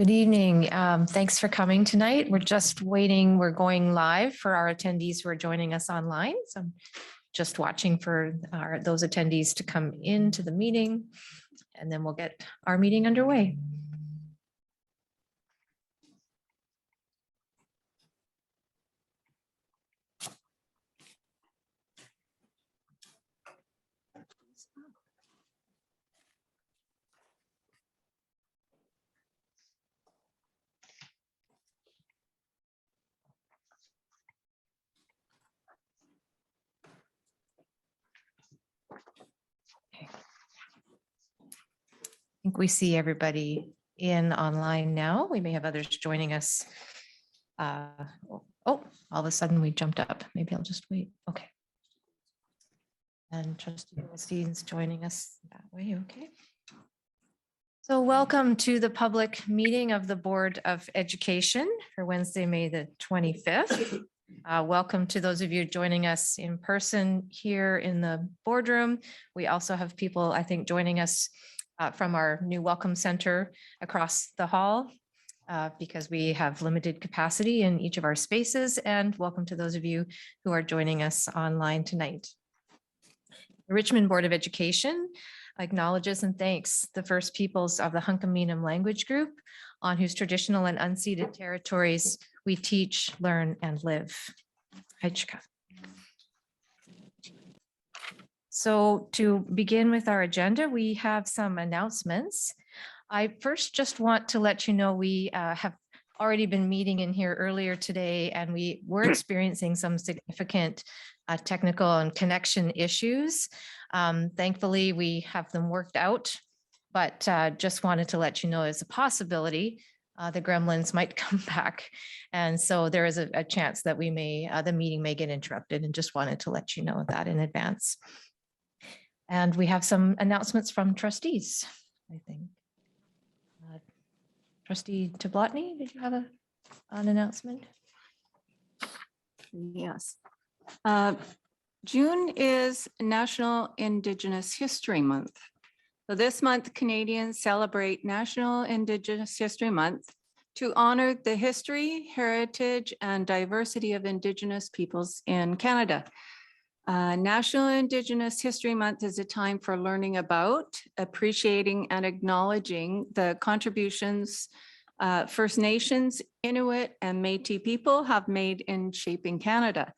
Good evening. Thanks for coming tonight. We're just waiting. We're going live for our attendees who are joining us online. So I'm just watching for those attendees to come into the meeting, and then we'll get our meeting underway. I think we see everybody in online now. We may have others joining us. Oh, all of a sudden we jumped up. Maybe I'll just wait. Okay. And Trustee Goldstein's joining us that way. Okay. So welcome to the public meeting of the Board of Education for Wednesday, May the 25th. Welcome to those of you joining us in person here in the boardroom. We also have people, I think, joining us from our new Welcome Center across the hall because we have limited capacity in each of our spaces. And welcome to those of you who are joining us online tonight. The Richmond Board of Education acknowledges and thanks the First Peoples of the Hunkaminam language group on whose traditional and unceded territories we teach, learn, and live. So to begin with our agenda, we have some announcements. I first just want to let you know we have already been meeting in here earlier today, and we were experiencing some significant technical and connection issues. Thankfully, we have them worked out, but just wanted to let you know as a possibility the gremlins might come back. And so there is a chance that we may, the meeting may get interrupted, and just wanted to let you know that in advance. And we have some announcements from trustees, I think. Trustee Tablotny, did you have an announcement? Yes. June is National Indigenous History Month. So this month, Canadians celebrate National Indigenous History Month to honor the history, heritage, and diversity of Indigenous peoples in Canada. National Indigenous History Month is a time for learning about, appreciating, and acknowledging the contributions First Nations, Inuit, and Métis people have made in shaping Canada.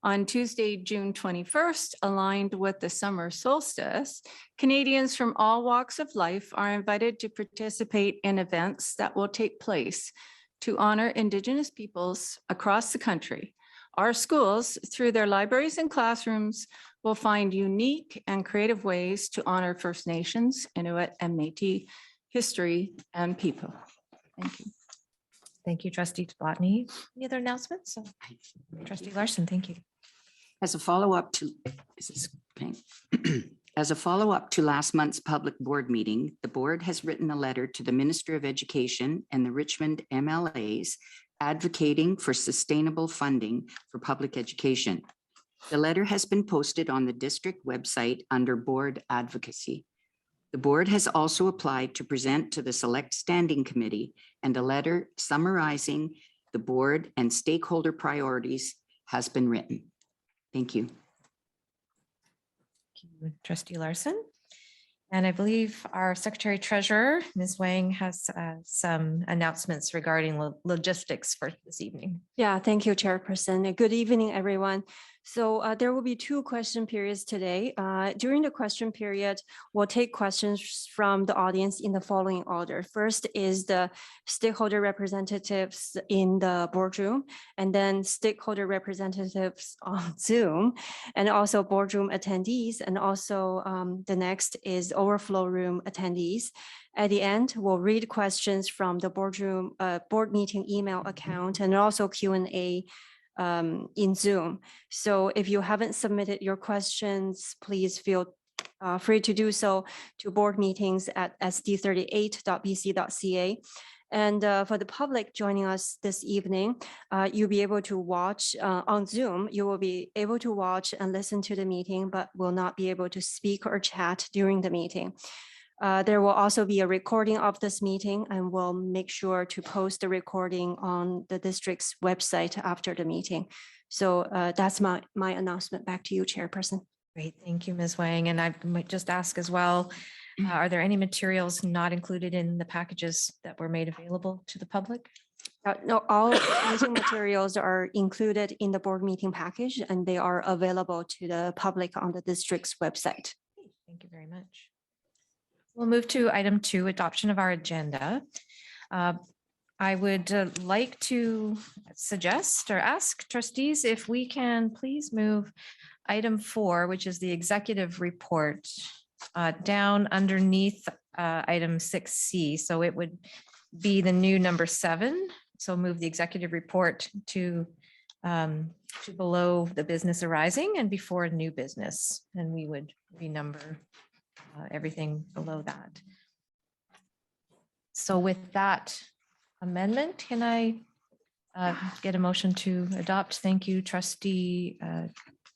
On Tuesday, June 21st, aligned with the summer solstice, Canadians from all walks of life are invited to participate in events that will take place to honor Indigenous peoples across the country. Our schools, through their libraries and classrooms, will find unique and creative ways to honor First Nations, Inuit, and Métis history and people. Thank you. Thank you, Trustee Tablotny. Any other announcements? Trustee Larson, thank you. As a follow-up to, as a follow-up to last month's public board meeting, the board has written a letter to the Minister of Education and the Richmond MLAs advocating for sustainable funding for public education. The letter has been posted on the district website under board advocacy. The board has also applied to present to the Select Standing Committee, and a letter summarizing the board and stakeholder priorities has been written. Thank you. Thank you, Trustee Larson. And I believe our Secretary Treasurer, Ms. Wang, has some announcements regarding logistics for this evening. Yeah, thank you, Chairperson. Good evening, everyone. So there will be two question periods today. During the question period, we'll take questions from the audience in the following order. First is the stakeholder representatives in the boardroom, and then stakeholder representatives on Zoom, and also boardroom attendees, and also the next is overflow room attendees. At the end, we'll read questions from the boardroom board meeting email account, and also Q&A in Zoom. So if you haven't submitted your questions, please feel free to do so to board meetings at sd38.bc.ca. And for the public joining us this evening, you'll be able to watch on Zoom. You will be able to watch and listen to the meeting, but will not be able to speak or chat during the meeting. There will also be a recording of this meeting, and we'll make sure to post the recording on the district's website after the meeting. So that's my announcement. Back to you, Chairperson. Great, thank you, Ms. Wang. And I might just ask as well, are there any materials not included in the packages that were made available to the public? No, all meeting materials are included in the board meeting package, and they are available to the public on the district's website. Thank you very much. We'll move to item 2, adoption of our agenda. I would like to suggest or ask trustees if we can please move item 4, which is the executive report, down underneath item 6C. So it would be the new number 7. So move the executive report to below the business arising and before new business. And we would renumber everything below that. So with that amendment, can I get a motion to adopt? Thank you, trustee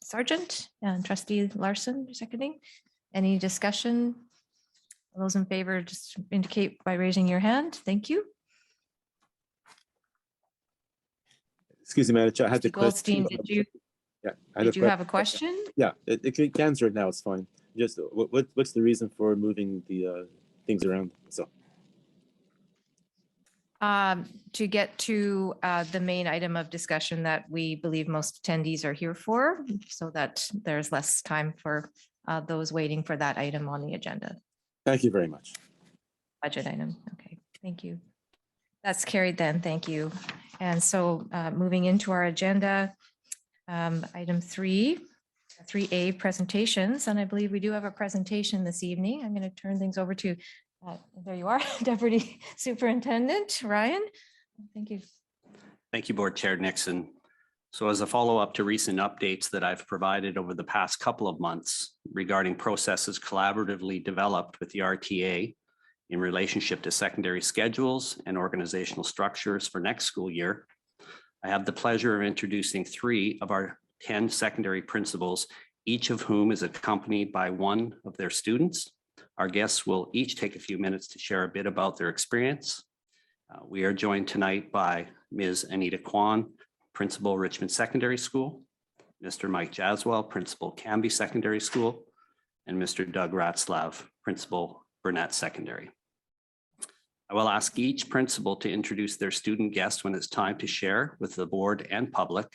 Sargent and trustee Larson seconding. Any discussion? All those in favor, just indicate by raising your hand. Thank you. Excuse me, Madam Chair, I had Trustee the question. Goldstein, Yeah, I had did you have a question? Yeah, it can answer it now, it's fine. Just what's the reason for moving the things around? So, To get to the main item of discussion that we believe most attendees are here for, so that there's less time for those waiting for that item on the agenda. thank you very much. Budget item. Okay, thank you. That's carried then. Thank you. And so moving into our agenda, item 3A presentations, and I believe we do have a presentation this evening. I'm going to turn things over to, there you are, Deputy Superintendent Ryan. Thank you. Thank you, Board Chair Nixon. So as a follow-up to recent updates that I've provided over the past couple of months regarding processes collaboratively developed with the RTA in relationship to secondary schedules and organizational structures for next school year, I have the pleasure of introducing 3 of our 10 secondary principals, each of whom is accompanied by one of their students. Our guests will each take a few minutes to share a bit about their experience. We are joined tonight by Ms. Anita Kwan, Principal, Richmond Secondary School, Mr. Mike Jaswell, Principal, Canby Secondary School, and Mr. Doug Ratzlav, Principal, Burnett Secondary. I will ask each principal to introduce their student guest when it's time to share with the board and public.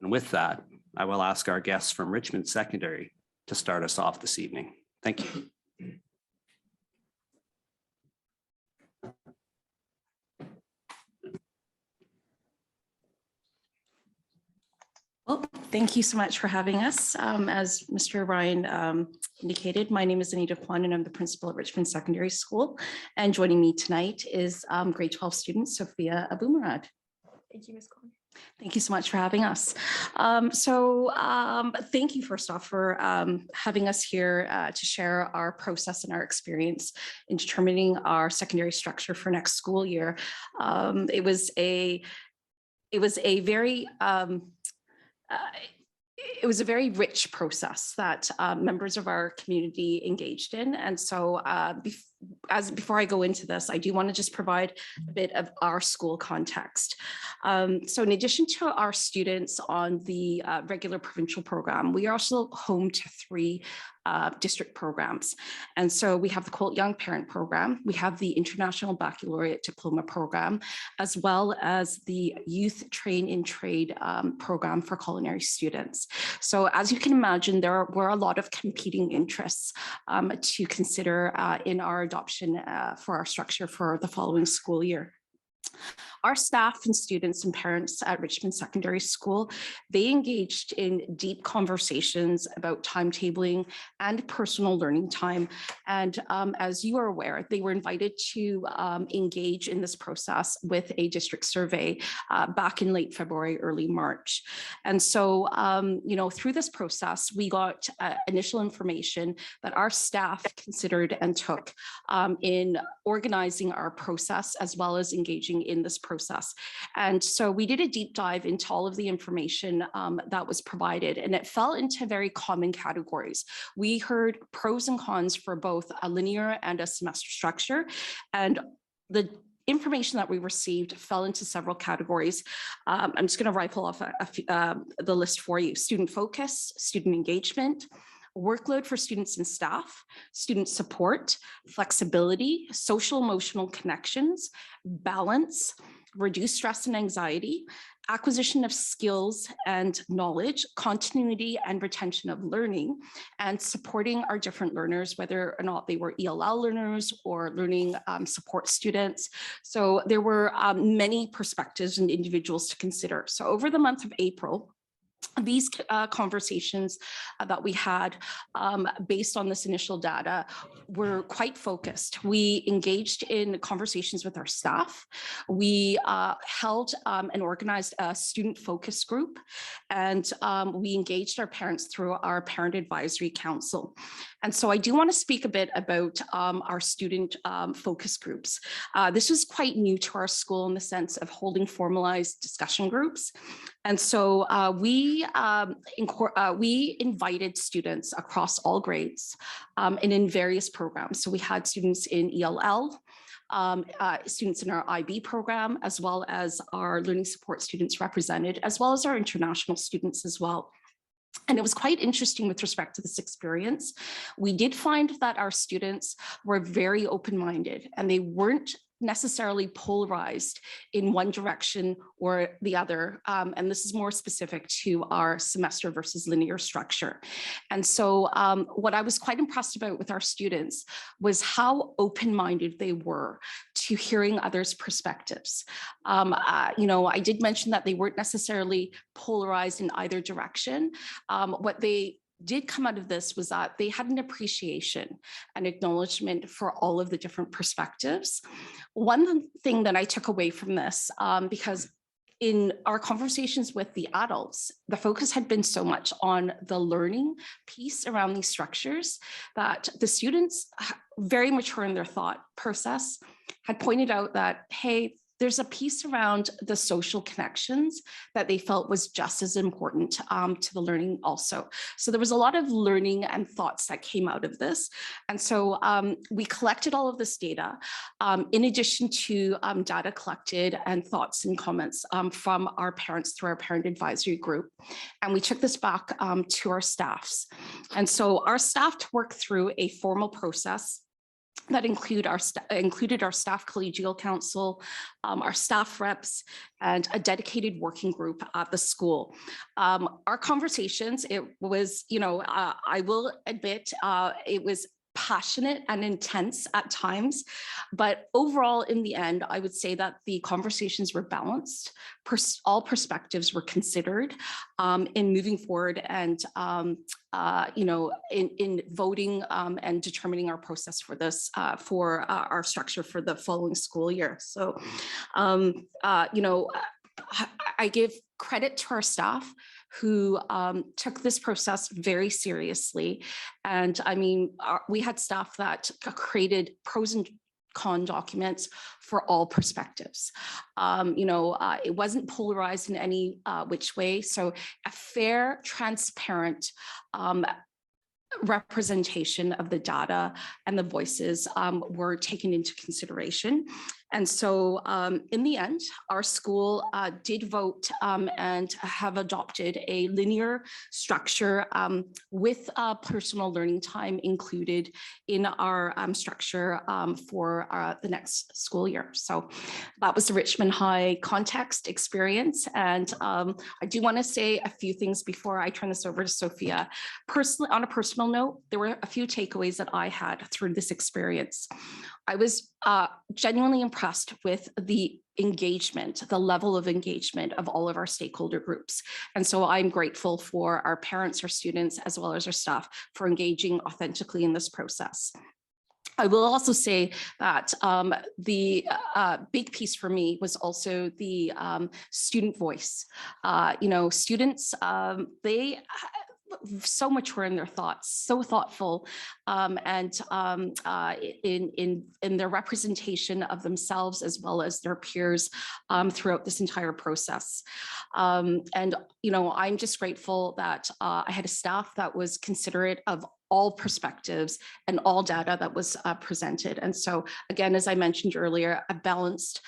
And with that, I will ask our guests from Richmond Secondary to start us off this evening. Thank you. Well, thank you so much for having us. As Mr. Ryan indicated, my name is Anita Kwan and I'm the principal at Richmond Secondary School. And joining me tonight is grade 12 student Sophia Aboumarad. Thank you, Ms. Kwan. Thank you so much for having us. Thank you first off for having us here to share our process and our experience in determining our secondary structure for next school year. It was a very rich process that members of our community engaged in. And so before I go into this, I do want to just provide a bit of our school context. So in addition to our students on the regular provincial program, we are also home to 3 district programs. And so we have the Colt Young Parent Program, we have the International Baccalaureate Diploma Program, as well as the Youth Train in Trade program for culinary students. So as you can imagine, there were a lot of competing interests to consider in our adoption for our structure for the following school year. Our staff and students and parents at Richmond Secondary School, they engaged in deep conversations about timetabling and personal learning time. And as you are aware, they were invited to engage in this process with a district survey back in late February, early March. And so, through this process, we got initial information that our staff considered and took in organizing our process, as well as engaging in this process process. And so we did a deep dive into all of the information that was provided, and it fell into very common categories. We heard pros and cons for both a linear and a semester structure, and the information that we received fell into several categories. I'm just going to rifle off the list for you. Student focus, student engagement, workload for students and staff, student support, flexibility, social emotional connections, balance, reduce stress and anxiety, acquisition of skills and knowledge, continuity and retention of learning, and supporting our different learners, whether or not they were ELL learners or learning support students. So there were many perspectives and individuals to consider. So over the month of April, these conversations that we had based on this initial data were quite focused. We engaged in conversations with our staff. We held and organized a student focus group, and we engaged our parents through our Parent Advisory Council. And so I do want to speak a bit about our student focus groups. This was quite new to our school in the sense of holding formalized discussion groups. And so we invited students across all grades and in various programs. So we had students in ELL, students in our IB program, as well as our learning support students represented, as well as our international students as well. And it was quite interesting with respect to this experience. We did find that our students were very open-minded, and they weren't necessarily polarized in one direction or the other. And this is more specific to our semester versus linear structure. And so what I was quite impressed about with our students was how open-minded they were to hearing others' perspectives. I did mention that they weren't necessarily polarized in either direction. What they did come out of this was that they had an appreciation and acknowledgement for all of the different perspectives. One thing that I took away from this, because in our conversations with the adults, the focus had been so much on the learning piece around these structures that the students, very mature in their thought process, had pointed out that, hey, there's a piece around the social connections that they felt was just as important to the learning also. So there was a lot of learning and thoughts that came out of this. And so we collected all of this data in addition to data collected and thoughts and comments from our parents through our parent advisory group. And we took this back to our staffs. And so our staff worked through a formal process that included our staff collegial council, our staff reps, and a dedicated working group at the school. Our conversations, it was, I will admit, it was passionate and intense at times, but overall in the end, I would say that the conversations were balanced. All perspectives were considered in moving forward and in voting and determining our process for this, for our structure for the following school year. So, I give credit to our staff who took this process very seriously. And I mean, we had staff that created pros and con documents for all perspectives. It wasn't polarized in any which way. So a fair, transparent representation of the data and the voices were taken into consideration. And so in the end, our school did vote and have adopted a linear structure with personal learning time included in our structure for the next school year. So that was the Richmond High context experience. And I do want to say a few things before I turn this over to Sophia. Personally, on a personal note, there were a few takeaways that I had through this experience. I was genuinely impressed with the engagement, the level of engagement of all of our stakeholder groups. And so I'm grateful for our parents, our students, as well as our staff for engaging authentically in this process. I will also say that the big piece for me was also the student voice. Students, so mature in their thoughts, so thoughtful, and in their representation of themselves as well as their peers throughout this entire process. And, you know, I'm just grateful that I had a staff that was considerate of all perspectives and all data that was presented. And so, again, as I mentioned earlier, a balanced,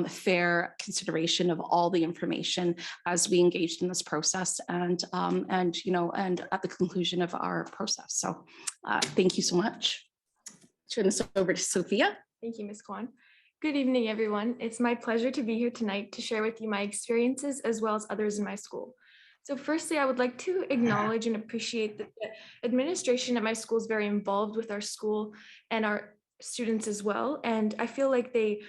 fair consideration of all the information as we engaged in this process and you know, and at the conclusion of our process. So thank you so much. Turn this over to Sophia. Thank you, Ms. Kwan. Good evening, everyone. It's my pleasure to be here tonight to share with you my experiences as well as others in my school. So firstly, I would like to acknowledge and appreciate that the administration at my school is very involved with our school and our students as well. And I feel like they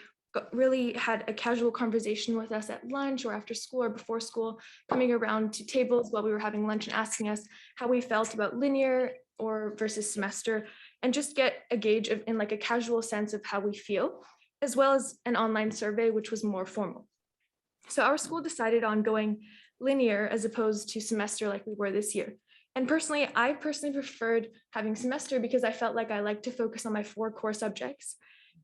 really had a casual conversation with us at lunch or after school or before school, coming around to tables while we were having lunch and asking us how we felt about linear or versus semester, and just get a gauge of in like a casual sense of how we feel, as well as an online survey, which was more formal. So our school decided on going linear as opposed to semester like we were this year. And personally, I preferred having semester because I felt like I like to focus on my 4 core subjects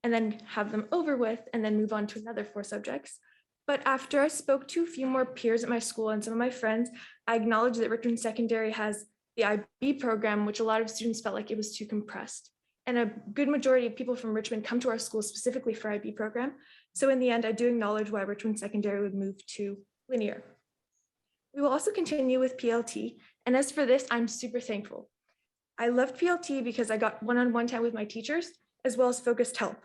and then have them over with and then move on to another 4 subjects. But after I spoke to a few more peers at my school and some of my friends, I acknowledged that Richmond Secondary has the IB program, which a lot of students felt like it was too compressed. And a good majority of people from Richmond come to our school specifically for IB program. So in the end, I do acknowledge why Richmond Secondary would move to linear. We will also continue with PLT. And as for this, I'm super thankful. I loved PLT because I got one-on-one time with my teachers, as well as focused help.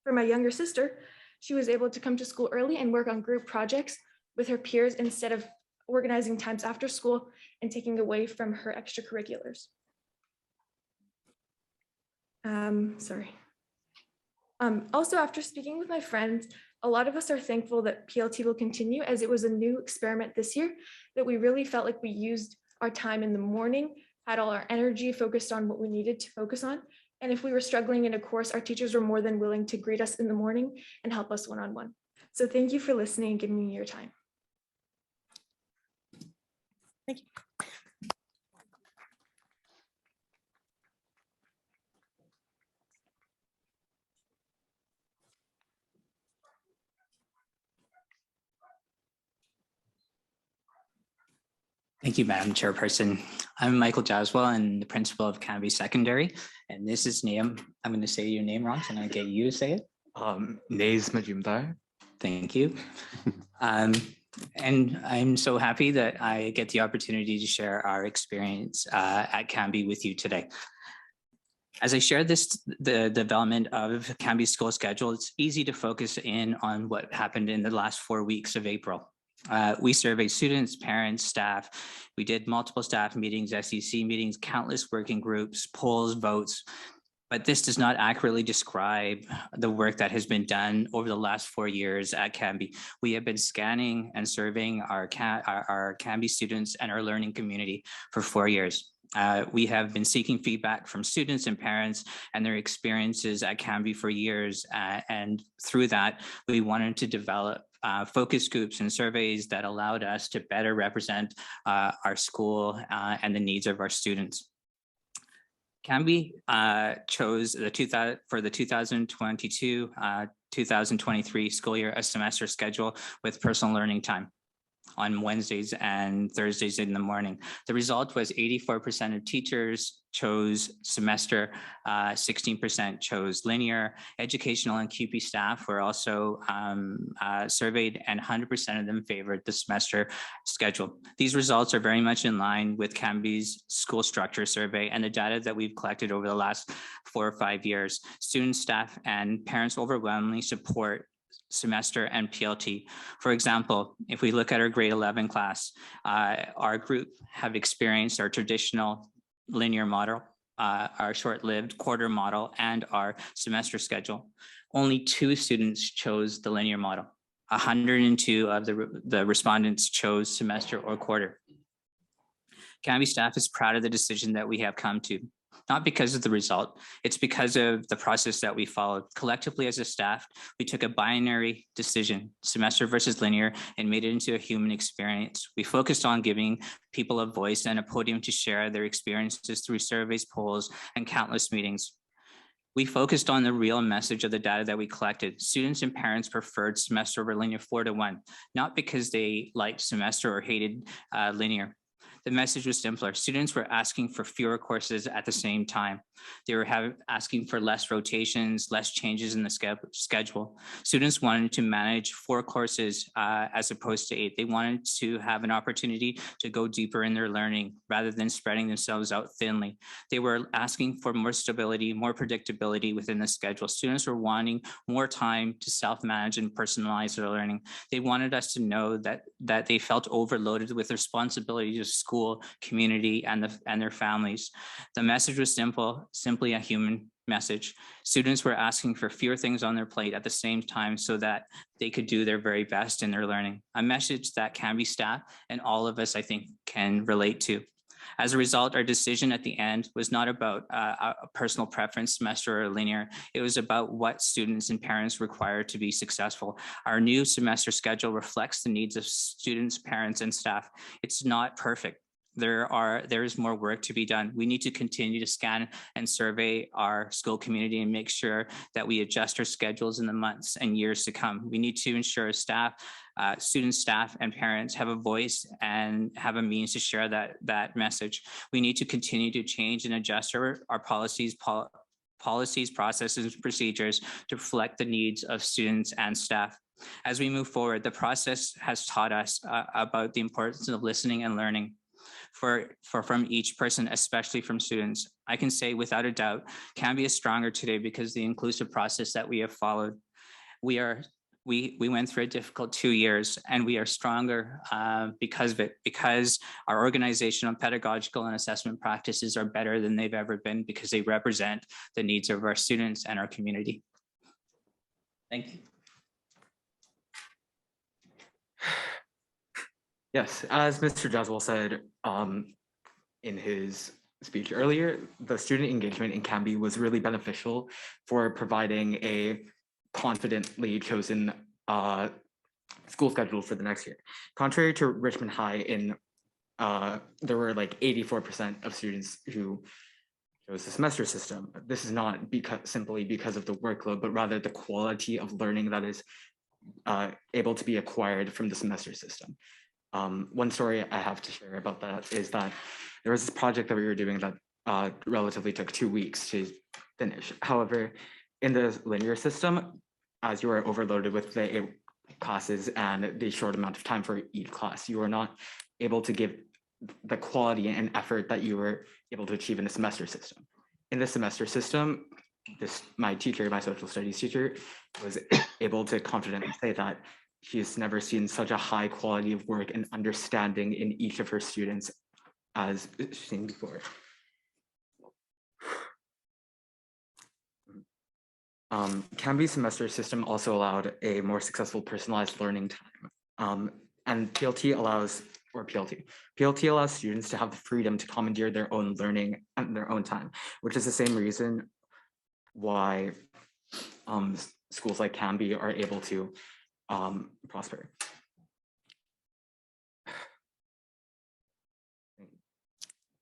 For my younger sister, she was able to come to school early and work on group projects with her peers instead of organizing times after school and taking away from her extracurriculars. Also, after speaking with my friends, a lot of us are thankful that PLT will continue, as it was a new experiment this year that we really felt like we used our time in the morning, had all our energy focused on what we needed to focus on. And if we were struggling in a course, our teachers were more than willing to greet us in the morning and help us one-on-one. So thank you for listening and giving me your time. Thank you. Thank you, Madam Chairperson. I'm Michael Jaswell and the principal of Canby Secondary. And this is Niam. I'm going to say your name wrong, so I'm going to get you to say it. Nays Majumdar. Thank you. And I'm so happy that I get the opportunity to share our experience at Canby with you today. As I share the development of Canby's school schedule, it's easy to focus in on what happened in the last 4 weeks of April. We surveyed students, parents, staff. We did multiple staff meetings, SEC meetings, countless working groups, polls, votes. But this does not accurately describe the work that has been done over the last 4 years at Canby. We have been scanning and surveying our Canby students and our learning community for 4 years. We have been seeking feedback from students and parents and their experiences at Canby for years. And through that, we wanted to develop focus groups and surveys that allowed us to better represent our school and the needs of our students. Canby chose for the 2022-2023 school year a semester schedule with personal learning time on Wednesdays and Thursdays in the morning. The result was 84% of teachers chose semester, 16% chose linear. Educational and QP staff were also surveyed, and 100% of them favored the semester schedule. These results are very much in line with Canby's school structure survey and the data that we've collected over the last 4 or 5 years. Students, staff, and parents overwhelmingly support semester and PLT. For example, if we look at our grade 11 class, our group have experienced our traditional linear model, our short-lived quarter model, and our semester schedule. Only 2 students chose the linear model. 102 of the respondents chose semester or quarter. Canby staff is proud of the decision that we have come to. not because of the result. It's because of the process that we followed. Collectively as a staff, we took a binary decision, semester versus linear, and made it into a human experience. We focused on giving people a voice and a podium to share their experiences through surveys, polls, and countless meetings. We focused on the real message of the data that we collected. Students and parents preferred semester over linear 4-1, not because they liked semester or hated linear. The message was simpler. Students were asking for fewer courses at the same time. They were asking for less rotations, less changes in the schedule. Students wanted to manage 4 courses as opposed to 8. They wanted to have an opportunity to go deeper in their learning rather than spreading themselves out thinly. They were asking for more stability, more predictability within the schedule. Students were wanting more time to self-manage and personalize their learning. They wanted us to know that they felt overloaded with responsibilities of school, community, and their families. The message was simple, simply a human message. Students were asking for fewer things on their plate at the same time so that they could do their very best in their learning. A message that Cambie staff and all of us, I think, can relate to. As a result, our decision at the end was not about a personal preference, semester or linear. It was about what students and parents require to be successful. Our new semester schedule reflects the needs of students, parents, and staff. It's not perfect. There is more work to be done. We need to continue to scan and survey our school community and make sure that we adjust our schedules in the months and years to come. We need to ensure staff, students, staff, and parents have a voice and have a means to share that message. We need to continue to change and adjust our policies, processes, and procedures to reflect the needs of students and staff. As we move forward, the process has taught us about the importance of listening and learning from each person, especially from students. I can say without a doubt, Cambie is stronger today because the inclusive process that we have followed. We went through a difficult 2 years, and we are stronger because of it, because our organizational, pedagogical, and assessment practices are better than they've ever been because they represent the needs of our students and our community. Thank you. Yes, as Mr. Jaswal said in his speech earlier, the student engagement in Cambie was really beneficial for providing a confidently chosen school schedule for the next year. Contrary to Richmond High, there were like 84% of students who chose the semester system. This is not simply because of the workload, but rather the quality of learning that is able to be acquired from the semester system. One story I have to share about that is that there was this project that we were doing that relatively took 2 weeks to finish. However, in the linear system, as you are overloaded with the classes and the short amount of time for each class, you are not able to give the quality and effort that you were able to achieve in the semester system. In the semester system, my social studies teacher, was able to confidently say that she has never seen such a high quality of work and understanding in each of her students as she's seen before. Cambie's semester system also allowed a more successful personalized learning time. And PLT allows students to have the freedom to commandeer their own learning at their own time, which is the same reason why schools like Cambie are able to prosper.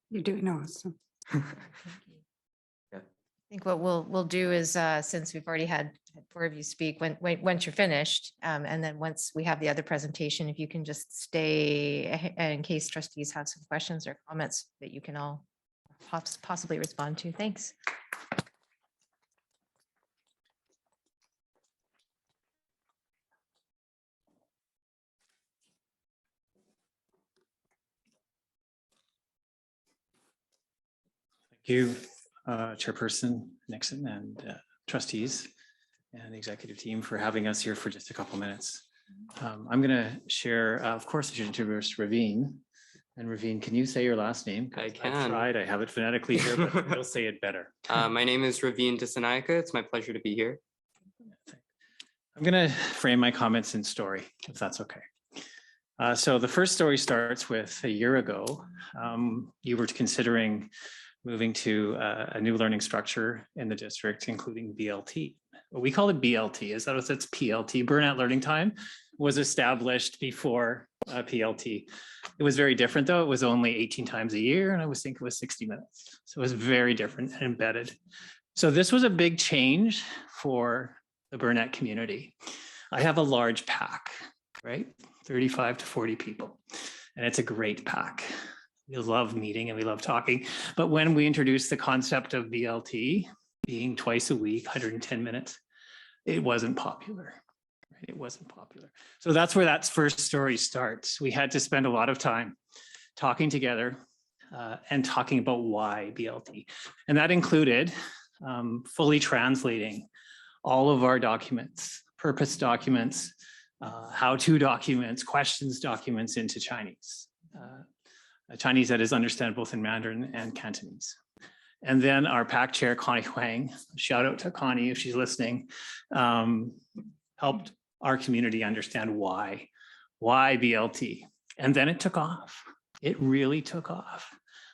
You're doing awesome. I think what we'll do is, since we've already had 4 of you speak, once you're finished, and then once we have the other presentation, if you can just stay in case trustees have some questions or comments that you can all possibly respond to. Thanks. Thank you, Chairperson Nixon and trustees and the executive team for having us here for just a couple minutes. I'm going to share, of course, I should introduce Raveen. And Raveen, can you say your last name? I can. I've tried, I have it phonetically here, but you'll say it better. My name is Raveen Dissanayake. It's my pleasure to be here. I'm going to frame my comments in story, if that's okay. So the first story starts with a year ago. You were considering moving to a new learning structure in the district, including BLT. We call it BLT, is that what it's PLT, Burnett Learning Time, was established before PLT. It was very different though. It was only 18 times a year and I was thinking it was 60 minutes. So it was very different and embedded. So this was a big change for the Burnett community. I have a large pack, right? 35 to 40 people. And it's a great pack. We love meeting and we love talking. But when we introduced the concept of BLT being twice a week, 110 minutes, it wasn't popular. Right? It wasn't popular. So that's where that first story starts. We had to spend a lot of time talking together and talking about why BLT. And that included fully translating all of our documents, purpose documents, how-to documents, questions documents into Chinese. Chinese that is understood both in Mandarin and Cantonese. And then our PAC chair, Connie Huang, shout out to Connie if she's listening, helped our community understand why BLT. And then it took off. It really took off.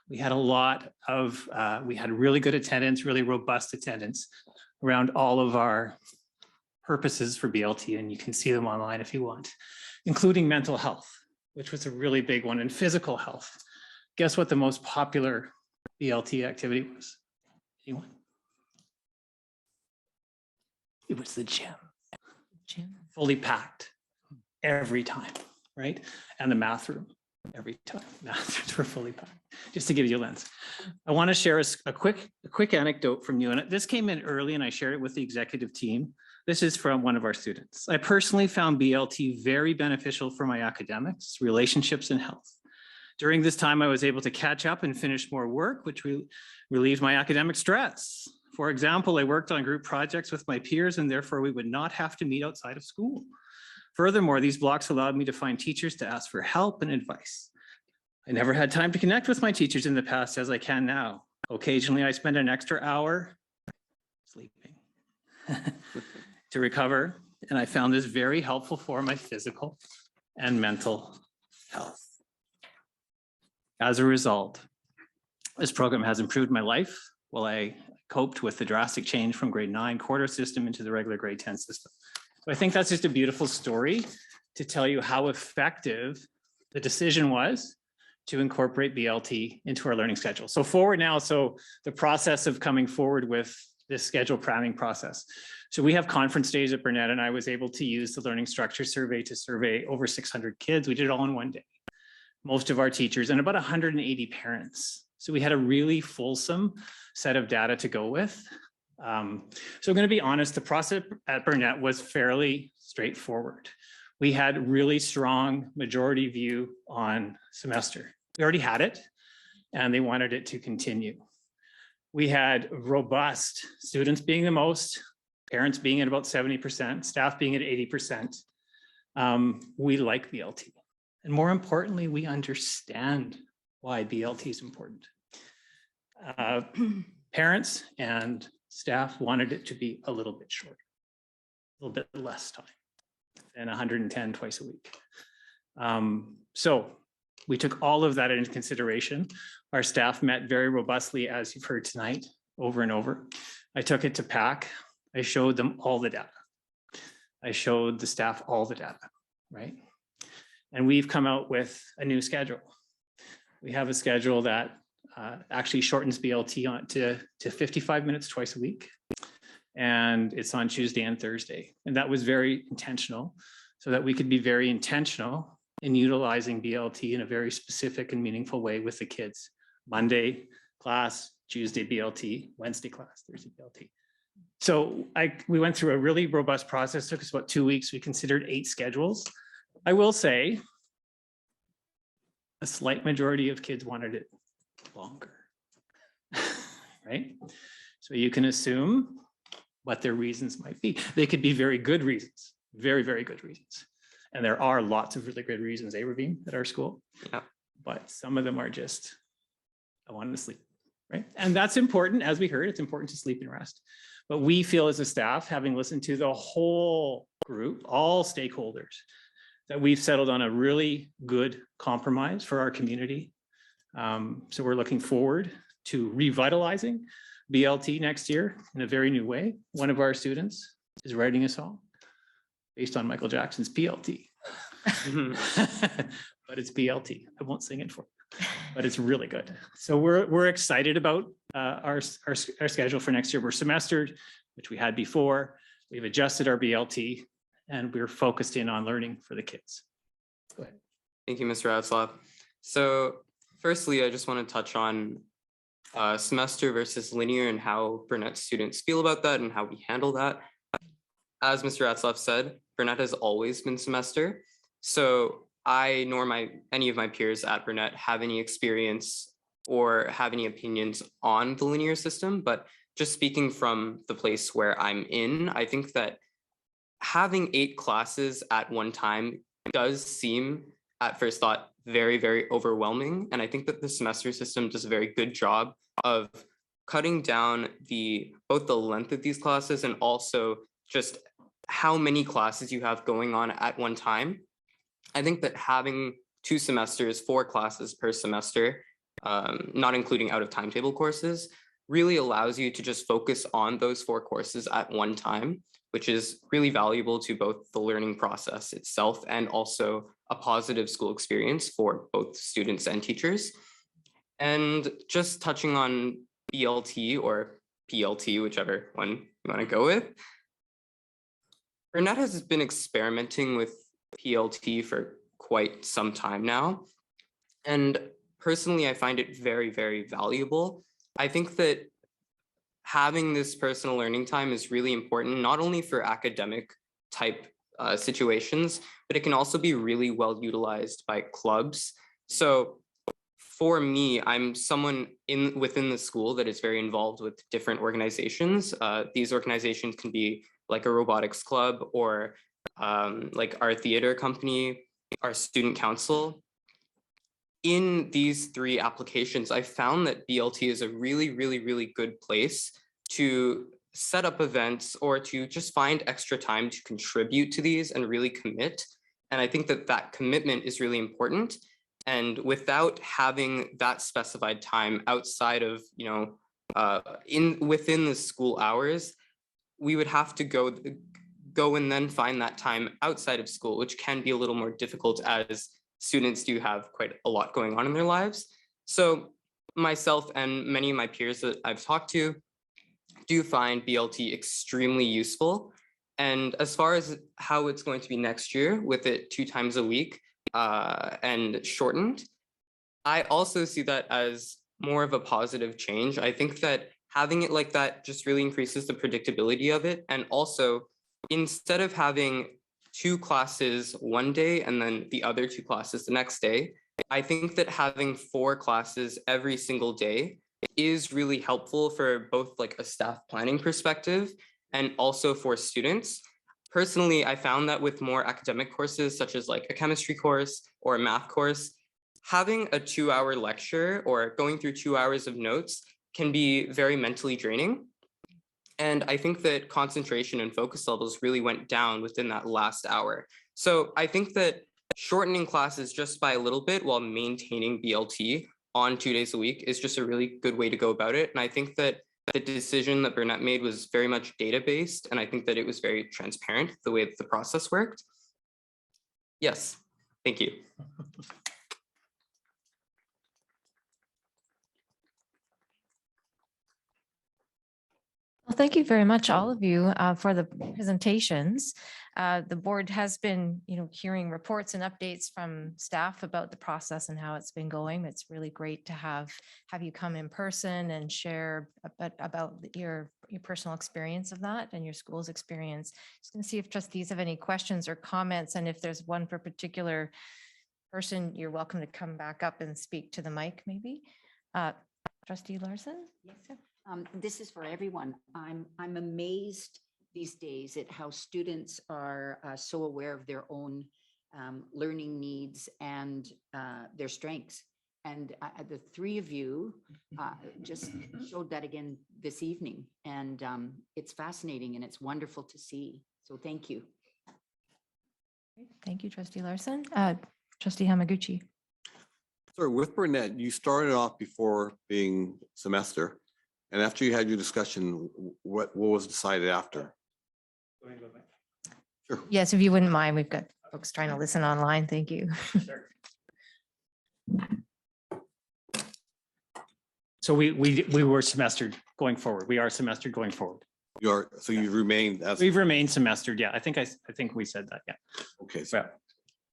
We had a lot of, we had really good attendance, really robust attendance around all of our purposes for BLT, and you can see them online if you want, including mental health, which was a really big one, and physical health. Guess what the most popular BLT activity was? Anyone? It was the gym. Fully packed every time, right? And the math room every time. Math rooms were fully packed, just to give you a lens. I want to share a quick anecdote from you. And this came in early and I shared it with the executive team. This is from one of our students. I personally found BLT very beneficial for my academics, relationships, and health. During this time, I was able to catch up and finish more work, which relieved my academic stress. For example, I worked on group projects with my peers and therefore we would not have to meet outside of school. Furthermore, these blocks allowed me to find teachers to ask for help and advice. I never had time to connect with my teachers in the past as I can now. Occasionally, I spend an extra hour sleeping to recover, and I found this very helpful for my physical and mental health. As a result, this program has improved my life while I coped with the drastic change from grade 9 quarter system into the regular grade 10 system. So I think that's just a beautiful story to tell you how effective the decision was to incorporate BLT into our learning schedule. So forward now, so the process of coming forward with this schedule planning process. So we have conference days at Burnett, and I was able to use the learning structure survey to survey over 600 kids. We did it all in one day. Most of our teachers and about 180 parents. So we had a really fulsome set of data to go with. So I'm going to be honest, the process at Burnett was fairly straightforward. We had really strong majority view on semester. We already had it, and they wanted it to continue. We had robust students being the most, parents being at about 70%, staff being at 80%. We like BLT. And more importantly, we understand why BLT is important. Parents and staff wanted it to be a little bit shorter, a little bit less time than 110 twice a week. So we took all of that into consideration. Our staff met very robustly, as you've heard tonight, over and over. I took it to PAC. I showed them all the data. I showed the staff all the data, right? And we've come out with a new schedule. We have a schedule that actually shortens BLT on to 55 minutes twice a week. And it's on Tuesday and Thursday. And that was very intentional so that we could be very intentional in utilizing BLT in a very specific and meaningful way with the kids. Monday class, Tuesday BLT, Wednesday class, Thursday BLT. So we went through a really robust process, took us about 2 weeks. We considered 8 schedules. I will say a slight majority of kids wanted it longer, right? So you can assume what their reasons might be. They could be very good reasons, very, very good reasons. And there are lots of really good reasons, Ravine, at our school. Yeah. But some of them are just, I wanted to sleep, right? And that's important, as we heard, it's important to sleep and rest. But we feel as a staff, having listened to the whole group, all stakeholders, that we've settled on a really good compromise for our community. So we're looking forward to revitalizing BLT next year in a very new way. One of our students is writing a song based on Michael Jackson's PLT. But it's BLT. I won't sing it for you, but it's really good. So we're excited about our schedule for next year. We're semestered, which we had before. We've adjusted our BLT and we're focused in on learning for the kids. Go ahead. Thank you, Mr. Ratzlaff. So firstly, I just want to touch on semester versus linear and how Burnett students feel about that and how we handle that. As Mr. Ratzlaff said, Burnett has always been semester. So I nor any of my peers at Burnett have any experience or have any opinions on the linear system, but just speaking from the place where I'm in, I think that having 8 classes at one time does seem at first thought very, very overwhelming. And I think that the semester system does a very good job of cutting down both the length of these classes and also just how many classes you have going on at one time. I think that having 2 semesters, 4 classes per semester, not including out of timetable courses, really allows you to just focus on those 4 courses at one time, which is really valuable to both the learning process itself and also a positive school experience for both students and teachers. And just touching on BLT or PLT, whichever one you want to go with, Burnett has been experimenting with PLT for quite some time now. And personally, I find it very, very valuable. I think that having this personal learning time is really important, not only for academic type situations, but it can also be really well utilized by clubs. So for me, I'm someone within the school that is very involved with different organizations. These organizations can be like a robotics club or like our theater company, our student council. In these 3 applications, I found that BLT is a really, really, really good place to set up events or to just find extra time to contribute to these and really commit. And I think that that commitment is really important. And without having that specified time outside of, within the school hours, we would have to go and then find that time outside of school, which can be a little more difficult as students do have quite a lot going on in their lives. So myself and many of my peers that I've talked to do find BLT extremely useful. And as far as how it's going to be next year with it 2 times a week and shortened, I also see that as more of a positive change. I think that having it like that just really increases the predictability of it. And also, instead of having 2 classes one day and then the other 2 classes the next day, I think that having 4 classes every single day is really helpful for both like a staff planning perspective and also for students. Personally, I found that with more academic courses, such as like a chemistry course or a math course, having a 2-hour lecture or going through 2 hours of notes can be very mentally draining. And I think that concentration and focus levels really went down within that last hour. So I think that shortening classes just by a little bit while maintaining BLT on 2 days a week is just a really good way to go about it. And I think that the decision that Burnett made was very much data-based, and I think that it was very transparent, the way that the process worked. Yes, thank you. Well, thank you very much, all of you, for the presentations. The board has been, hearing reports and updates from staff about the process and how it's been going. It's really great to have you come in person and share about your personal experience of that and your school's experience. Just going to see if trustees have any questions or comments, and if there's one for a particular person, you're welcome to come back up and speak to the mic, maybe. Trustee Larson? Yes. This is for everyone. I'm amazed these days at how students are so aware of their own learning needs and their strengths. And the 3 of you just showed that again this evening. And it's fascinating and it's wonderful to see. So thank you. Thank you, Trustee Larson. Trustee Hamaguchi. So with Burnett, you started off before being semester. And after you had your discussion, what was decided after? Sure. Yes, if you wouldn't mind, we've got folks trying to listen online. Thank you. So we were semestered going forward. We are semestered going forward. You are, so you've remained as, We've remained semestered. Yeah, I think we said that. Yeah. okay. So,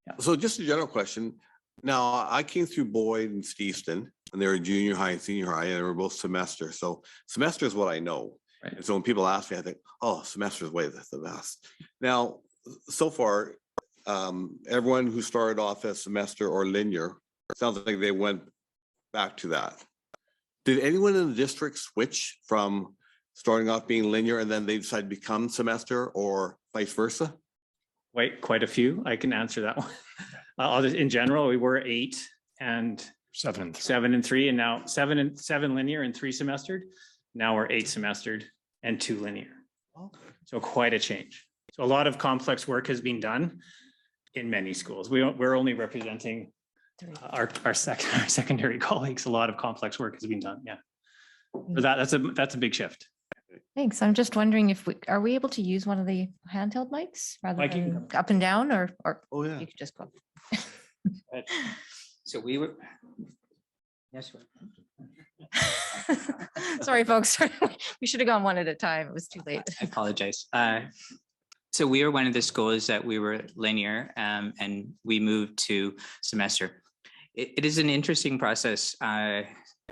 Yeah. so just a general question. Now, I came through Boyd and Steveston, and they were junior high and senior high, and they were both semester. So semester is what I know. Right. And so when people ask me, I think, oh, semester is way the best. Now, so far, everyone who started off as semester or linear, sounds like they went back to that. Did anyone in the district switch from starting off being linear and then they decided to become semester or vice versa? Quite a few. I can answer that one. In general, we were 8 and 7 and 3, and now 7 linear and 3 semestered. Now we're 8 semestered and 2 linear. So quite a change. So a lot of complex work has been done in many schools. We're only representing our secondary colleagues. A lot of complex work has been done. Yeah. For that's a big shift. Thanks. I'm just wondering if are we able to use one of the handheld mics rather Mike, you than up and down, or Oh, yeah. you could just go. So we were. Yes. Sorry, folks. We should have gone one at a time. It was too late. I apologize. So we were one of the schools that we were linear and we moved to semester. It is an interesting process.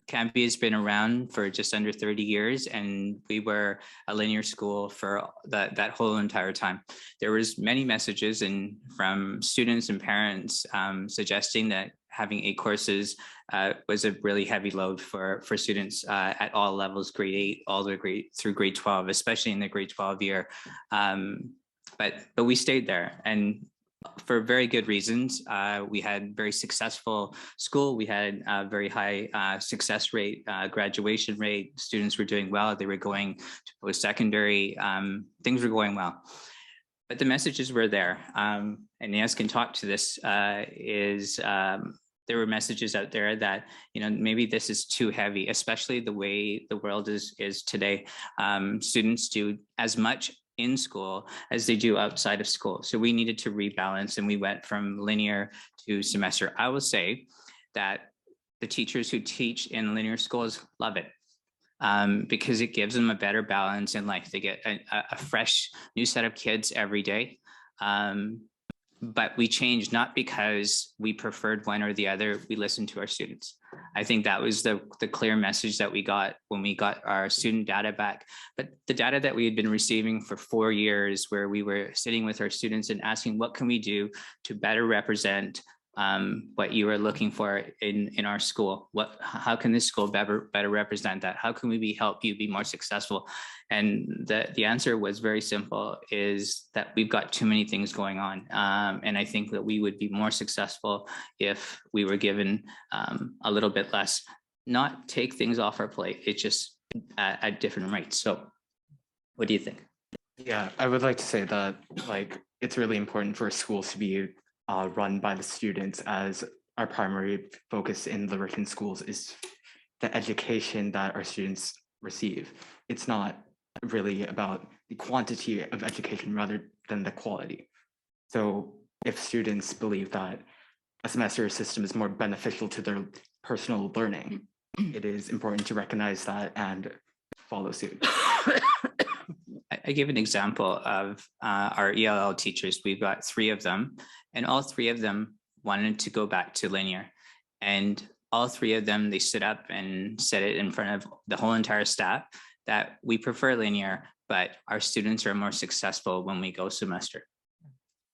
Cambie has been around for just under 30 years, and we were a linear school for that whole entire time. There was many messages and from students and parents suggesting that having 8 courses was a really heavy load for students at all levels, grade 8 all the way through grade 12, especially in the grade 12 year. But we stayed there, and for very good reasons. We had very successful school. We had a very high success rate, graduation rate. Students were doing well. They were going to post-secondary. Things were going well. But the messages were there. And Naz can talk to this, there were messages out there that, maybe this is too heavy, especially the way the world is today. Students do as much in school as they do outside of school. So we needed to rebalance, and we went from linear to semester. I will say that the teachers who teach in linear schools love it because it gives them a better balance in life. They get a fresh new set of kids every day. But we changed not because we preferred one or the other. We listened to our students. I think that was the clear message that we got when we got our student data back. But the data that we had been receiving for 4 years, where we were sitting with our students and asking, what can we do to better represent what you are looking for in our school? How can this school better represent that? How can we help you be more successful? And the answer was very simple, is that we've got too many things going on. And I think that we would be more successful if we were given a little bit less, not take things off our plate. It's just at different rates. So what do you think? Yeah, I would like to say that it's really important for schools to be run by the students, as our primary focus in the Richmond schools is the education that our students receive. It's not really about the quantity of education rather than the quality. So if students believe that a semester system is more beneficial to their personal learning, it is important to recognize that and follow suit. I give an example of our ELL teachers. We've got 3 of them, and all 3 of them wanted to go back to linear. And all 3 of them, they stood up and said it in front of the whole entire staff that we prefer linear, but our students are more successful when we go semester.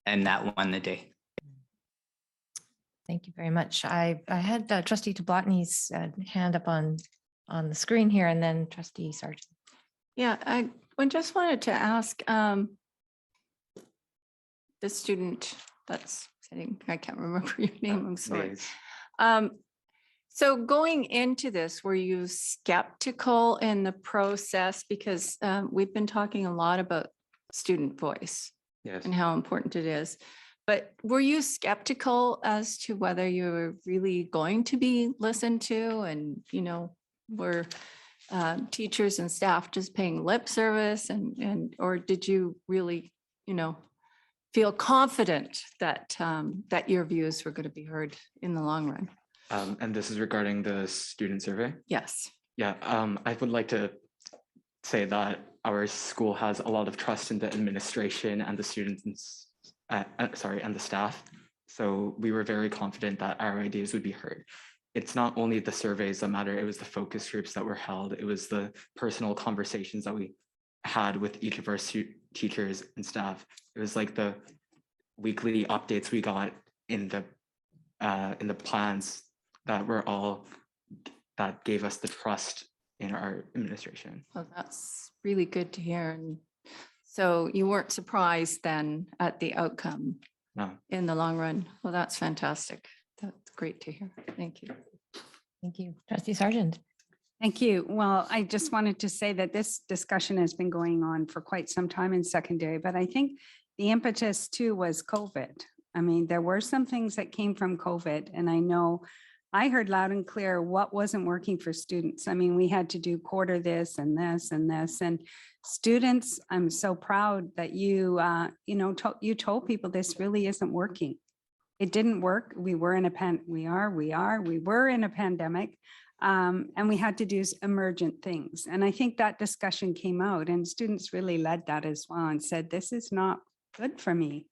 And that won the day. Thank you very much. I had Trustee Tablotny's hand up on the screen here, and then Trustee Sargent. Yeah, I just wanted to ask the student that's sitting, I can't remember your name, I'm sorry. So going into this, were you skeptical in the process? Because we've been talking a lot about student voice Yes. and how important it is. But were you skeptical as to whether you were really going to be listened to and, were teachers and staff just paying lip service or did you really, feel confident that that your views were going to be heard in the long run? And this is regarding the student survey. Yes. Yeah, I would like to say that our school has a lot of trust in the administration and the students, and the staff. So we were very confident that our ideas would be heard. It's not only the surveys that matter, it was the focus groups that were held. It was the personal conversations that we had with each of our teachers and staff. It was like the weekly updates we got in the plans that gave us the trust in our administration. Well, that's really good to hear. And so you weren't surprised then at the outcome No. in the long run. Well, that's fantastic. That's great to hear. Thank you. Thank you. Trustee Sargent. Thank you. Well, I just wanted to say that this discussion has been going on for quite some time in secondary, but I think the impetus too was COVID. I mean, there were some things that came from COVID, and I know I heard loud and clear what wasn't working for students. I mean, we had to do quarter this and this and this, and students, I'm so proud that you, you told people this really isn't working. It didn't work. We were in a pandemic. And we had to do emergent things. And I think that discussion came out and students really led that as well and said, this is not good for me.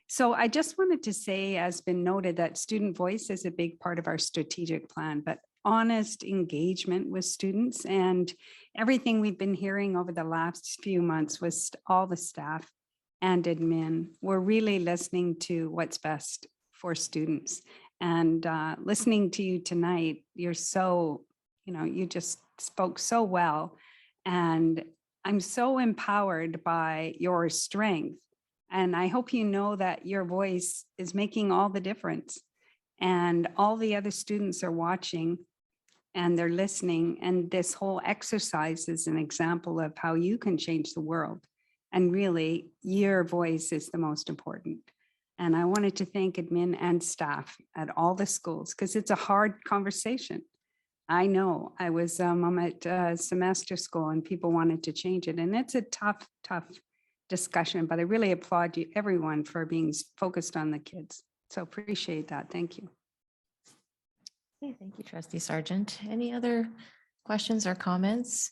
So I just wanted to say, as been noted, that student voice is a big part of our strategic plan, but honest engagement with students and everything we've been hearing over the last few months was all the staff and admin were really listening to what's best for students. And listening to you tonight, you're so, you just spoke so well. And I'm so empowered by your strength. And I hope you know that your voice is making all the difference. And all the other students are watching and they're listening. And this whole exercise is an example of how you can change the world. And really, your voice is the most important. And I wanted to thank admin and staff at all the schools because it's a hard conversation. I know I was I'm at semester school and people wanted to change it. And it's a tough discussion, but I really applaud you, everyone, for being focused on the kids. So appreciate that. Thank you. Okay, thank you, Trustee Sargent. Any other questions or comments?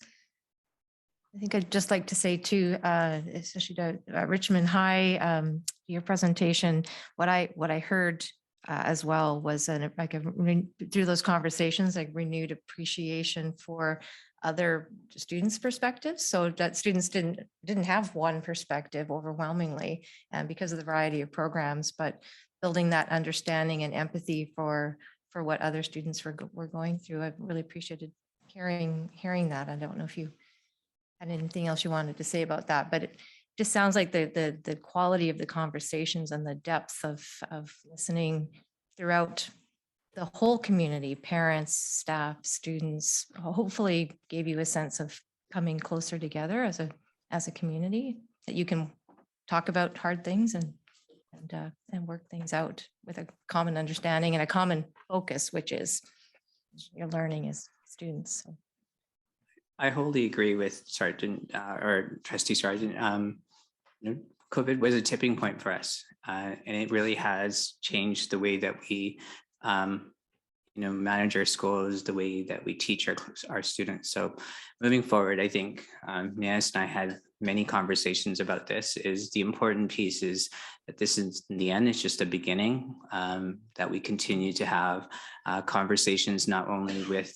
I think I'd just like to say too, especially to Richmond High, your presentation, what I heard as well was through those conversations, like renewed appreciation for other students' perspectives, so that students didn't have one perspective overwhelmingly, and because of the variety of programs, but building that understanding and empathy for what other students were going through. I really appreciated hearing that. I don't know if you had anything else you wanted to say about that, but it just sounds like the quality of the conversations and the depth of listening throughout the whole community, parents, staff, students, hopefully gave you a sense of coming closer together as a community, that you can talk about hard things and work things out with a common understanding and a common focus, which is your learning as students. So. I wholly agree with Sergeant or Trustee Sargent. COVID was a tipping point for us, and it really has changed the way that we, manage our schools, the way that we teach our students. So moving forward, I think Nias and I had many conversations about this. Is the important piece is that this is, in the end, it's just a beginning, that we continue to have conversations not only with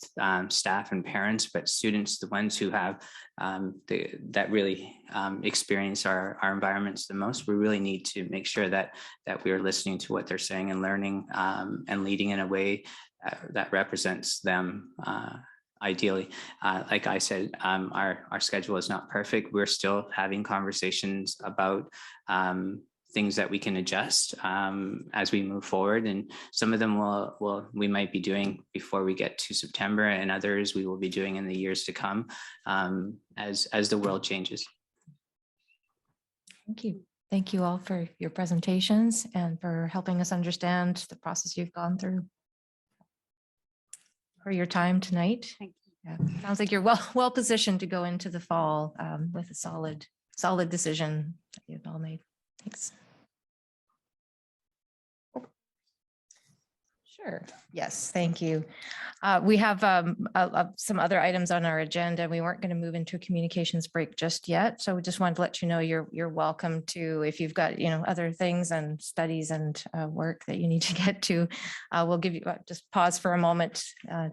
staff and parents, but students, the ones who have that really experience our environments the most. We really need to make sure that we are listening to what they're saying and learning and leading in a way that represents them ideally. Like I said, our schedule is not perfect. We're still having conversations about things that we can adjust as we move forward. And some of them we might be doing before we get to September, and others we will be doing in the years to come as the world changes. Thank you. Thank you all for your presentations and for helping us understand the process you've gone through. For your time tonight. Thank Yeah, sounds like you're well positioned to go into the fall with a solid decision that you've all made. Thanks. Sure. Yes, thank you. We have some other items on our agenda. We weren't going to move into a communications break just yet. So we just wanted to let you know you're welcome to, if you've got, other things and studies and work that you need to get to, we'll give you, just pause for a moment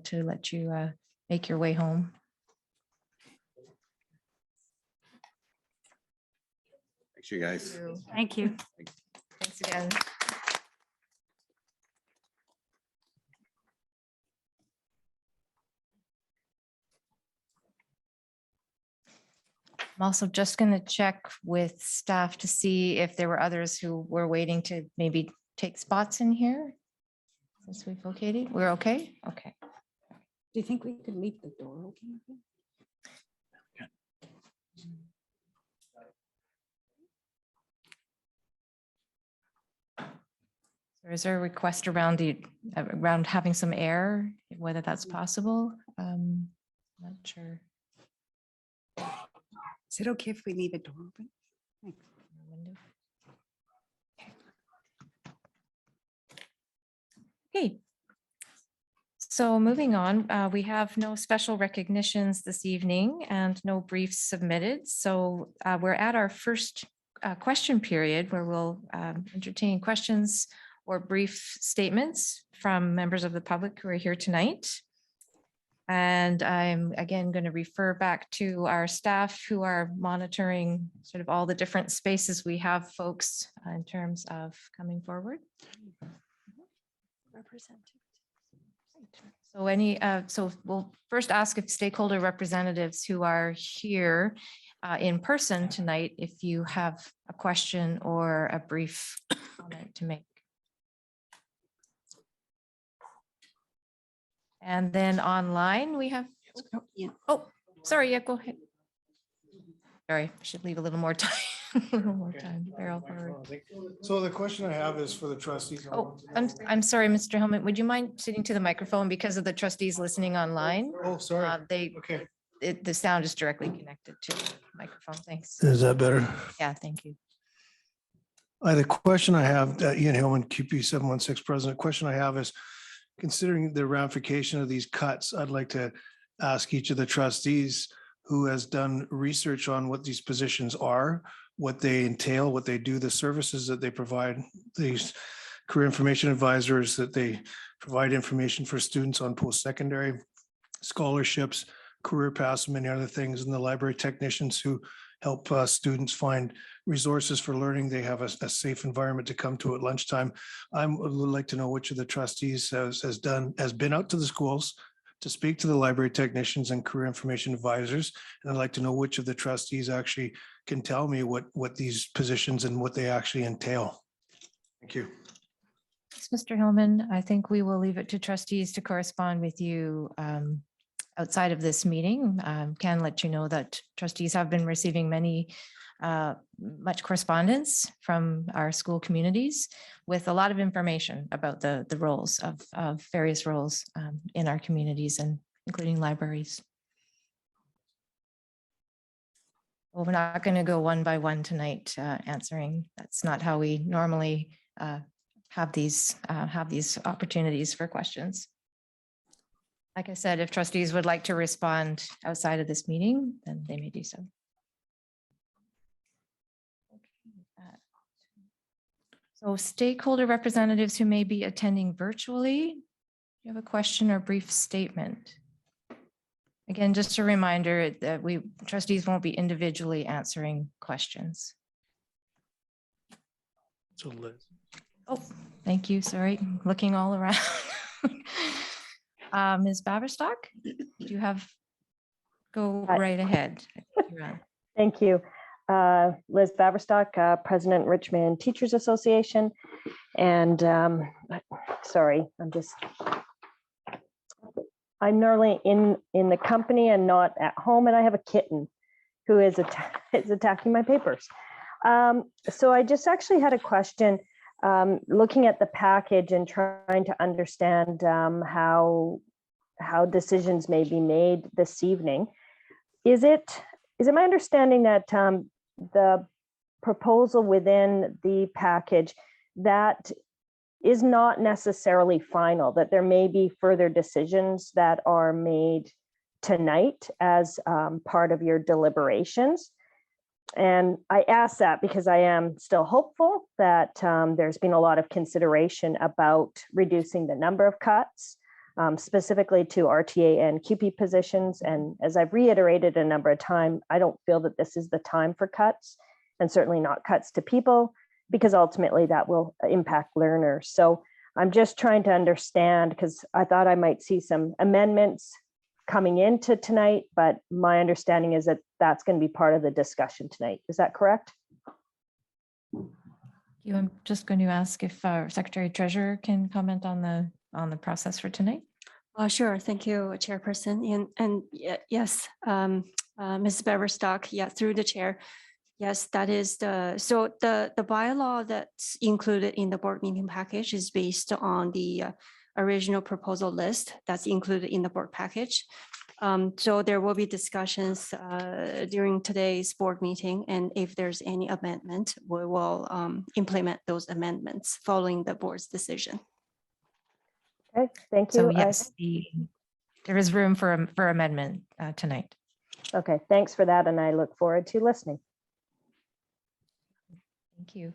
to let you make your way home. Thanks, you guys. Thank you. Thanks again. I'm also just going to check with staff to see if there were others who were waiting to maybe take spots in here. Since we've located, we're okay? Okay. Do you think we could leave the door open? So is there a request around around having some air, whether that's possible? Not sure. Is it okay if we leave the door open? Thanks. Okay. So moving on, we have no special recognitions this evening and no briefs submitted. So we're at our first question period where we'll entertain questions or brief statements from members of the public who are here tonight. And I'm again going to refer back to our staff who are monitoring sort of all the different spaces we have folks in terms of coming forward. So we'll first ask if stakeholder representatives who are here in person tonight, if you have a question or a brief comment to make. And then online we have, oh, sorry, yeah, go ahead. Sorry, I should leave a little more time. A little more time. Beryl, So the question I have is for the trustees. oh, I'm sorry, Mr. Hellman, would you mind sitting to the microphone because of the trustees listening online? Oh, sorry. Okay. The sound is directly connected to the microphone. Thanks. Is that better? Yeah, thank you. The question I have, Ian Hillman, QP 716 president, question I have is, considering the ramification of these cuts, I'd like to ask each of the trustees who has done research on what these positions are, what they entail, what they do, the services that they provide, these career information advisors, that they provide information for students on post-secondary scholarships, career paths, and many other things, and the library technicians who help students find resources for learning. They have a safe environment to come to at lunchtime. I would like to know which of the trustees has been out to the schools to speak to the library technicians and career information advisors. And I'd like to know which of the trustees actually can tell me what these positions and what they actually entail. Thank you. Thanks, Mr. Hillman. I think we will leave it to trustees to correspond with you outside of this meeting. Can let you know that trustees have been receiving much correspondence from our school communities with a lot of information about the roles of various roles in our communities and including libraries. Well, we're not going to go one by one tonight answering. That's not how we normally have these opportunities for questions. Like I said, if trustees would like to respond outside of this meeting, then they may do so. So stakeholder representatives who may be attending virtually, you have a question or brief statement? Again, just a reminder that trustees won't be individually answering questions. So Liz. Oh, thank you. Sorry, looking all around. Ms. Baverstock, do you go right ahead. Thank you. Liz Baverstock, President, Richmond Teachers Association. And sorry, I'm normally in the company and not at home, and I have a kitten who is attacking my papers. So I just actually had a question, looking at the package and trying to understand how decisions may be made this evening. Is it my understanding that the proposal within the package that is not necessarily final, that there may be further decisions that are made tonight as part of your deliberations? And I ask that because I am still hopeful that there's been a lot of consideration about reducing the number of cuts, specifically to RTA and QP positions. And as I've reiterated a number of times, I don't feel that this is the time for cuts, and certainly not cuts to people, because ultimately that will impact learners. So I'm just trying to understand, because I thought I might see some amendments coming into tonight, but my understanding is that that's going to be part of the discussion tonight. Is that correct? I'm just going to ask if our Secretary Treasurer can comment on the process for tonight. Sure. Thank you, Chairperson. And yes, Ms. Beverstock, yeah, through the chair. Yes, that is so the bylaw that's included in the board meeting package is based on the original proposal list that's included in the board package. So there will be discussions during today's board meeting, and if there's any amendment, we will implement those amendments following the board's decision. Okay, thank you. So yes, there is room for amendment tonight. Okay, thanks for that, and I look forward to listening. Thank you.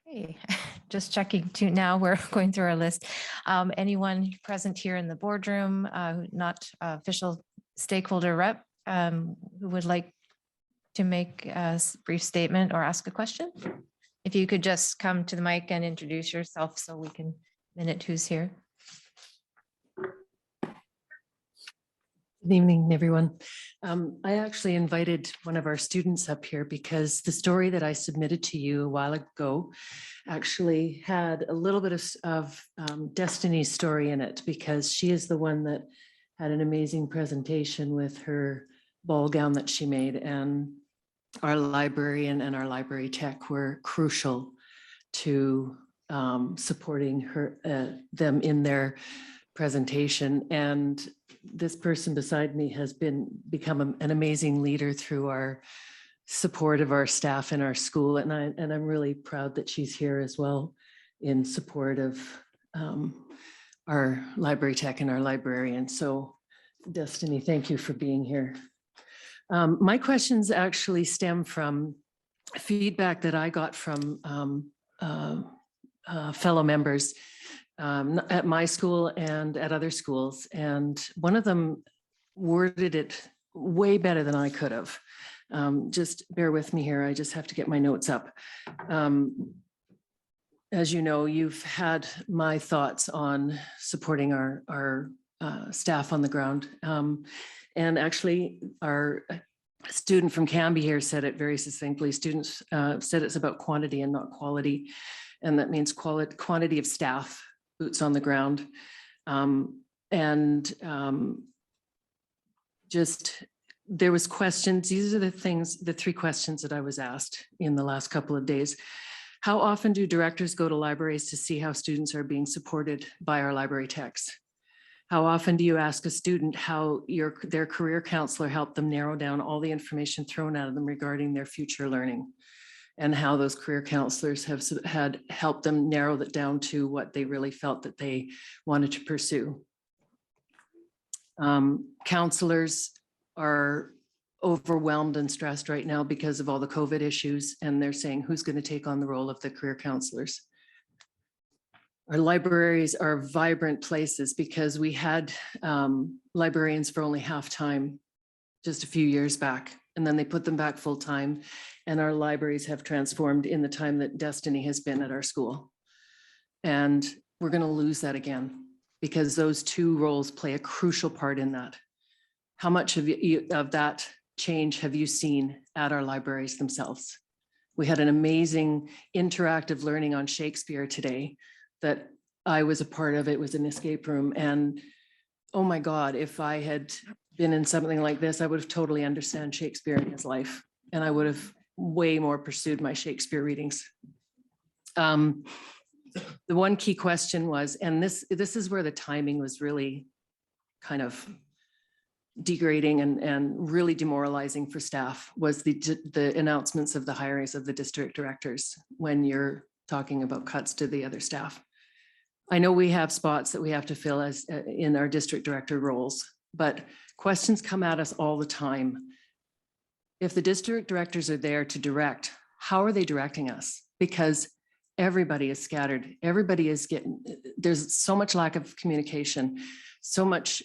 Hey, just checking to now, we're going through our list. Anyone present here in the boardroom, not official stakeholder rep, who would like to make a brief statement or ask a question? If you could just come to the mic and introduce yourself so we can minute who's here. Good evening, everyone. I actually invited one of our students up here because the story that I submitted to you a while ago actually had a little bit of Destiny's story in it, because she is the one that had an amazing presentation with her ball gown that she made, and our librarian and our library tech were crucial to supporting them in their presentation. And this person beside me has become an amazing leader through our support of our staff in our school. And I'm really proud that she's here as well in support of our library tech and our librarian. So Destiny, thank you for being here. My questions actually stem from feedback that I got from fellow members at my school and at other schools. And one of them worded it way better than I could have. Just bear with me here. I just have to get my notes up. As you know, you've had my thoughts on supporting our staff on the ground. And actually, our student from Canby here said it very succinctly. Students said it's about quantity and not quality. And that means quantity of staff, boots on the ground. Just there was questions. These are the three questions that I was asked in the last couple of days. How often do directors go to libraries to see how students are being supported by our library techs? How often do you ask a student how their career counselor helped them narrow down all the information thrown at them regarding their future learning, and how those career counselors had helped them narrow that down to what they really felt that they wanted to pursue? Counselors are overwhelmed and stressed right now because of all the COVID issues, and they're saying, who's going to take on the role of the career counselors? Our libraries are vibrant places because we had librarians for only half time just a few years back, and then they put them back full time. And our libraries have transformed in the time that Destiny has been at our school. And we're going to lose that again, because those two roles play a crucial part in that. How much of that change have you seen at our libraries themselves? We had an amazing interactive learning on Shakespeare today that I was a part of. It was an escape room. And oh my God, if I had been in something like this, I would have totally understood Shakespeare in his life. and I would have way more pursued my Shakespeare readings. The one key question was, and this is where the timing was really kind of degrading and really demoralizing for staff, was the announcements of the hirings of the district directors when you're talking about cuts to the other staff. I know we have spots that we have to fill as in our district director roles, but questions come at us all the time. If the district directors are there to direct, how are they directing us? Because everybody is scattered. Everybody is there's so much lack of communication, so much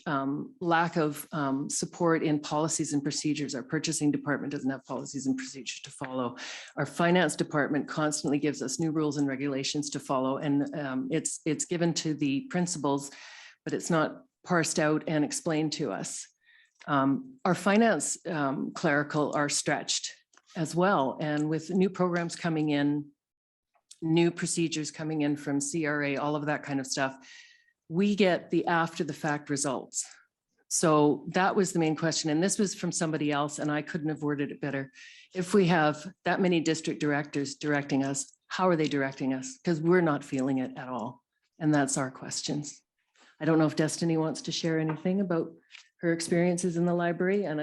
lack of support in policies and procedures. Our purchasing department doesn't have policies and procedures to follow. Our finance department constantly gives us new rules and regulations to follow. And it's given to the principals, but it's not parsed out and explained to us. Our finance clerical are stretched as well. And with new programs coming in, new procedures coming in from CRA, all of that kind of stuff, we get the after the fact results. So that was the main question. And this was from somebody else, and I couldn't have worded it better. If we have that many district directors directing us, how are they directing us? Because we're not feeling it at all. And that's our questions. I don't know if Destiny wants to share anything about her experiences in the library. And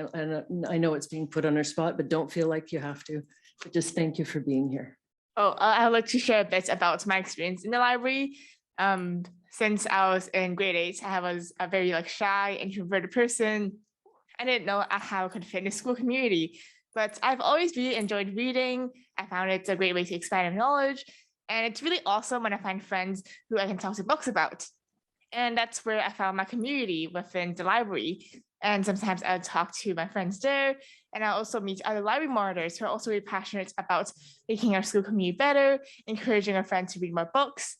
I know it's being put on her spot, but don't feel like you have to. But just thank you for being here. Oh, I would like to share a bit about my experience in the library. Since I was in grade 8, I was a very shy, introverted person. I didn't know how I could fit in the school community, but I've always really enjoyed reading. I found it's a great way to expand my knowledge. And it's really awesome when I find friends who I can talk to books about. And that's where I found my community within the library. And sometimes I'll talk to my friends there. And I also meet other library monitors who are also really passionate about making our school community better, encouraging our friends to read more books.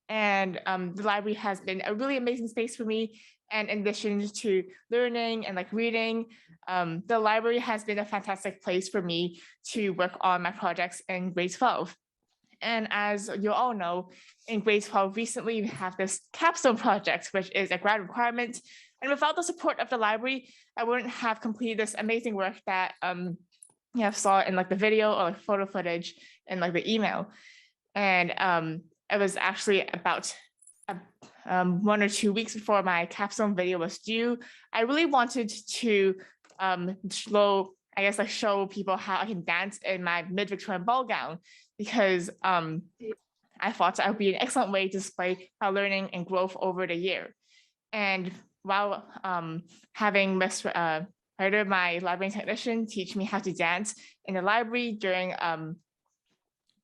And the library has been a really amazing space for me. And in addition to learning and reading, the library has been a fantastic place for me to work on my projects in grade 12. And as you all know, in grade 12 recently, we have this capstone project, which is a grad requirement. And without the support of the library, I wouldn't have completed this amazing work that you have saw in the video or photo footage and the email. And it was actually about 1 or 2 weeks before my capstone video was due. I really wanted to show people how I can dance in my mid-Victorian ball gown, because I thought that would be an excellent way to display my learning and growth over the year. And while having Miss Ryder, my library technician, teach me how to dance in the library during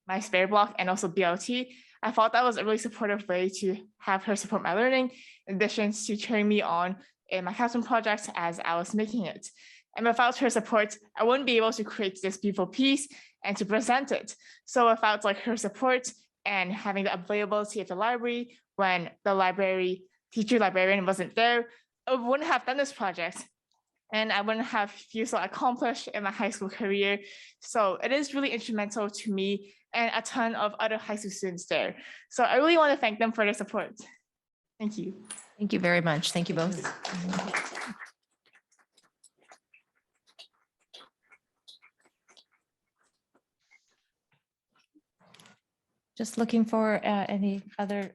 my spare block and also BLT, I thought that was a really supportive way to have her support my learning, in addition to cheering me on in my capstone project as I was making it. And without her support, I wouldn't be able to create this beautiful piece and to present it. So without her support and having the availability of the library when the librarian wasn't there, I wouldn't have done this project. And I wouldn't have feel so accomplished in my high school career. So it is really instrumental to me and a ton of other high school students there. So I really want to thank them for their support. Thank you. Thank you very much. Thank you both. Just looking for any other.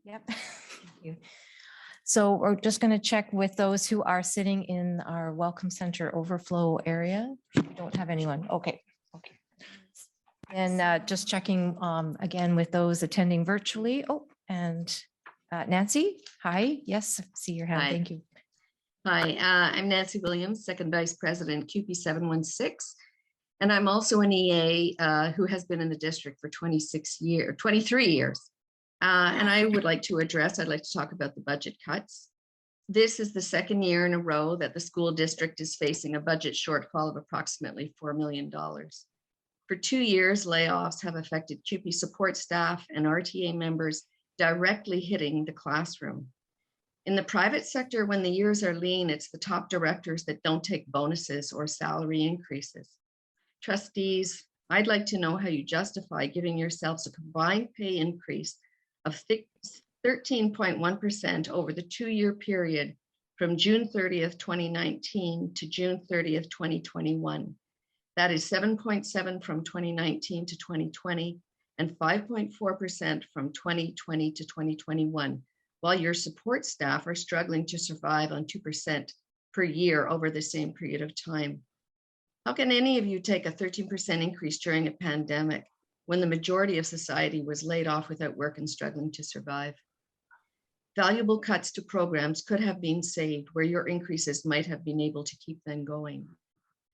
Yep. Thank you. So we're just going to check with those who are sitting in our Welcome Center overflow area. We don't have anyone. Okay. Okay. And just checking again with those attending virtually. Oh, and Nancy, hi. Yes, see your hand. Hi. Thank you. Hi, I'm Nancy Williams, Second Vice President, CUPE 716. And I'm also an EA who has been in the district for 23 years. And I would like to I'd like to talk about the budget cuts. This is the second year in a row that the school district is facing a budget shortfall of approximately $4 million. For 2 years, layoffs have affected CUPE support staff and RTA members, directly hitting the classroom. In the private sector, when the years are lean, it's the top directors that don't take bonuses or salary increases. Trustees, I'd like to know how you justify giving yourselves a combined pay increase of 13.1% over the 2-year period from June 30th, 2019 to June 30th, 2021. That is 7.7 from 2019 to 2020 and 5.4% from 2020 to 2021, while your support staff are struggling to survive on 2% per year over the same period of time. How can any of you take a 13% increase during a pandemic when the majority of society was laid off without work and struggling to survive? Valuable cuts to programs could have been saved where your increases might have been able to keep them going.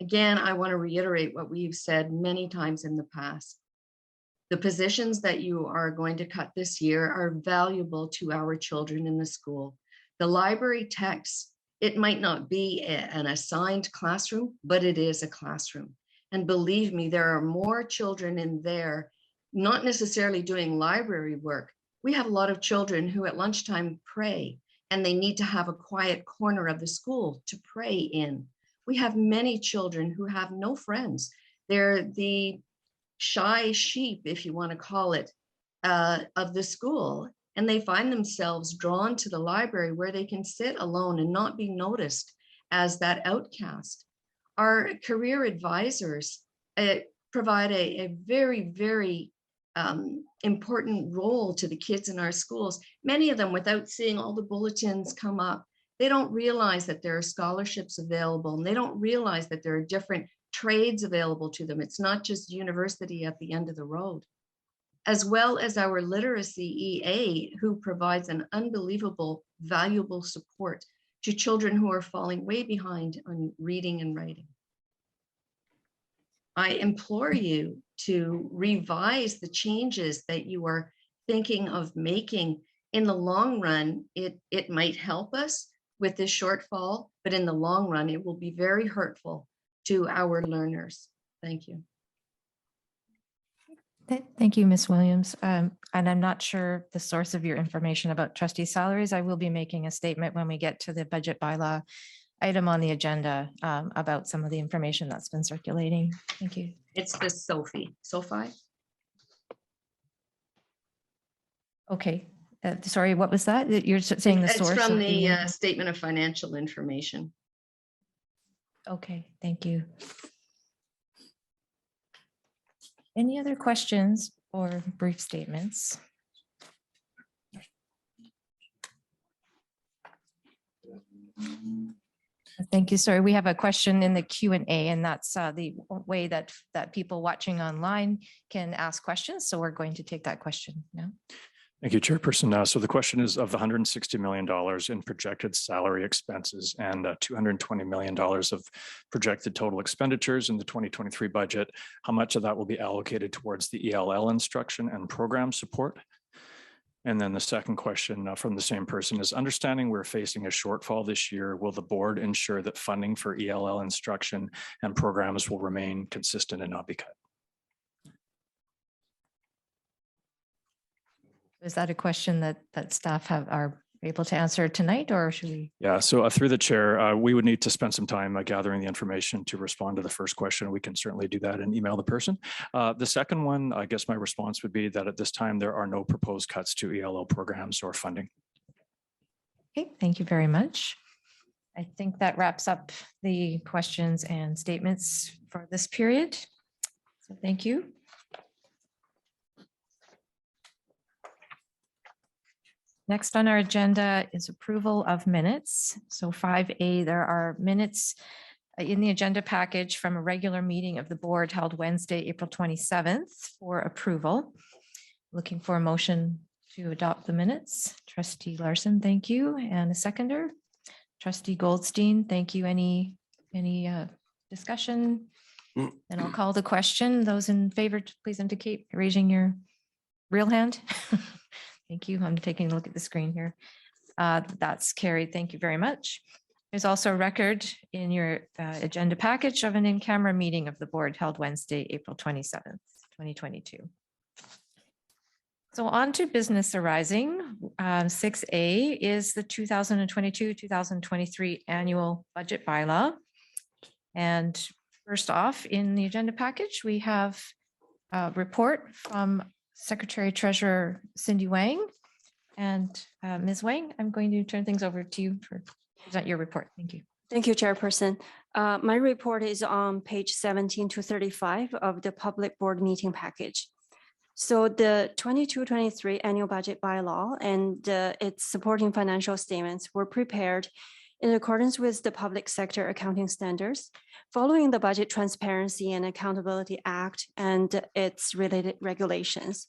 Again, I want to reiterate what we've said many times in the past. The positions that you are going to cut this year are valuable to our children in the school. The library techs, it might not be an assigned classroom, but it is a classroom. And believe me, there are more children in there, not necessarily doing library work. We have a lot of children who at lunchtime pray, and they need to have a quiet corner of the school to pray in. We have many children who have no friends. They're the shy sheep, if you want to call it, of the school. And they find themselves drawn to the library where they can sit alone and not be noticed as that outcast. Our career advisors provide a very, very important role to the kids in our schools. Many of them, without seeing all the bulletins come up, they don't realize that there are scholarships available, and they don't realize that there are different trades available to them. It's not just university at the end of the road. As well as our literacy EA, who provides an unbelievable, valuable support to children who are falling way behind on reading and writing. I implore you to revise the changes that you are thinking of making. In the long run, it might help us with this shortfall, but in the long run, it will be very hurtful to our learners. Thank you. Thank you, Ms. Williams. And I'm not sure the source of your information about trustee salaries. I will be making a statement when we get to the budget bylaw item on the agenda about some of the information that's been circulating. Thank you. It's the SOFI. Okay. Sorry, what was that? You're saying the source? It's from of the Statement of Financial Information. Okay, thank you. Any other questions or brief statements? Thank you. Sorry, we have a question in the Q&A, and that's the way that people watching online can ask questions. So we're going to take that question now. Thank you, Chairperson. So the question is, of the $160 million in projected salary expenses and $220 million of projected total expenditures in the 2023 budget, how much of that will be allocated towards the ELL instruction and program support? And then the second question from the same person is, understanding we're facing a shortfall this year, will the board ensure that funding for ELL instruction and programs will remain consistent and not be cut? Is that a question that staff are able to answer tonight, or should we? Yeah, so through the chair, we would need to spend some time gathering the information to respond to the first question. We can certainly do that and email the person. The second one, I guess my response would be that at this time, there are no proposed cuts to ELL programs or funding. Okay, thank you very much. I think that wraps up the questions and statements for this period. So thank you. Next on our agenda is approval of minutes. So 5A, there are minutes in the agenda package from a regular meeting of the board held Wednesday, April 27th for approval. Looking for a motion to adopt the minutes. Trustee Larson, thank you. And a seconder. Trustee Goldstein, thank you. Any discussion? And I'll call the question. Those in favor, please indicate by raising your real hand. Thank you. I'm taking a look at the screen here. That's carried. Thank you very much. There's also a record in your agenda package of an in-camera meeting of the board held Wednesday, April 27th, 2022. So on to business arising. 6A is the 2022-2023 annual budget bylaw. And first off, in the agenda package, we have a report from Secretary Treasurer Cindy Wang. And Ms. Wang, I'm going to turn things over to you to present your report. Thank you. Thank you, Chairperson. My report is on page 17 to 35 of the public board meeting package. So the 22-23 annual budget bylaw and its supporting financial statements were prepared in accordance with the Public Sector Accounting Standards, following the Budget Transparency and Accountability Act and its related regulations,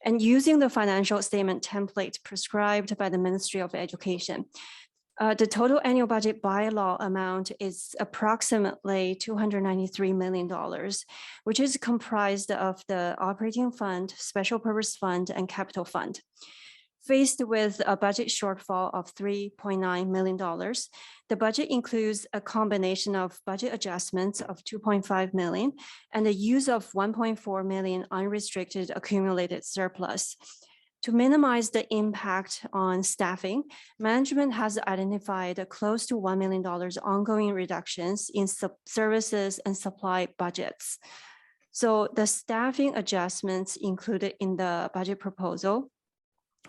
and using the financial statement template prescribed by the Ministry of Education. The total annual budget bylaw amount is approximately $293 million, which is comprised of the operating fund, special purpose fund, and capital fund. Faced with a budget shortfall of $3.9 million, the budget includes a combination of budget adjustments of $2.5 million and the use of $1.4 million unrestricted accumulated surplus. To minimize the impact on staffing, management has identified close to $1 million ongoing reductions in services and supply budgets. So the staffing adjustments included in the budget proposal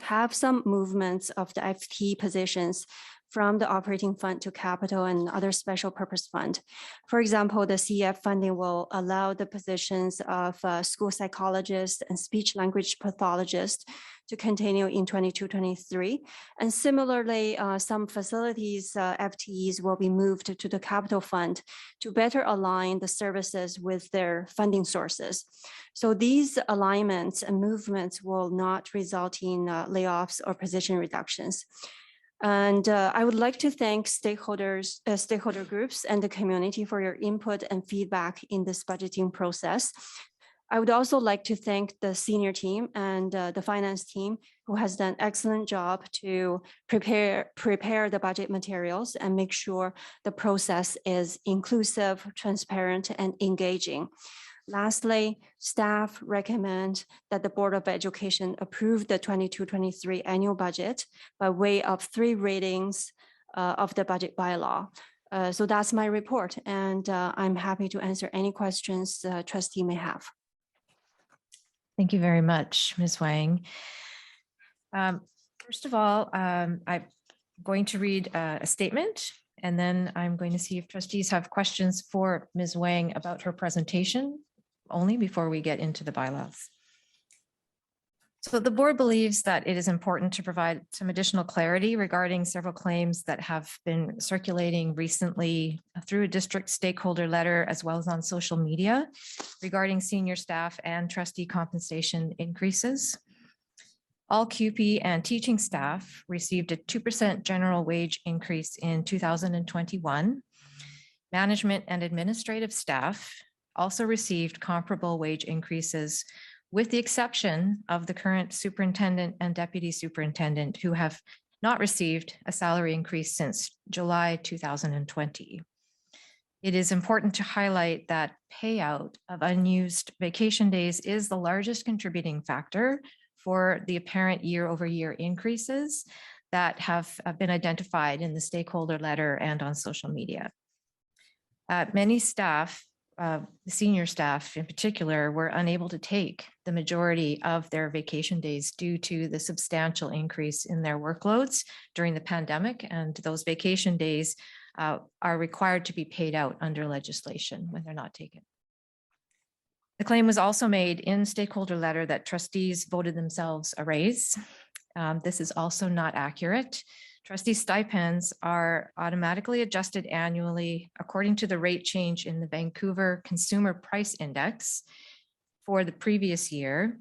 have some movements of the FT positions from the operating fund to capital and other special purpose fund. For example, the CEF funding will allow the positions of school psychologist and speech language pathologist to continue in 22-23. And similarly, some facilities FTEs will be moved to the capital fund to better align the services with their funding sources. So these alignments and movements will not result in layoffs or position reductions. And I would like to thank stakeholder groups and the community for your input and feedback in this budgeting process. I would also like to thank the senior team and the finance team who has done an excellent job to prepare the budget materials and make sure the process is inclusive, transparent, and engaging. Lastly, staff recommend that the Board of Education approve the 22-23 annual budget by way of 3 readings of the budget bylaw. So that's my report, and I'm happy to answer any questions the trustee may have. Thank you very much, Ms. Wang. First of all, I'm going to read a statement, and then I'm going to see if trustees have questions for Ms. Wang about her presentation only before we get into the bylaws. So the board believes that it is important to provide some additional clarity regarding several claims that have been circulating recently through a district stakeholder letter as well as on social media regarding senior staff and trustee compensation increases. All CUPE and teaching staff received a 2% general wage increase in 2021. Management and administrative staff also received comparable wage increases, with the exception of the current superintendent and deputy superintendent who have not received a salary increase since July 2020. It is important to highlight that payout of unused vacation days is the largest contributing factor for the apparent year-over-year increases that have been identified in the stakeholder letter and on social media. Many staff, senior staff in particular, were unable to take the majority of their vacation days due to the substantial increase in their workloads during the pandemic, and those vacation days are required to be paid out under legislation when they're not taken. The claim was also made in stakeholder letter that trustees voted themselves a raise. This is also not accurate. Trustee stipends are automatically adjusted annually according to the rate change in the Vancouver Consumer Price Index for the previous year.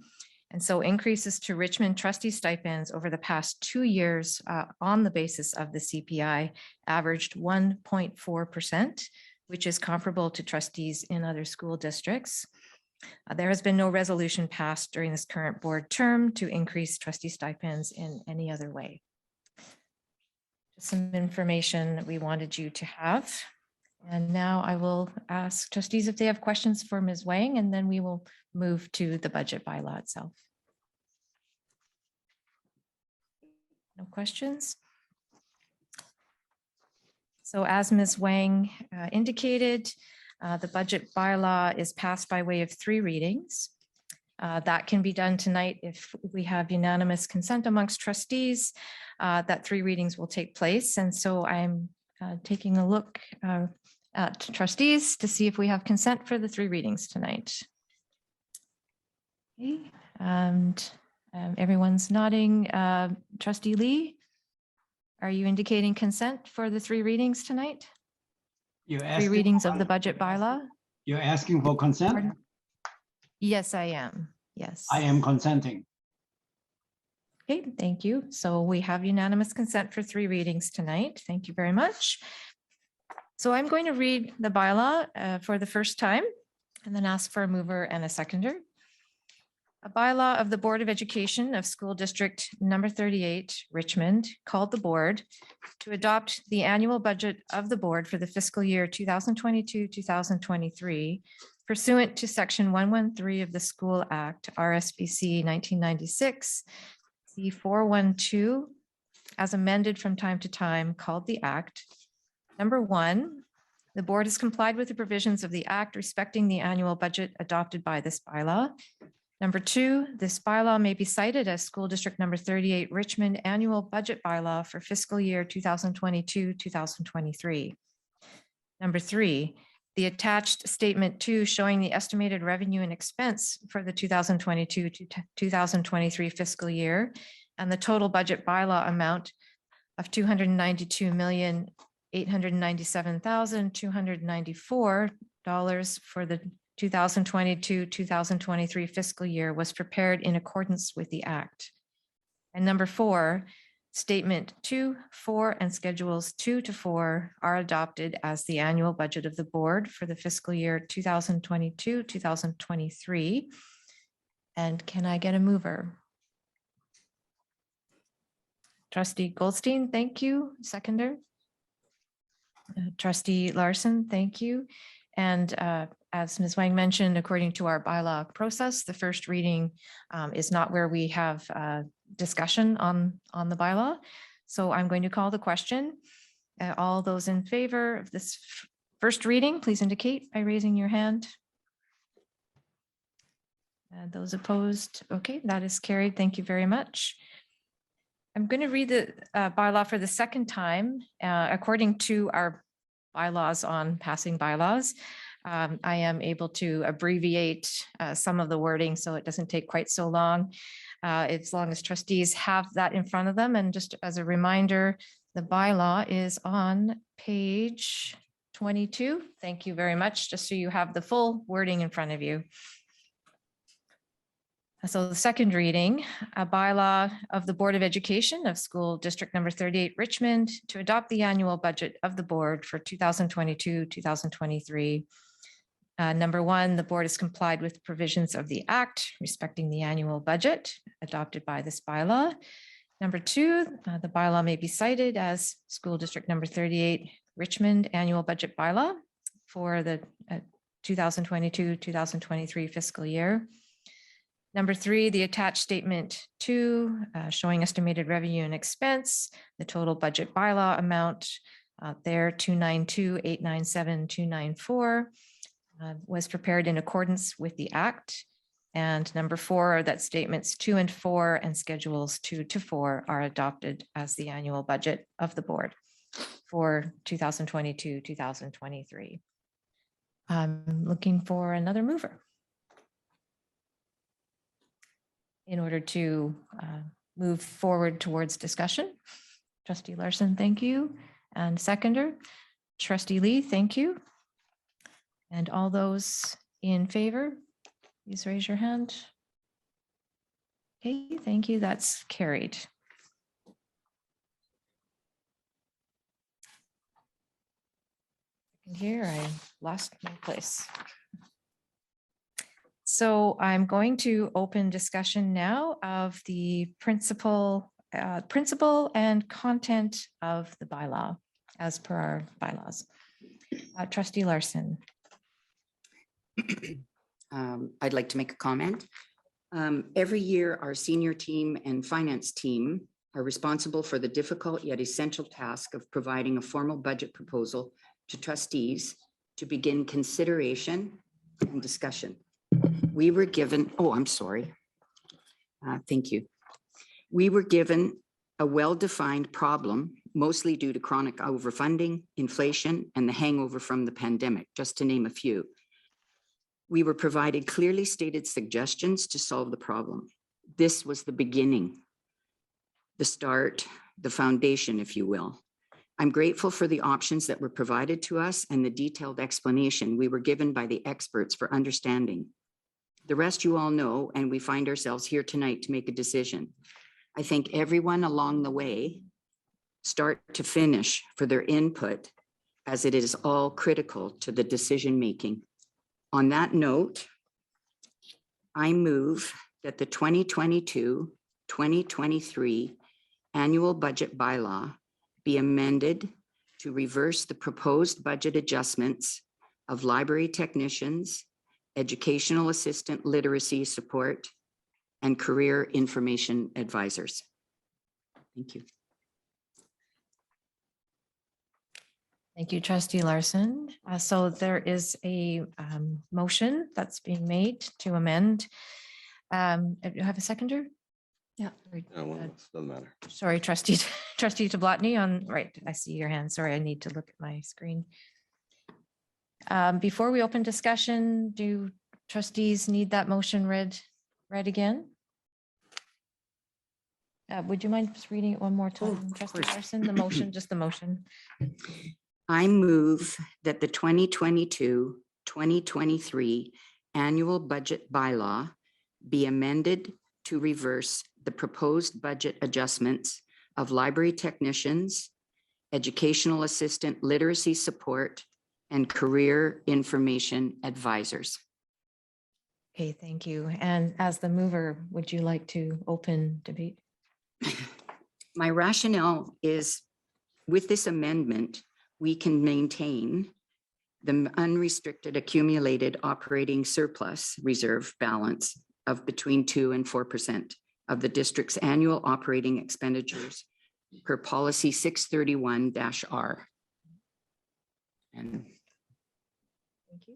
And so increases to Richmond trustee stipends over the past 2 years on the basis of the CPI averaged 1.4%, which is comparable to trustees in other school districts. There has been no resolution passed during this current board term to increase trustee stipends in any other way. Some information that we wanted you to have. And now I will ask trustees if they have questions for Ms. Wang, and then we will move to the budget bylaw itself. No questions? So as Ms. Wang indicated, the budget bylaw is passed by way of 3 readings. That can be done tonight if we have unanimous consent amongst trustees, that 3 readings will take place. And so I'm taking a look to trustees to see if we have consent for the 3 readings tonight. Okay, and everyone's nodding. Trustee Lee, are you indicating consent for the 3 readings tonight? You're 3 asking, readings of the budget bylaw? you're asking for consent? Pardon? Yes, I am. Yes. I am consenting. Okay, thank you. So we have unanimous consent for 3 readings tonight. Thank you very much. So I'm going to read the bylaw for the first time and then ask for a mover and a seconder. A bylaw of the Board of Education of School District Number 38, Richmond, called the board to adopt the annual budget of the board for the fiscal year 2022-2023 pursuant to Section 113 of the School Act, RSBC 1996, C412, as amended from time to time, called the Act. Number 1, the board has complied with the provisions of the Act respecting the annual budget adopted by this bylaw. Number 2, this bylaw may be cited as School District Number 38 Richmond Annual Budget Bylaw for fiscal year 2022-2023. Number 3, the attached Statement 2 showing the estimated revenue and expense for the 2022 to 2023 fiscal year and the total budget bylaw amount of $292,897,294 for the 2022-2023 fiscal year was prepared in accordance with the Act. And number 4, Statement 2, 4, and Schedules 2 to 4 are adopted as the annual budget of the board for the fiscal year 2022-2023. And can I get a mover? Trustee Goldstein, thank you. Seconder? Trustee Larson, thank you. And as Ms. Wang mentioned, according to our bylaw process, the first reading is not where we have discussion on the bylaw. So I'm going to call the question. All those in favor of this first reading, please indicate by raising your hand. Those opposed, okay, that is carried. Thank you very much. I'm going to read the bylaw for the second time. According to our bylaws on passing bylaws, I am able to abbreviate some of the wording so it doesn't take quite so long, as long as trustees have that in front of them. And just as a reminder, the bylaw is on page 22. Thank you very much, just so you have the full wording in front of you. So the second reading, a bylaw of the Board of Education of School District Number 38 Richmond to adopt the annual budget of the board for 2022-2023. Number 1, the board has complied with provisions of the Act respecting the annual budget adopted by this bylaw. Number 2, the bylaw may be cited as School District Number 38 Richmond Annual Budget Bylaw for the 2022-2023 fiscal year. Number 3, the attached Statement 2 showing estimated revenue and expense, the total budget bylaw amount there, 292,897,294, was prepared in accordance with the Act. And number 4, that Statements 2 and 4 and Schedules 2 to 4 are adopted as the annual budget of the board for 2022-2023. I'm looking for another mover in order to move forward towards discussion. Trustee Larson, thank you. And seconder, Trustee Lee, thank you. And all those in favor, please raise your hand. Okay, thank you. That's carried. Here, I lost my place. So I'm going to open discussion now of the principle and content of the bylaw as per our bylaws. Trustee Larson. I'd like to make a comment. Every year, our senior team and finance team are responsible for the difficult yet essential task of providing a formal budget proposal to trustees to begin consideration and discussion. We were given, thank you. We were given a well-defined problem mostly due to chronic overfunding, inflation, and the hangover from the pandemic, just to name a few. We were provided clearly stated suggestions to solve the problem. This was the beginning, the start, the foundation, if you will. I'm grateful for the options that were provided to us and the detailed explanation we were given by the experts for understanding. The rest you all know, and we find ourselves here tonight to make a decision. I thank everyone along the way, start to finish, for their input, as it is all critical to the decision-making. On that note, I move that the 2022-2023 annual budget bylaw be amended to reverse the proposed budget adjustments of library technicians, educational assistant literacy support, and career information advisors. Thank you. Thank you, Trustee Larson. So there is a motion that's being made to amend. Do you have a seconder? Yeah. Doesn't matter. Sorry, Trustee Tablotny on, right, I see your hand. Sorry, I need to look at my screen. Before we open discussion, do trustees need that motion read again? Would you mind just reading it one more time, Trustee Larson? The motion, just the motion. I move that the 2022-2023 annual budget bylaw be amended to reverse the proposed budget adjustments of library technicians, educational assistant literacy support, and career information advisors. Okay, thank you. And as the mover, would you like to open debate? My rationale is, with this amendment, we can maintain the unrestricted accumulated operating surplus reserve balance of between 2% and 4% of the district's annual operating expenditures per policy 631-R. And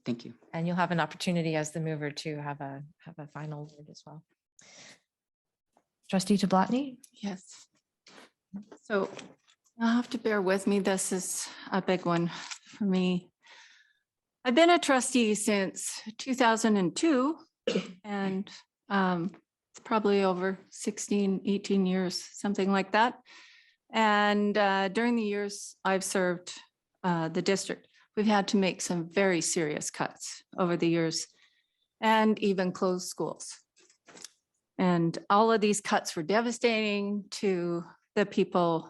thank you. And you'll have an opportunity as the mover to have a final word as well. Trustee Tablotny? Yes. So you'll have to bear with me. This is a big one for me. I've been a trustee since 2002, and it's probably over 16, 18 years, something like that. And during the years I've served the district, we've had to make some very serious cuts over the years and even close schools. And all of these cuts were devastating to the people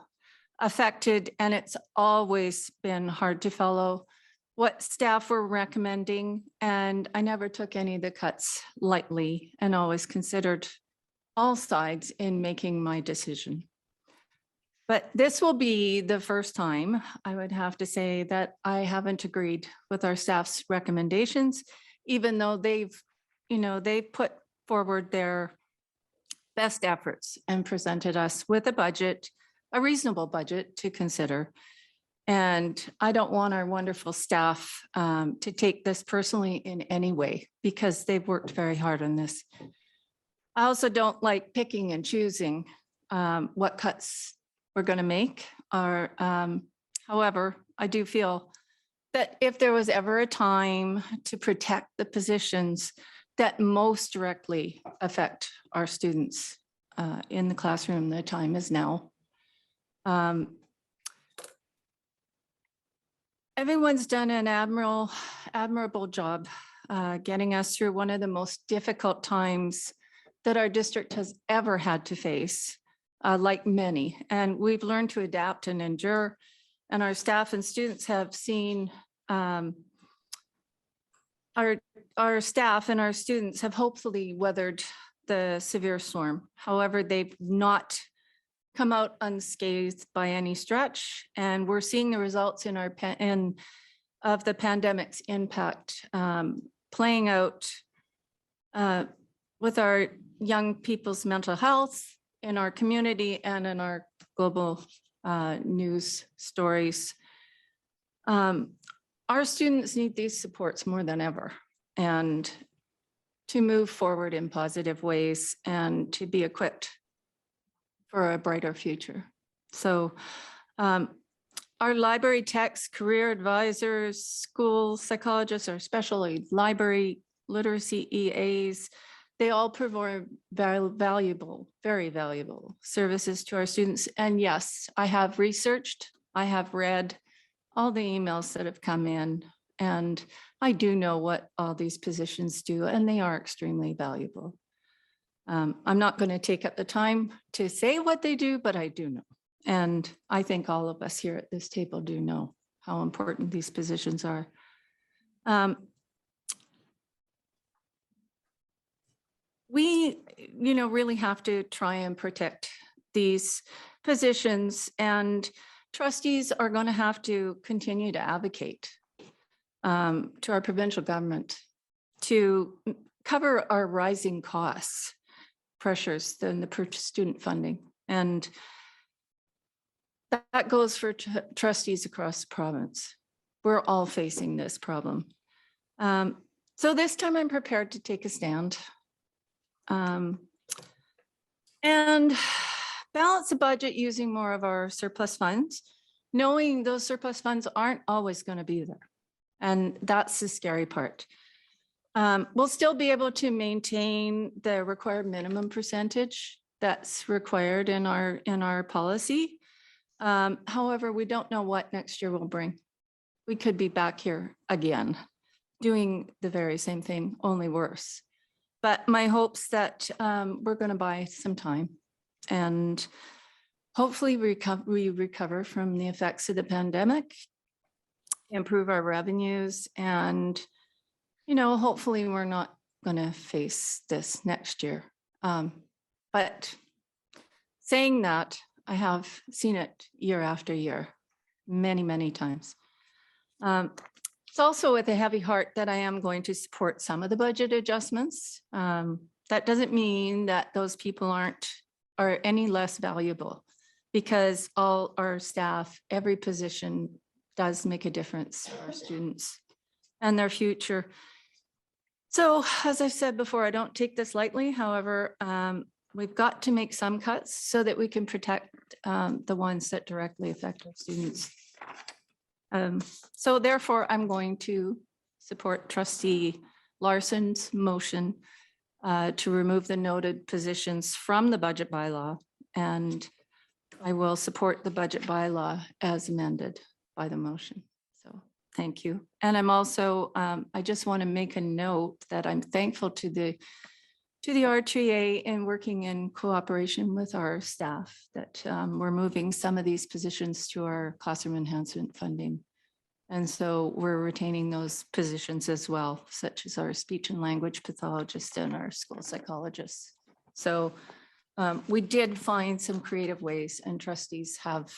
affected, and it's always been hard to follow what staff were recommending. And I never took any of the cuts lightly and always considered all sides in making my decision. But this will be the first time, I would have to say, that I haven't agreed with our staff's recommendations, even though they've put forward their best efforts and presented us with a budget, a reasonable budget to consider. And I don't want our wonderful staff to take this personally in any way, because they've worked very hard on this. I also don't like picking and choosing what cuts we're going to make. However, I do feel that if there was ever a time to protect the positions that most directly affect our students in the classroom, the time is now. Everyone's done an admirable job getting us through one of the most difficult times that our district has ever had to face, like many. And we've learned to adapt and endure. And our staff and students have seen our staff and our students have hopefully weathered the severe storm. However, they've not come out unscathed by any stretch, and we're seeing the results in of the pandemic's impact playing out with our young people's mental health in our community and in our global news stories. Our students need these supports more than ever, and to move forward in positive ways and to be equipped for a brighter future. So Our library techs, career advisors, school psychologists, or especially library literacy EAs, they all provide valuable, very valuable services to our students. And yes, I have researched, I have read all the emails that have come in, and I do know what all these positions do, and they are extremely valuable. I'm not going to take up the time to say what they do, but I do know. And I think all of us here at this table do know how important these positions are. We, really have to try and protect these positions, and trustees are going to have to continue to advocate to our provincial government to cover our rising costs, pressures, than the per student funding. And that goes for trustees across the province. We're all facing this problem. So this time I'm prepared to take a stand and balance the budget using more of our surplus funds, knowing those surplus funds aren't always going to be there. And that's the scary part. We'll still be able to maintain the required minimum percentage that's required in our policy. However, we don't know what next year will bring. We could be back here again, doing the very same thing, only worse. But my hope's that we're going to buy some time, and hopefully we recover from the effects of the pandemic, improve our revenues, and hopefully we're not going to face this next year. But saying that, I have seen it year after year, many, many times. It's also with a heavy heart that I am going to support some of the budget adjustments. That doesn't mean that those people are any less valuable, because all our staff, every position does make a difference for our students and their future. So as I've said before, I don't take this lightly. However, we've got to make some cuts so that we can protect the ones that directly affect our students. So therefore, I'm going to support Trustee Larson's motion to remove the noted positions from the budget bylaw, and I will support the budget bylaw as amended by the motion. So thank you. And I'm also, I just want to make a note that I'm thankful to the RTA in working in cooperation with our staff that we're moving some of these positions to our classroom enhancement funding. And so we're retaining those positions as well, such as our speech and language pathologist and our school psychologists. So we did find some creative ways, and trustees have,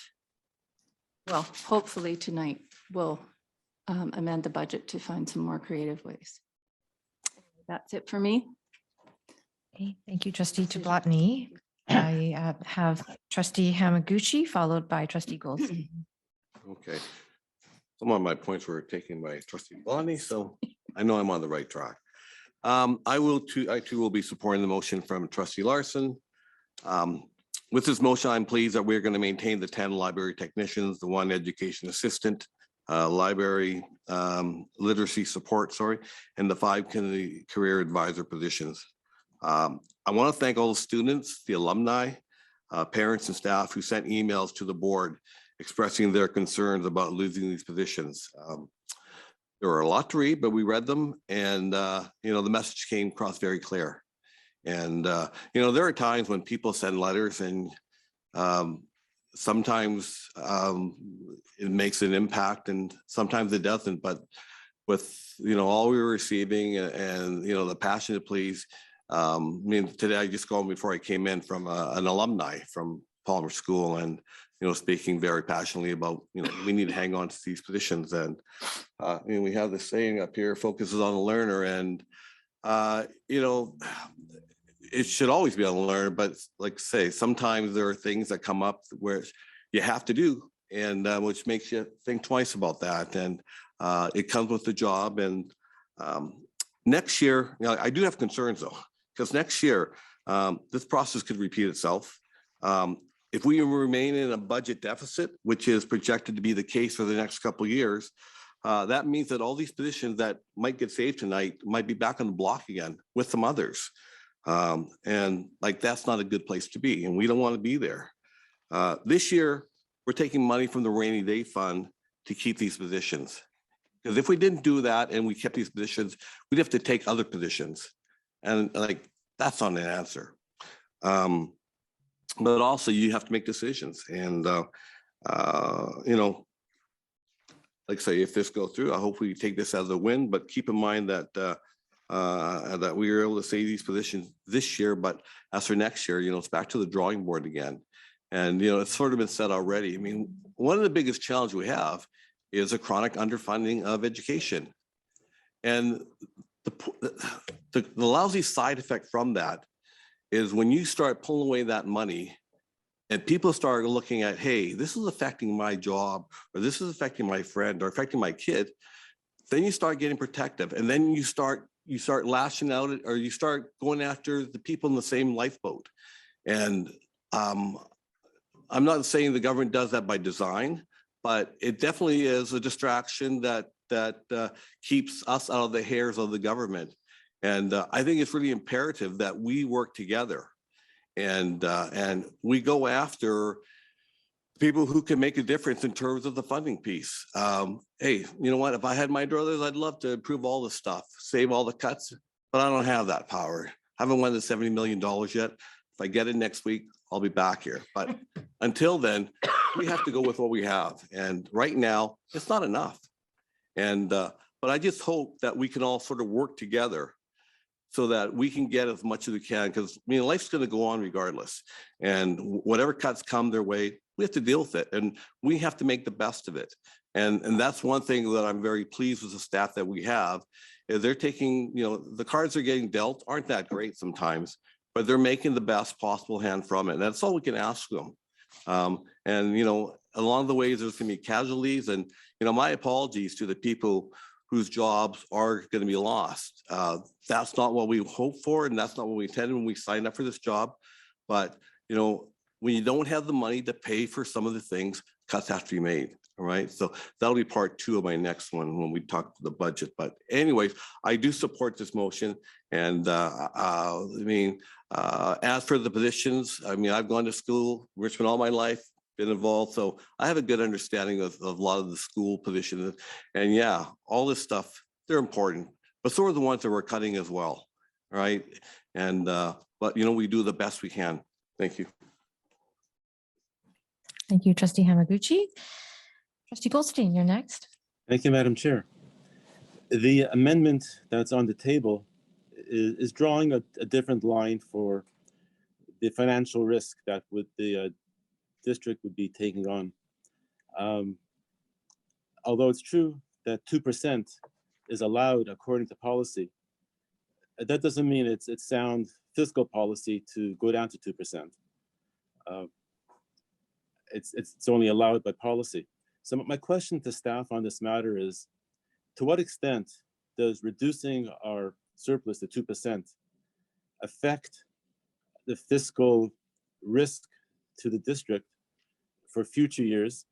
well, hopefully tonight we'll amend the budget to find some more creative ways. That's it for me. Okay, thank you, Trustee Jablotny. I have Trustee Hamaguchi followed by Trustee Goldstein. Okay. Some of my points were taken by Trustee Bonnie, so I know I'm on the right track. I too will be supporting the motion from Trustee Larson. With this motion, I'm pleased that we're going to maintain the 10 library technicians, the 1 education assistant, library literacy support, and the 5 career advisor positions. I want to thank all the students, the alumni, parents and staff who sent emails to the board expressing their concerns about losing these positions. There were a lot to read, but we read them, and the message came across very clear. And there are times when people send letters, and sometimes it makes an impact, and sometimes it doesn't. But with all we were receiving, and the passionate pleas. Today I just called before I came in from an alumni from Palmer School, and speaking very passionately about we need to hang on to these positions. And we have this saying up here, focuses on the learner, and it should always be on the learner. But like I say, sometimes there are things that come up where you have to do, and which makes you think twice about that. And it comes with the job. And next year, I do have concerns though, because next year this process could repeat itself. if we remain in a budget deficit, which is projected to be the case for the next couple of years, that means that all these positions that might get saved tonight might be back on the block again with some others. And like, that's not a good place to be, and we don't want to be there. This year, we're taking money from the rainy day fund to keep these positions. Because if we didn't do that and we kept these positions, we'd have to take other positions. And like, that's not an answer. But also you have to make decisions. And, you know, like I say, if this goes through, I hope we take this as a win, but keep in mind that that we were able to save these positions this year, but as for next year, you know, it's back to the drawing board again. And, you know, it's sort of been said already. I mean, one of the biggest challenges we have is a chronic underfunding of education. And the lousy side effect from that is when you start pulling away that money and people start looking at, hey, this is affecting my job, or this is affecting my friend, or affecting my kid, then you start getting protective. And then you start lashing out at, or you start going after the people in the same lifeboat. And I'm not saying the government does that by design, but it definitely is a distraction that keeps us out of the hairs of the government. And I think it's really imperative that we work together and we go after people who can make a difference in terms of the funding piece. Hey, you know what? If I had my druthers, I'd love to improve all this stuff, save all the cuts, but I don't have that power. I haven't won the $70 million yet. If I get it next week, I'll be back here. But until then, we have to go with what we have. And right now, it's not enough. And but I just hope that we can all sort of work together so that we can get as much as we can, because I mean, life's going to go on regardless. And whatever cuts come their way, we have to deal with it, and we have to make the best of it. And that's one thing that I'm very pleased with the staff that we have, is they're taking, you know, the cards they're getting dealt aren't that great sometimes, but they're making the best possible hand from it. And that's all we can ask them. And, you know, along the way, there's going to be casualties, and, you know, my apologies to the people whose jobs are going to be lost. That's not what we hope for, and that's not what we intended when we signed up for this job. But, you know, when you don't have the money to pay for some of the things, cuts have to be made. All right. So that'll be part 2 of my next one when we talk the budget. But anyways, I do support this motion. And I mean, as for the positions, I mean, I've gone to school, Richmond all my life, been involved. So I have a good understanding of a lot of the school positions. And yeah, all this stuff, they're important, but so are the ones that we're cutting as well. Right. And, but you know, we do the best we can. Thank you. Thank you, Trustee Hamaguchi. Trustee Goldstein, you're next. Thank you, Madam Chair. The amendment that's on the table is drawing a different line for the financial risk that the district would be taking on. Although it's true that 2% is allowed according to policy, that doesn't mean it's sound fiscal policy to go down to 2%. It's only allowed by policy. So my question to staff on this matter is, to what extent does reducing our surplus to 2% affect the fiscal risk to the district for future years,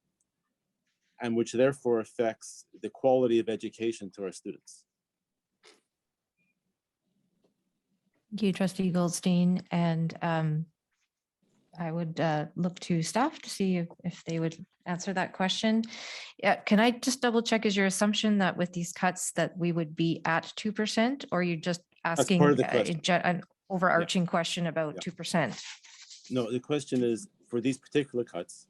and which therefore affects the quality of education to our students? Thank you, Trustee Goldstein. And I would look to staff to see if they would answer that question. Yeah, can I just double check, is your assumption that with these cuts that we would be at 2%, or are you just asking part of the question. an overarching question about 2%? No, the question is, for these particular cuts,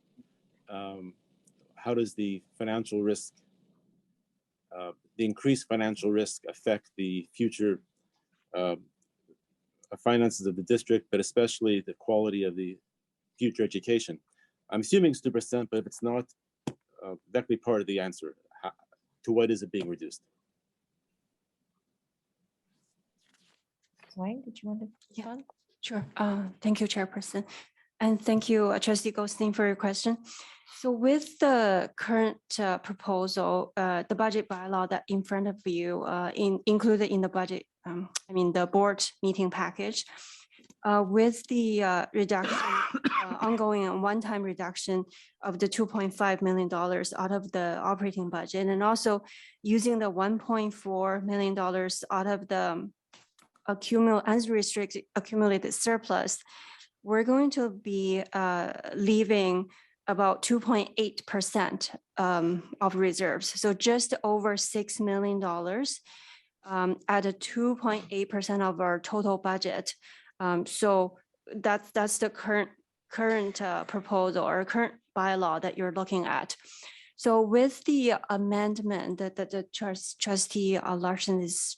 how does the financial risk, the increased financial risk affect the future finances of the district, but especially the quality of the future education? I'm assuming it's 2%, but if it's not, that could be part of the answer. To what is it being reduced? Wayne, did you want to respond? Sure. Thank you, Chairperson. And thank you, Trustee Goldstein, for your question. So with the current proposal, the budget bylaw that in front of you, included in the budget, the board meeting package, with the reduction, ongoing and one-time reduction of the $2.5 million out of the operating budget, and also using the $1.4 million out of the unrestricted accumulated surplus, we're going to be leaving about 2.8% of reserves. So just over $6 million at a 2.8% of our total budget. So that's the current proposal or current bylaw that you're looking at. So with the amendment that the trustee Larson is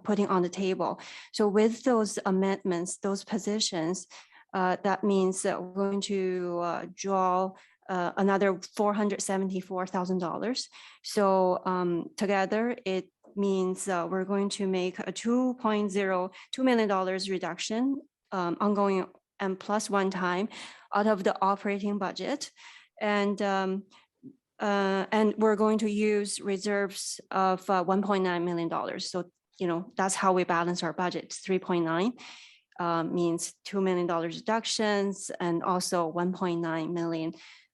putting on the table, so with those amendments, those positions, that means that we're going to draw another $474,000. So together it means we're going to make a $2.02 million reduction ongoing and plus one time out of the operating budget. And we're going to use reserves of $1.9 million. So, that's how we balance our budget. 3.9 means $2 million reductions and also 1.9 million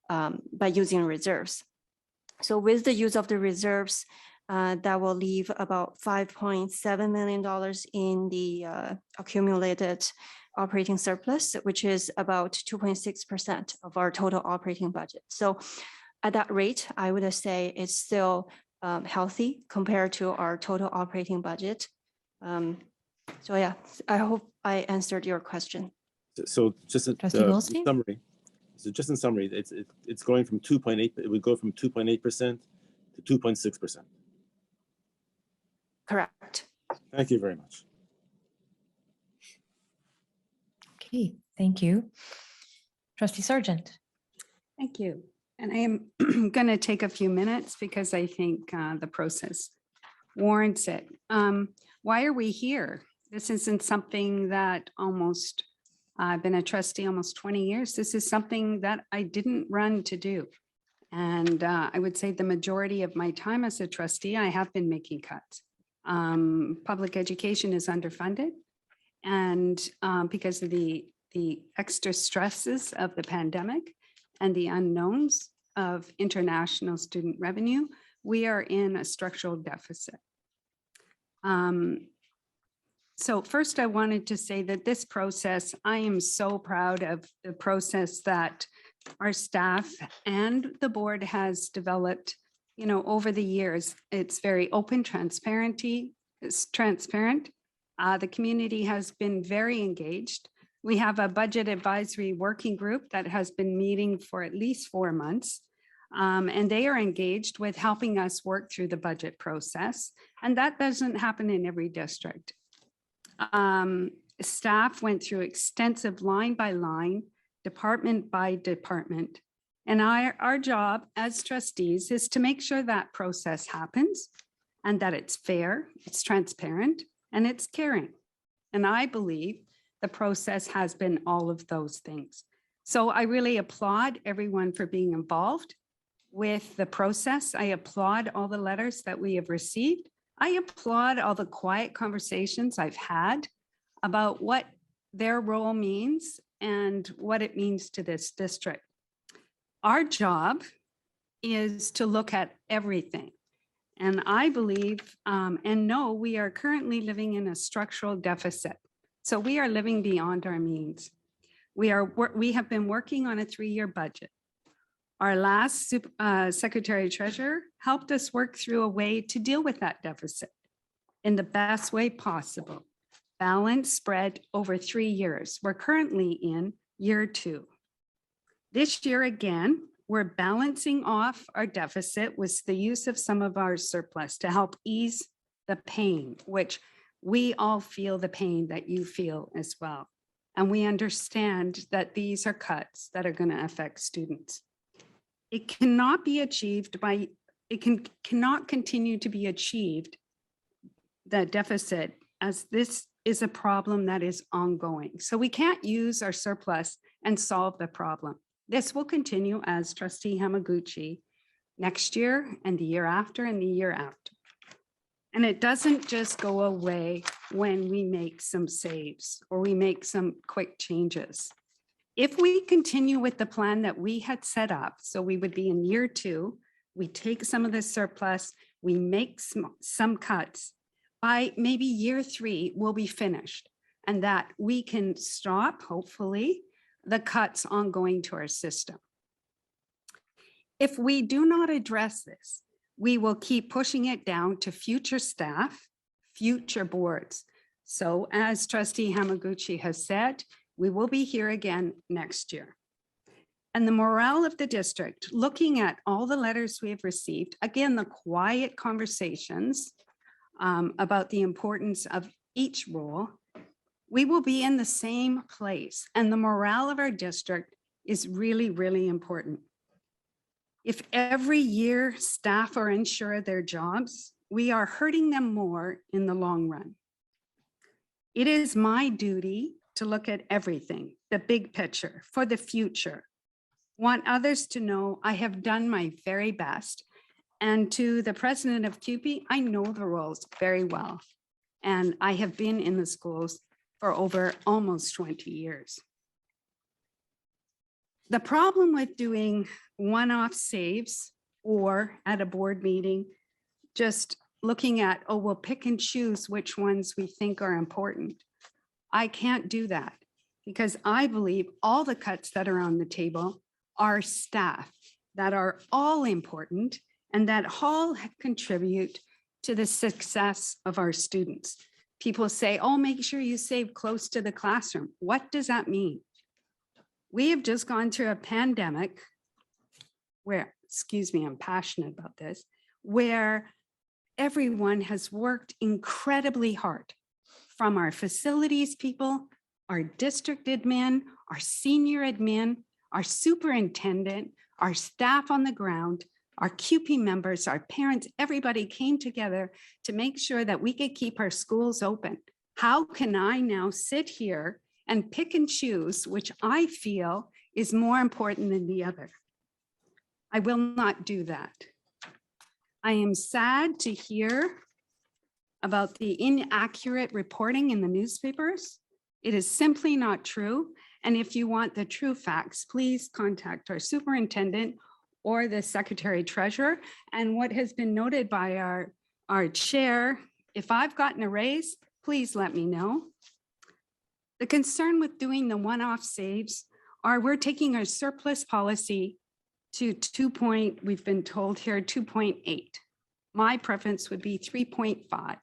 by using reserves. So with the use of the reserves, that will leave about $5.7 million in the accumulated operating surplus, which is about 2.6% of our total operating budget. So at that rate, I would say it's still healthy compared to our total operating budget. So yeah, I hope I answered your question. So just in summary, it's going from 2.8, it would go from 2.8% to 2.6%. Correct. Thank you very much. Okay, thank you. Trustee Sargent. Thank you. And I am going to take a few minutes because I think the process warrants it. Why are we here? This isn't something that I've been a trustee almost 20 years. This is something that I didn't run to do. And I would say the majority of my time as a trustee, I have been making cuts. Public education is underfunded. And because of the extra stresses of the pandemic and the unknowns of international student revenue, we are in a structural deficit. So first, I wanted to say that this process, I am so proud of the process that our staff and the board has developed, over the years. It's very open, it's transparent. The community has been very engaged. We have a budget advisory working group that has been meeting for at least 4 months. And they are engaged with helping us work through the budget process. And that doesn't happen in every district. Staff went through extensive line by line, department by department. And our job as trustees is to make sure that process happens and that it's fair, it's transparent, and it's caring. And I believe the process has been all of those things. So I really applaud everyone for being involved with the process. I applaud all the letters that we have received. I applaud all the quiet conversations I've had about what their role means and what it means to this district. Our job is to look at everything. And I believe and know we are currently living in a structural deficit. So we are living beyond our means. We have been working on a 3-year budget. Our last Secretary Treasurer helped us work through a way to deal with that deficit in the best way possible. Balance spread over 3 years. We're currently in year 2. This year again, we're balancing off our deficit with the use of some of our surplus to help ease the pain, which we all feel the pain that you feel as well. And we understand that these are cuts that are going to affect students. It cannot be achieved cannot continue to be achieved, the deficit, as this is a problem that is ongoing. So we can't use our surplus and solve the problem. This will continue as Trustee Hamaguchi next year and the year after and the year after. And it doesn't just go away when we make some saves or we make some quick changes. If we continue with the plan that we had set up, so we would be in year 2, we take some of the surplus, we make some cuts, by maybe year 3, we'll be finished. And that we can stop, hopefully, the cuts ongoing to our system. If we do not address this, we will keep pushing it down to future staff, future boards. So as Trustee Hamaguchi has said, we will be here again next year. And the morale of the district, looking at all the letters we have received, again, the quiet conversations about the importance of each role, we will be in the same place. And the morale of our district is really, really important. If every year staff are unsure of their jobs, we are hurting them more in the long run. It is my duty to look at everything, the big picture for the future. Want others to know I have done my very best. And to the president of CUPE, I know the roles very well. And I have been in the schools for over almost 20 years. The problem with doing one-off saves or at a board meeting, just looking at, oh, we'll pick and choose which ones we think are important. I can't do that because I believe all the cuts that are on the table are staff that are all important and that all contribute to the success of our students. People say, oh, make sure you save close to the classroom. What does that mean? We have just gone through a pandemic where, excuse me, I'm passionate about this, where everyone has worked incredibly hard, from our facilities people, our district admin, our senior admin, our superintendent, our staff on the ground, our CUPE members, our parents, everybody came together to make sure that we could keep our schools open. How can I now sit here and pick and choose which I feel is more important than the other? I will not do that. I am sad to hear about the inaccurate reporting in the newspapers. It is simply not true. And if you want the true facts, please contact our superintendent or the secretary treasurer. And what has been noted by our chair, if I've gotten a raise, please let me know. The concern with doing the one-off saves are we're taking our surplus policy to we've been told here, 2.8. My preference would be 3.5.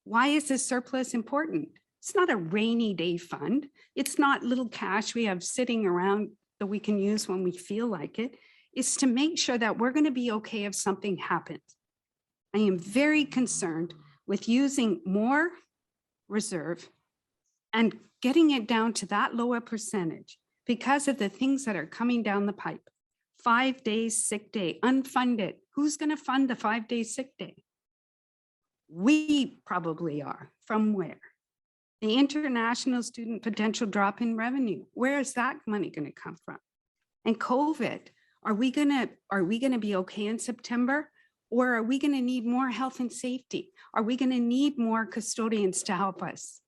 Why is this surplus important? It's not a rainy day fund. It's not little cash we have sitting around that we can use when we feel like it. It's to make sure that we're going to be okay if something happens. I am very concerned with using more reserve and getting it down to that lower percentage because of the things that are coming down the pipe. 5 days sick day, unfunded. Who's going to fund the 5-day sick day? We probably are. From where? The international student potential drop in revenue. Where is that money going to come from? And COVID, are we going to be okay in September? Or are we going to need more health and safety? Are we going to need more custodians to help us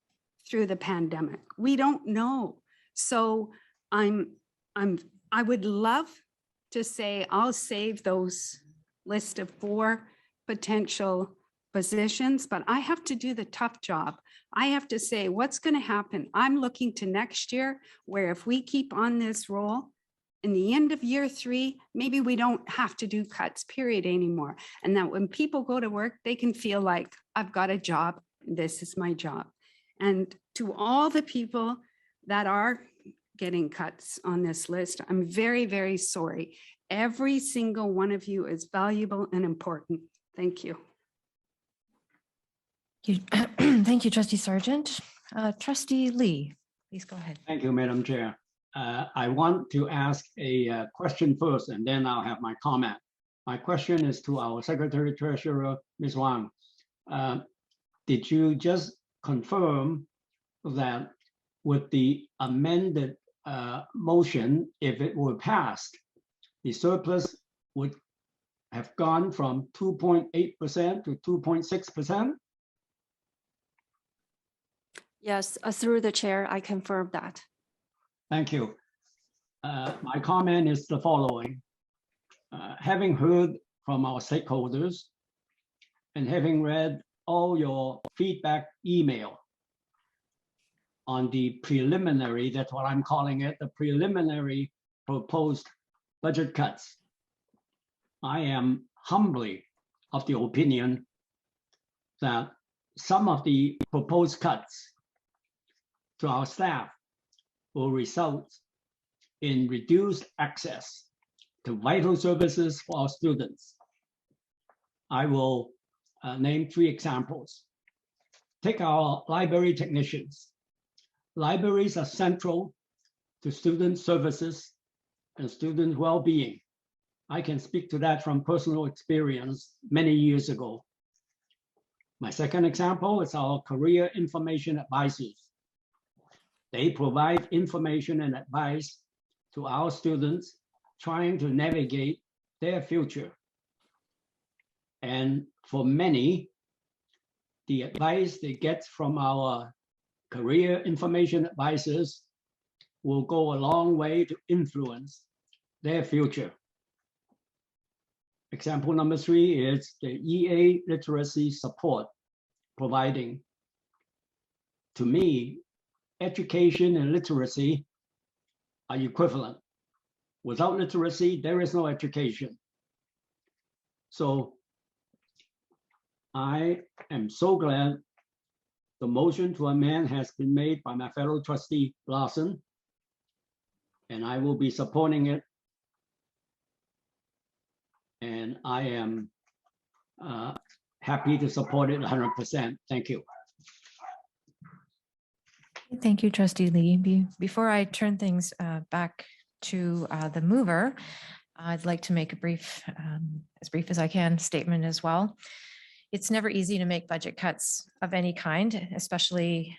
through the pandemic? We don't know. So I would love to say I'll save those list of 4 potential positions, but I have to do the tough job. I have to say what's going to happen. I'm looking to next year where if we keep on this roll, in the end of year 3, maybe we don't have to do cuts, period, anymore. And that when people go to work, they can feel like I've got a job, this is my job. And to all the people that are getting cuts on this list, I'm very, very sorry. Every single one of you is valuable and important. Thank you. Thank you, Trustee Sargent. Trustee Lee, please go ahead. Thank you, Madam Chair. I want to ask a question first, and then I'll have my comment. My question is to our Secretary Treasurer, Ms. Wang. Did you just confirm that with the amended motion, if it were passed, the surplus would have gone from 2.8% to 2.6%? Yes, through the chair, I confirm that. Thank you. My comment is the following. Having heard from our stakeholders and having read all your feedback email on the preliminary, that's what I'm calling it, the preliminary proposed budget cuts, I am humbly of the opinion that some of the proposed cuts to our staff will result in reduced access to vital services for our students. I will name 3 examples. Take our library technicians. Libraries are central to student services and student well-being. I can speak to that from personal experience many years ago. My second example is our career information advisors. They provide information and advice to our students trying to navigate their future. And for many, the advice they get from our career information advisors will go a long way to influence their future. Example number 3 is the EA literacy support providing. To me, education and literacy are equivalent. Without literacy, there is no education. So I am so glad the motion to amend has been made by my fellow trustee Larson, and I will be supporting it. And I am happy to support it 100%. Thank you. Thank you, Trustee Lee. Before I turn things back to the mover, I'd like to make a brief, as brief as I can, statement as well. It's never easy to make budget cuts of any kind, especially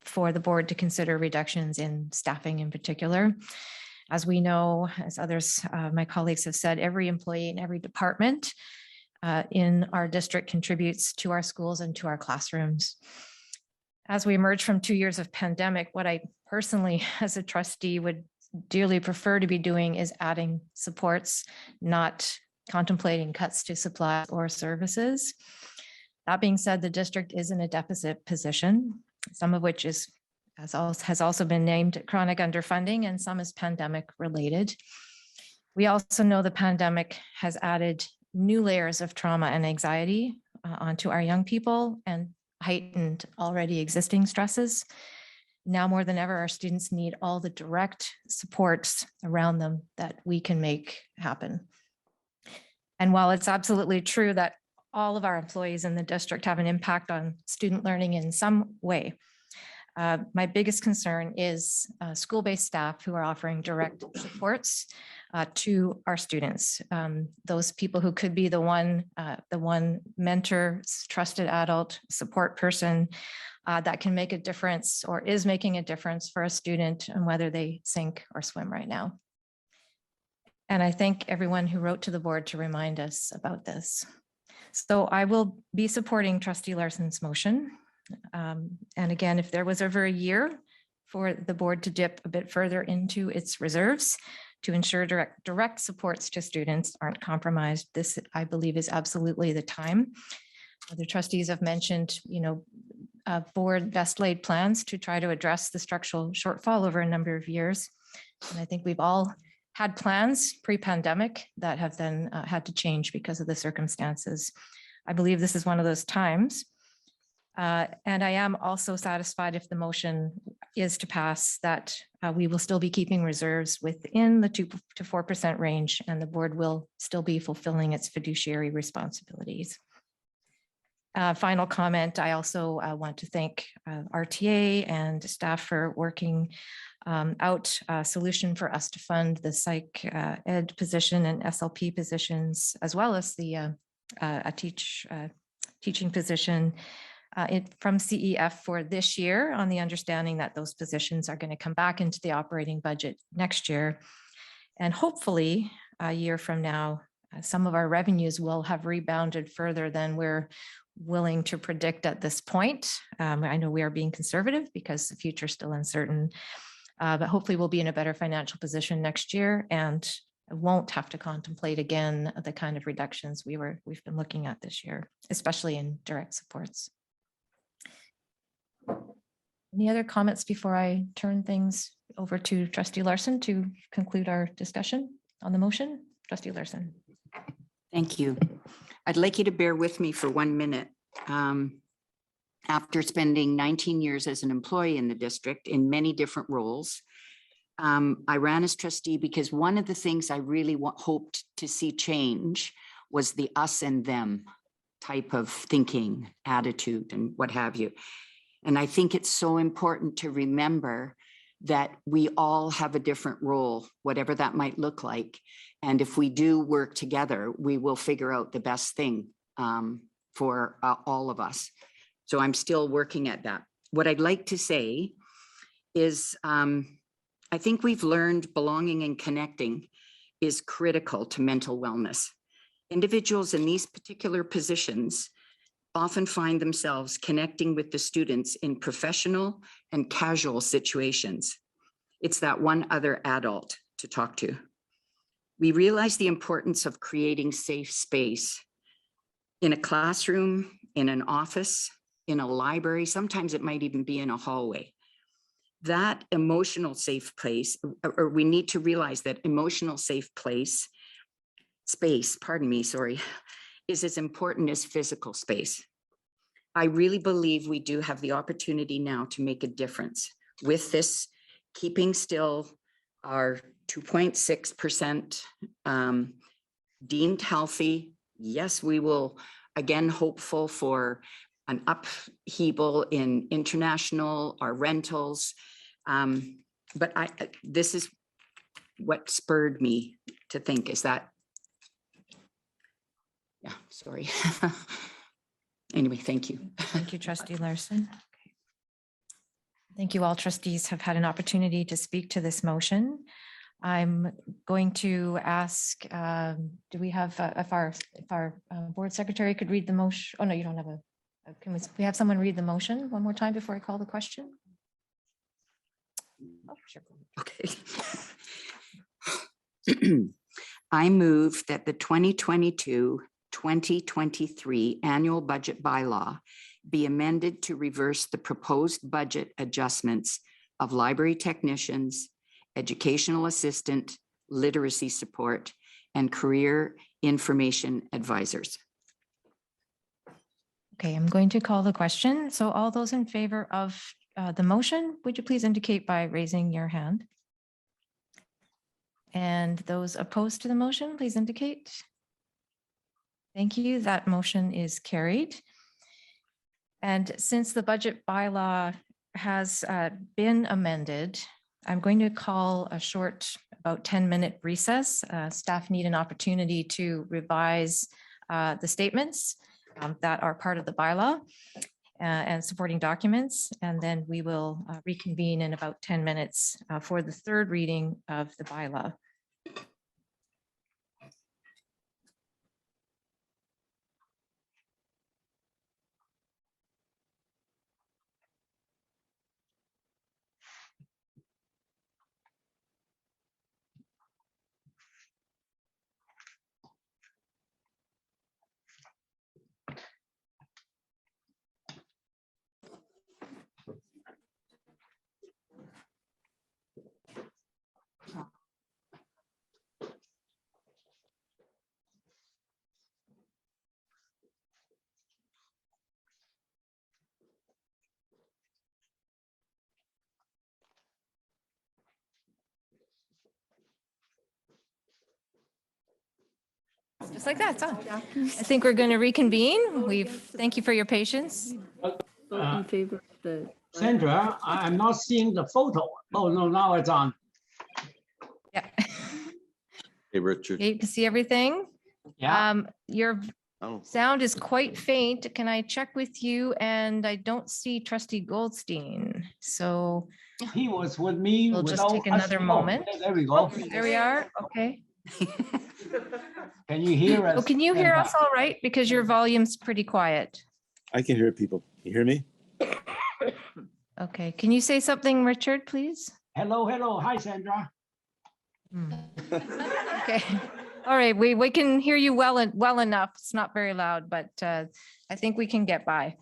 for the board to consider reductions in staffing in particular. As we know, as others, my colleagues have said, every employee in every department in our district contributes to our schools and to our classrooms. As we emerge from 2 years of pandemic, what I personally, as a trustee, would dearly prefer to be doing is adding supports, not contemplating cuts to supplies or services. That being said, the district is in a deficit position, some of which is, has also been named chronic underfunding, and some is pandemic related. We also know the pandemic has added new layers of trauma and anxiety onto our young people and heightened already existing stresses. Now more than ever, our students need all the direct supports around them that we can make happen. And while it's absolutely true that all of our employees in the district have an impact on student learning in some way, my biggest concern is school-based staff who are offering direct supports to our students. Those people who could be the one mentor, trusted adult support person that can make a difference or is making a difference for a student and whether they sink or swim right now. And I thank everyone who wrote to the board to remind us about this. So I will be supporting Trustee Larson's motion. And again, if there was ever a year for the board to dip a bit further into its reserves to ensure direct supports to students aren't compromised, this, I believe, is absolutely the time. The trustees have mentioned, board best laid plans to try to address the structural shortfall over a number of years. And I think we've all had plans pre-pandemic that have then had to change because of the circumstances. I believe this is one of those times. And I am also satisfied if the motion is to pass that we will still be keeping reserves within the 2 to 4% range, and the board will still be fulfilling its fiduciary responsibilities. Final comment, I also want to thank RTA and staff for working out a solution for us to fund the psych ed position and SLP positions, as well as the teaching position from CEF for this year, on the understanding that those positions are going to come back into the operating budget next year. And hopefully a year from now, some of our revenues will have rebounded further than where willing to predict at this point. I know we are being conservative because the future is still uncertain, but hopefully we'll be in a better financial position next year and won't have to contemplate again the kind of reductions we've been looking at this year, especially in direct supports. Any other comments before I turn things over to Trustee Larson to conclude our discussion on the motion? Trustee Larson. Thank you. I'd like you to bear with me for 1 minute. After spending 19 years as an employee in the district in many different roles, I ran as trustee because one of the things I really hoped to see change was the us and them type of thinking, attitude, and what have you. And I think it's so important to remember that we all have a different role, whatever that might look like. And if we do work together, we will figure out the best thing for all of us. So I'm still working at that. What I'd like to say is I think we've learned belonging and connecting is critical to mental wellness. Individuals in these particular positions often find themselves connecting with the students in professional and casual situations. It's that one other adult to talk to. We realize the importance of creating safe space in a classroom, in an office, in a library, sometimes it might even be in a hallway. That emotional safe place, or we need to realize that emotional safe space, is as important as physical space. I really believe we do have the opportunity now to make a difference with this, keeping still our 2.6% deemed healthy. Yes, we will again hopeful for an upheaval in international, our rentals. But this is what spurred me to think is that, yeah, sorry. Anyway, thank you. Thank you, Trustee Larson. Okay. Thank you. All trustees have had an opportunity to speak to this motion. I'm going to ask, do we have, if our board secretary could read the motion? Oh, no, you don't have can we have someone read the motion one more time before I call the question? Oh, sure. Okay. I move that the 2022-2023 annual budget bylaw be amended to reverse the proposed budget adjustments of library technicians, educational assistant, literacy support, and career information advisors. Okay, I'm going to call the question. So all those in favor of the motion, would you please indicate by raising your hand? And those opposed to the motion, please indicate. Thank you. That motion is carried. And since the budget bylaw has been amended, I'm going to call a short, about 10-minute recess. Staff need an opportunity to revise the statements that are part of the bylaw and supporting documents. And then we will reconvene in about 10 minutes for the third reading of the bylaw. Just like that, it's on. I think we're going to reconvene. Thank you for your patience. In favor of the. Sandra, I'm not seeing the photo. Oh, no, now it's on. Yeah. Hey, Richard. Okay, you can see everything. Yeah. Your sound is quite faint. Can I check with you? And I don't see Trustee Goldstein. So he was with me. We'll just take another moment. There we go. Oh, there we are. Okay. Can you hear us? Oh, can you hear us all right? Because your volume's pretty quiet. I can hear people. You hear me? Okay, can you say something, Richard, please? Hello, hello. Hi, Sandra. Okay, all right, we can hear you well enough. It's not very loud, but I think we can get by.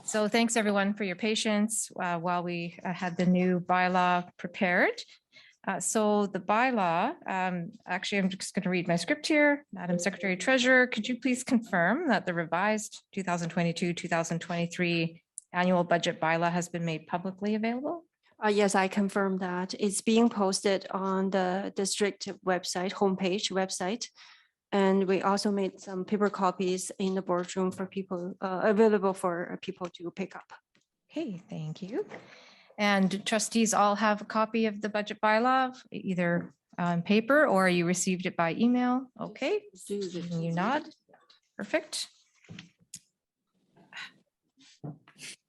So thanks everyone for your patience while we had the new bylaw prepared. So the bylaw, actually, I'm just going to read my script here. Madam Secretary Treasurer, could you please confirm that the revised 2022-2023 annual budget bylaw has been made publicly available? Yes, I confirm that. It's being posted on the district website, homepage website. And we also made some paper copies in the boardroom for people, available for people to pick up. Okay, thank you. And trustees all have a copy of the budget bylaw, either on paper or you received it by email. Okay, you nod. Perfect.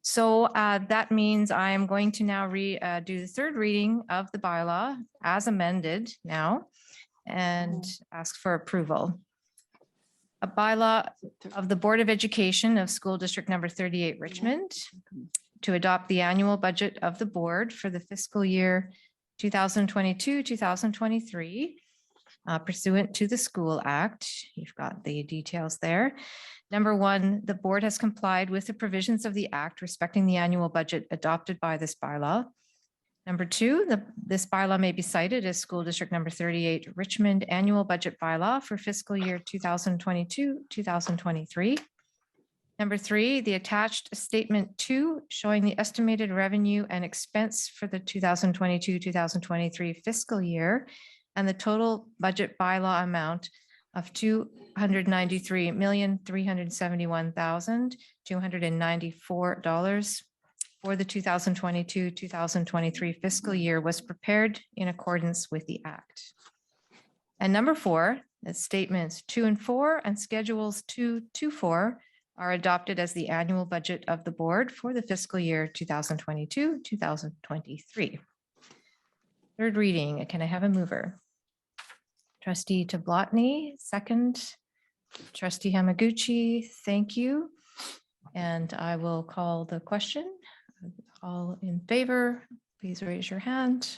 So that means I am going to now do the third reading of the bylaw as amended now and ask for approval. A bylaw of the Board of Education of School District Number 38 Richmond to adopt the annual budget of the board for the fiscal year 2022-2023 pursuant to the School Act. You've got the details there. Number one, the board has complied with the provisions of the act respecting the annual budget adopted by this bylaw. Number two, this bylaw may be cited as School District Number 38 Richmond Annual Budget Bylaw for fiscal year 2022-2023. Number three, the attached statement 2 showing the estimated revenue and expense for the 2022-2023 fiscal year and the total budget bylaw amount of $293,371,294 for the 2022-2023 fiscal year was prepared in accordance with the Act. And number four, the statements 2 and 4 and schedules 2 to 4 are adopted as the annual budget of the board for the fiscal year 2022-2023. Third reading, can I have a mover? Trustee Tablotny, second. Trustee Hamaguchi, thank you. And I will call the question. All in favor, please raise your hand.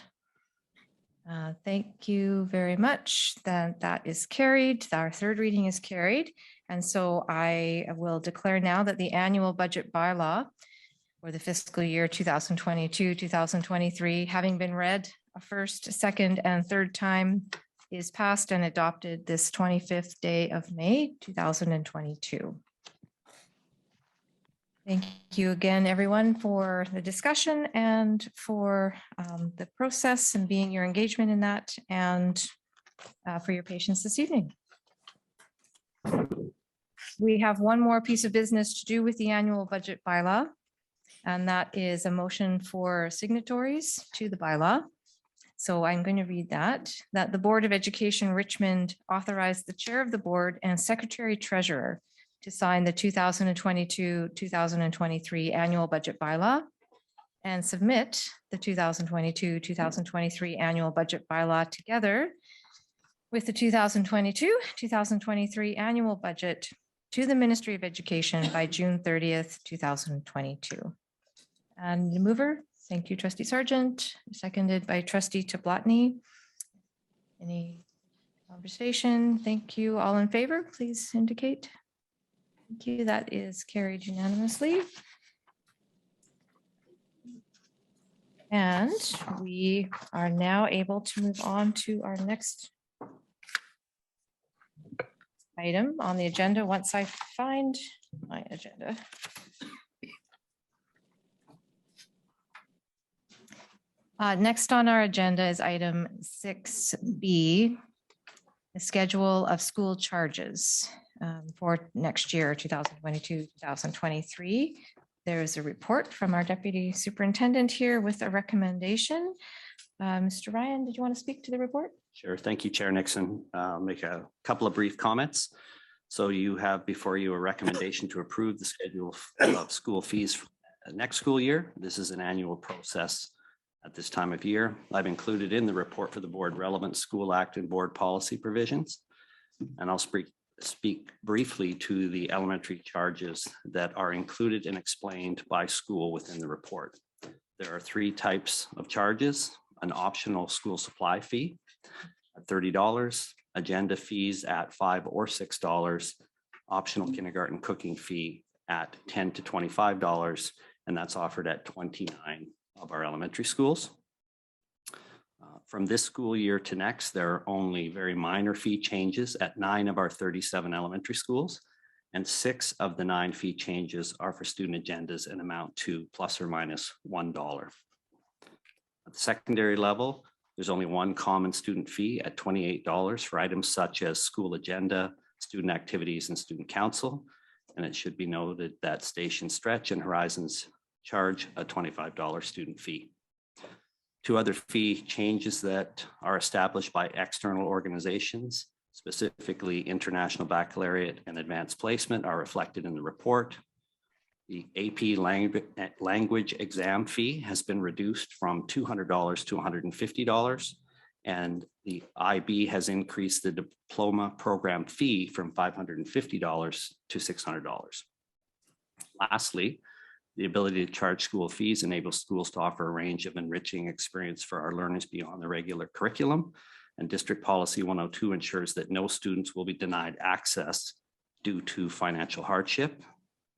Thank you very much. That is carried. Our third reading is carried. And so I will declare now that the annual budget bylaw for the fiscal year 2022-2023, having been read a first, second, and third time, is passed and adopted this 25th day of May, 2022. Thank you again, everyone, for the discussion and for the process and being your engagement in that, and for your patience this evening. We have one more piece of business to do with the annual budget bylaw, and that is a motion for signatories to the bylaw. So I'm going to read that the Board of Education Richmond authorized the chair of the board and secretary treasurer to sign the 2022-2023 annual budget bylaw and submit the 2022-2023 annual budget bylaw together with the 2022-2023 annual budget to the Ministry of Education by June 30th, 2022. And the mover, thank you, Trustee Sargent, seconded by Trustee Tablotny. Any conversation? Thank you. All in favor, please indicate. Thank you. That is carried unanimously. And we are now able to move on to our next item on the agenda once I find my agenda. Next on our agenda is item 6B, the schedule of school charges for next year, 2022-2023. There is a report from our deputy superintendent here with a recommendation. Mr. Ryan, did you want to speak to the report? Sure. Thank you, Chair Nixon. I'll make a couple of brief comments. So you have before you a recommendation to approve the schedule of school fees for next school year. This is an annual process at this time of year. I've included in the report for the board relevant School Act and board policy provisions. And I'll speak speak briefly to the elementary charges that are included and explained by school within the report. There are 3 types of charges: an optional school supply fee at $30, agenda fees at $5 or $6, optional kindergarten cooking fee at $10 to $25, and that's offered at 29 of our elementary schools. From this school year to next, there are only very minor fee changes at 9 of our 37 elementary schools, and 6 of the 9 fee changes are for student agendas and amount to plus or minus $1. At the secondary level, there's only 1 common student fee at $28 for items such as school agenda, student activities, and student council. And it should be noted that Station Stretch and Horizons charge a $25 student fee. 2 other fee changes that are established by external organizations, specifically International Baccalaureate and Advanced Placement, are reflected in the report. The AP language exam fee has been reduced from $200 to $150, and the IB has increased the diploma program fee from $550 to $600. Lastly, the ability to charge school fees enables schools to offer a range of enriching experience for our learners beyond the regular curriculum. And District Policy 102 ensures that no students will be denied access due to financial hardship.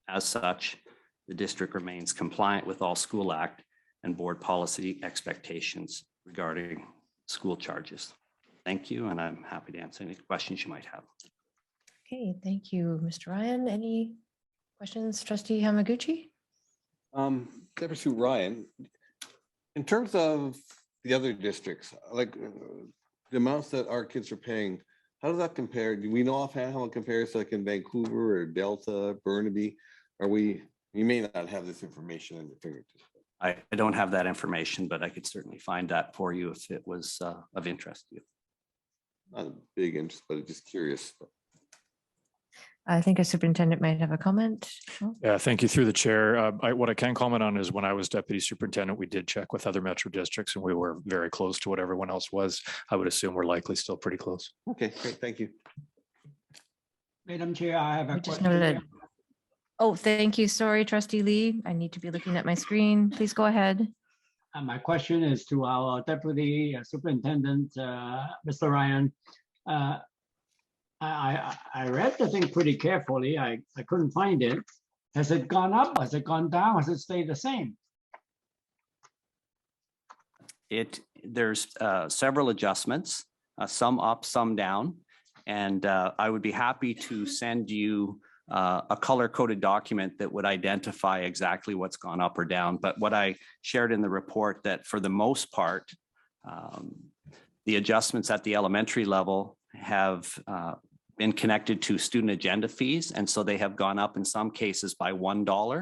As such, the district remains compliant with all School Act and board policy expectations regarding school charges. Thank you, and I'm happy to answer any questions you might have. Okay, thank you, Mr. Ryan. Any questions, Trustee Hamaguchi? Deputy Sue Ryan, in terms of the other districts, like the amounts that our kids are paying, how does that compare? Do we know offhand how it compares to like in Vancouver or Delta, Burnaby? You may not have this information in your fingertips. I don't have that information, but I could certainly find that for you if it was of interest to you. Not a big interest, but just curious. I think a superintendent might have a comment. Oh, Yeah, thank you through the chair. What I can comment on is when I was deputy superintendent, we did check with other metro districts and we were very close to what everyone else was. I would assume we're likely still pretty close. Okay, great. Thank you. Madam Chair, I have a we just question. noted. Oh, thank you. Sorry, Trustee Lee. I need to be looking at my screen. Please go ahead. My question is to our Deputy Superintendent, Mr. Ryan. I read the thing pretty carefully. I couldn't find it. Has it gone up? Has it gone down? Has it stayed the same? There's several adjustments, some up, some down. And I would be happy to send you a color-coded document that would identify exactly what's gone up or down. But what I shared in the report that for the most part, the adjustments at the elementary level have been connected to student agenda fees. And so they have gone up in some cases by $1.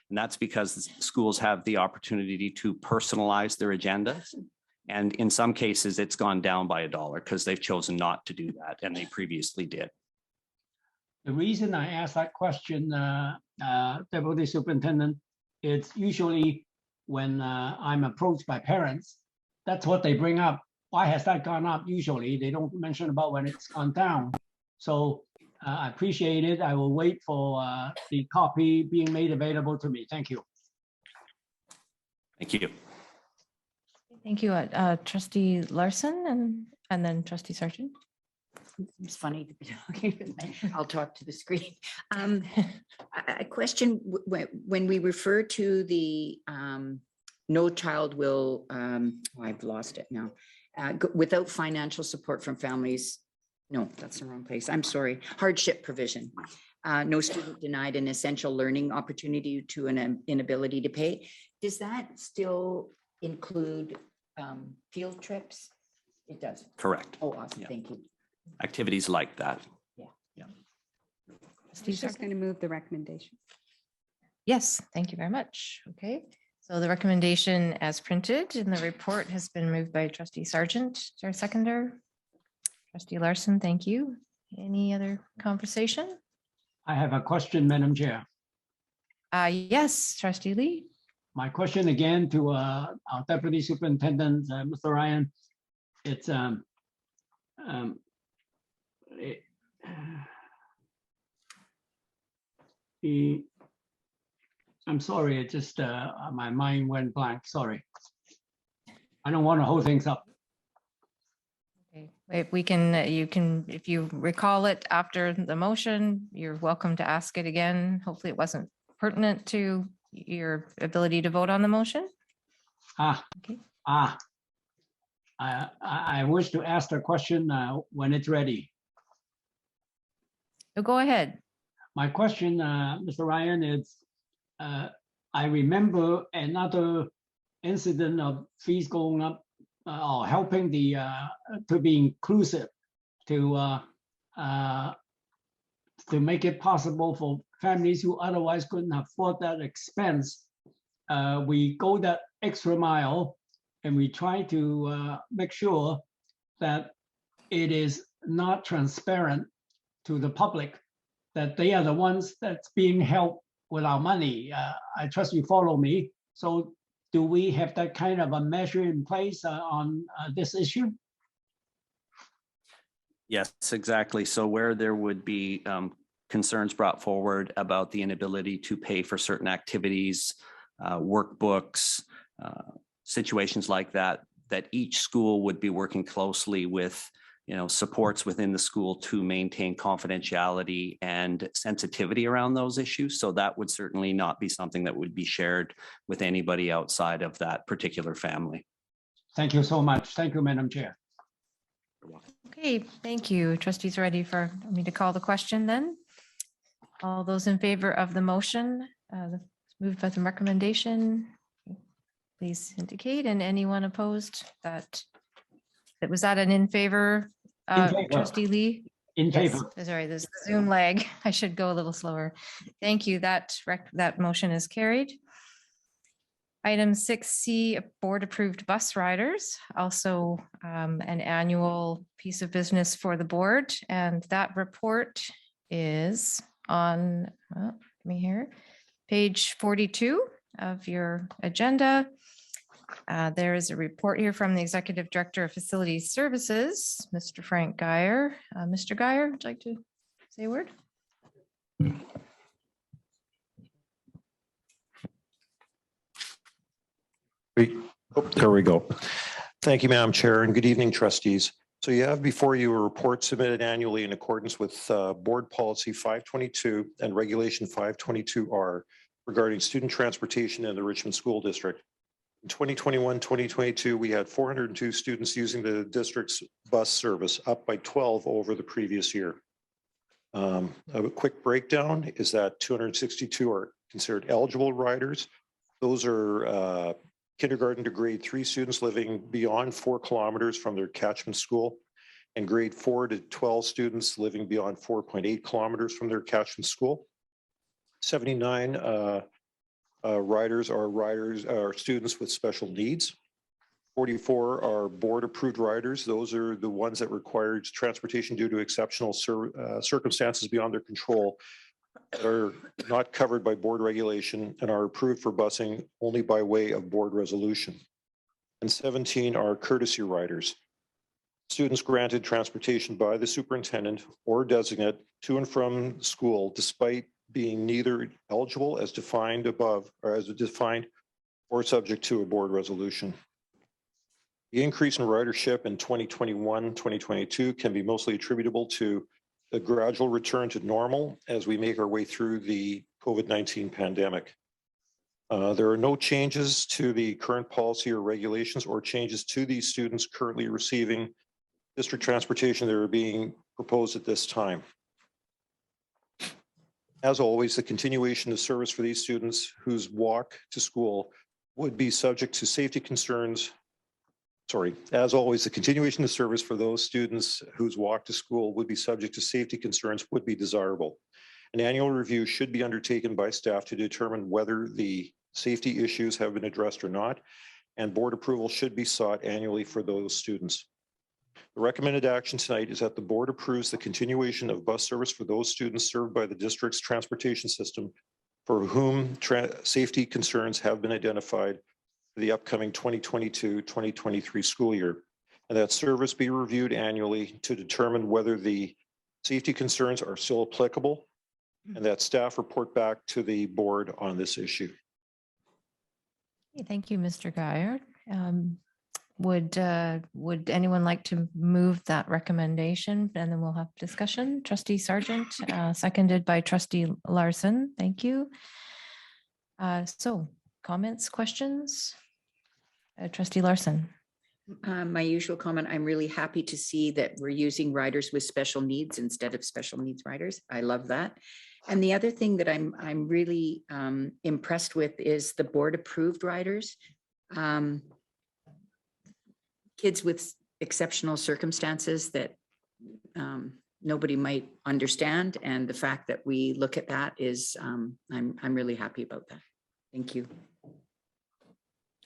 And that's because schools have the opportunity to personalize their agendas. And in some cases, it's gone down by $1 because they've chosen not to do that, and they previously did. The reason I asked that question, Deputy Superintendent, it's usually when I'm approached by parents, that's what they bring up. Why has that gone up? Usually, they don't mention about when it's gone down. So I appreciate it. I will wait for the copy being made available to me. Thank you. Thank you. Thank you, Trustee Larson and then Trustee Sargent. It's funny to be talking. I'll talk to the screen. A question, when we refer to the no child will, I've lost it now, without financial support from families. No, that's the wrong place. I'm sorry. Hardship provision. No student denied an essential learning opportunity to an inability to pay. Does that still include field trips? It does. Correct. Oh, awesome. Yeah. Thank you. Activities like that. I'm just going to move the recommendation. Yes, thank you very much. Okay, so the recommendation as printed in the report has been moved by Trustee Sargent. Is there a seconder? Trustee Larson, thank you. Any other conversation? I have a question, Madam Chair. Yes, Trustee Lee. My question again to our Deputy Superintendent, Mr. Ryan. It's I'm sorry, it just, my mind went blank, sorry. I don't want to hold things up. Okay, if we can, you can, if you recall it after the motion, you're welcome to ask it again. Hopefully it wasn't pertinent to your ability to vote on the motion. Okay. I wish to ask the question when it's ready. Go ahead. My question, Mr. Ryan, is I remember another incident of fees going up or helping the to be inclusive to make it possible for families who otherwise couldn't afford that expense. We go that extra mile and we try to make sure that it is not transparent to the public that they are the ones that's being helped with our money. I trust you follow me. So do we have that kind of a measure in place on this issue? Yes, exactly. So where there would be concerns brought forward about the inability to pay for certain activities, workbooks, situations like that, that each school would be working closely with, supports within the school to maintain confidentiality and sensitivity around those issues. So that would certainly not be something that would be shared with anybody outside of that particular family. Thank you so much. Thank you, Madam Chair. Okay, thank you. Trustees ready for me to call the question then? All those in favor of the motion, moved by the recommendation, please indicate, and anyone opposed that was that an in favor? In favor. Trustee Lee? In favor. Sorry, there's Zoom lag. I should go a little slower. Thank you. That motion is carried. Item 6C, board approved bus riders, also an annual piece of business for the board. And that report is on, let me hear, page 42 of your agenda. There is a report here from the Executive Director of Facilities Services, Mr. Frank Geyer. Mr. Geyer, would you like to say a word? There we go. Thank you, Madam Chair, and good evening, trustees. So you have before you a report submitted annually in accordance with Board Policy 522 and Regulation 522R regarding student transportation in the Richmond School District. In 2021-2022, we had 402 students using the district's bus service, up by 12 over the previous year. A quick breakdown is that 262 are considered eligible riders. Those are kindergarten to grade 3 students living beyond 4 kilometers from their catchment school, and grade 4 to 12 students living beyond 4.8 kilometers from their catchment school. 79 riders are students with special needs. 44 are board approved riders. Those are the ones that require transportation due to exceptional circumstances beyond their control, that are not covered by board regulation and are approved for busing only by way of board resolution. And 17 are courtesy riders. Students granted transportation by the superintendent or designate to and from school despite being neither eligible as defined above or as defined or subject to a board resolution. The increase in ridership in 2021-2022 can be mostly attributable to a gradual return to normal as we make our way through the COVID-19 pandemic. There are no changes to the current policy or regulations or changes to these students currently receiving district transportation that are being proposed at this time. As always, the continuation of service for these students whose walk to school would be subject to safety concerns. As always, the continuation of service for those students whose walk to school would be subject to safety concerns would be desirable. An annual review should be undertaken by staff to determine whether the safety issues have been addressed or not, and board approval should be sought annually for those students. The recommended action tonight is that the board approves the continuation of bus service for those students served by the district's transportation system for whom safety concerns have been identified for the upcoming 2022-2023 school year, and that service be reviewed annually to determine whether the safety concerns are still applicable, and that staff report back to the board on this issue. Okay, thank you, Mr. Guyer. Would anyone like to move that recommendation? And then we'll have discussion. Trustee Sargent, seconded by Trustee Larson. Thank you. So comments, questions? Trustee Larson. My usual comment, I'm really happy to see that we're using riders with special needs instead of special needs riders. I love that. And the other thing that I'm really impressed with is the board approved riders. Kids with exceptional circumstances that nobody might understand. And the fact that we look at that is, I'm really happy about that. Thank you.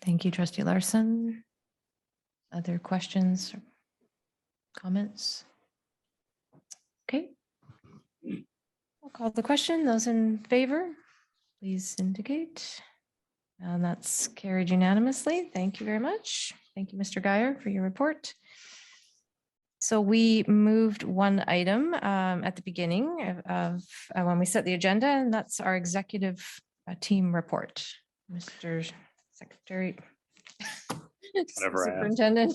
Thank you, Trustee Larson. Other questions, or comments? Okay. I'll call the question. Those in favor, please indicate. And that's carried unanimously. Thank you very much. Thank you, Mr. Guyer, for your report. So we moved one item at the beginning of when we set the agenda, and that's our executive team report. Mr. Secretary. Whatever I am. Superintendent.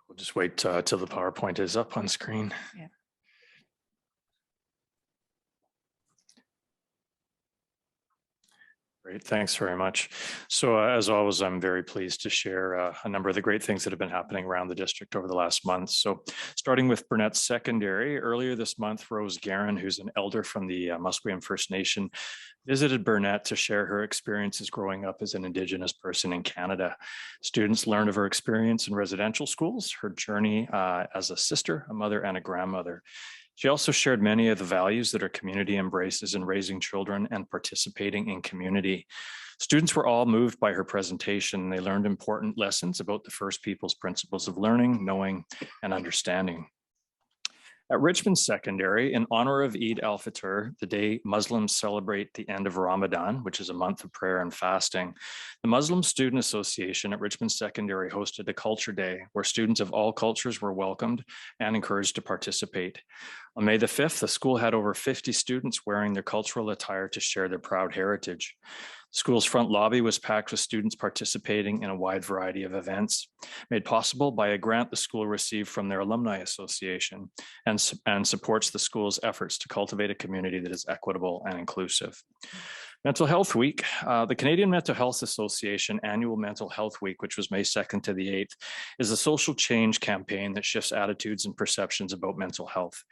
We'll just wait till the PowerPoint is up on screen. Yeah. Great, thanks very much. So as always, I'm very pleased to share a number of the great things that have been happening around the district over the last month. So starting with Burnett Secondary, earlier this month, Rose Guerin, who's an elder from the Musqueam First Nation, visited Burnett to share her experiences growing up as an Indigenous person in Canada. Students learned of her experience in residential schools, her journey as a sister, a mother, and a grandmother. She also shared many of the values that her community embraces in raising children and participating in community. Students were all moved by her presentation. They learned important lessons about the First Peoples principles of learning, knowing, and understanding. At Richmond Secondary, in honor of Eid al-Fitr, the day Muslims celebrate the end of Ramadan, which is a month of prayer and fasting, the Muslim Student Association at Richmond Secondary hosted a culture day where students of all cultures were welcomed and encouraged to participate. On May the 5th, the school had over 50 students wearing their cultural attire to share their proud heritage. The school's front lobby was packed with students participating in a wide variety of events, made possible by a grant the school received from their alumni association and supports the school's efforts to cultivate a community that is equitable and inclusive. Mental Health Week, the Canadian Mental Health Association annual Mental Health Week, which was May 2nd to the 8th, is a social change campaign that shifts attitudes and perceptions about mental health.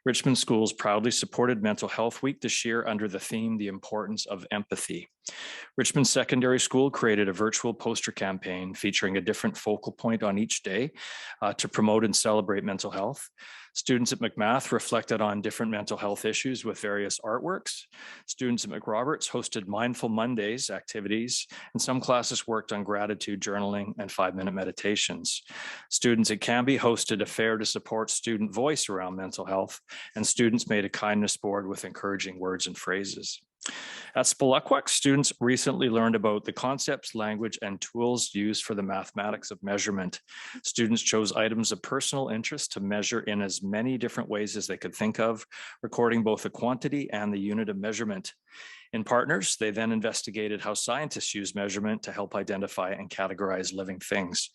Richmond schools proudly supported Mental Health Week this year under the theme, The Importance of Empathy. Richmond Secondary School created a virtual poster campaign featuring a different focal point on each day to promote and celebrate mental health. Students at McMath reflected on different mental health issues with various artworks. Students at McRoberts hosted Mindful Mondays activities, and some classes worked on gratitude journaling and 5-minute meditations. Students at Cambie hosted a fair to support student voice around mental health, and students made a kindness board with encouraging words and phrases. At Spilluckwak, students recently learned about the concepts, language, and tools used for the mathematics of measurement. Students chose items of personal interest to measure in as many different ways as they could think of, recording both the quantity and the unit of measurement. In partners, they then investigated how scientists use measurement to help identify and categorize living things.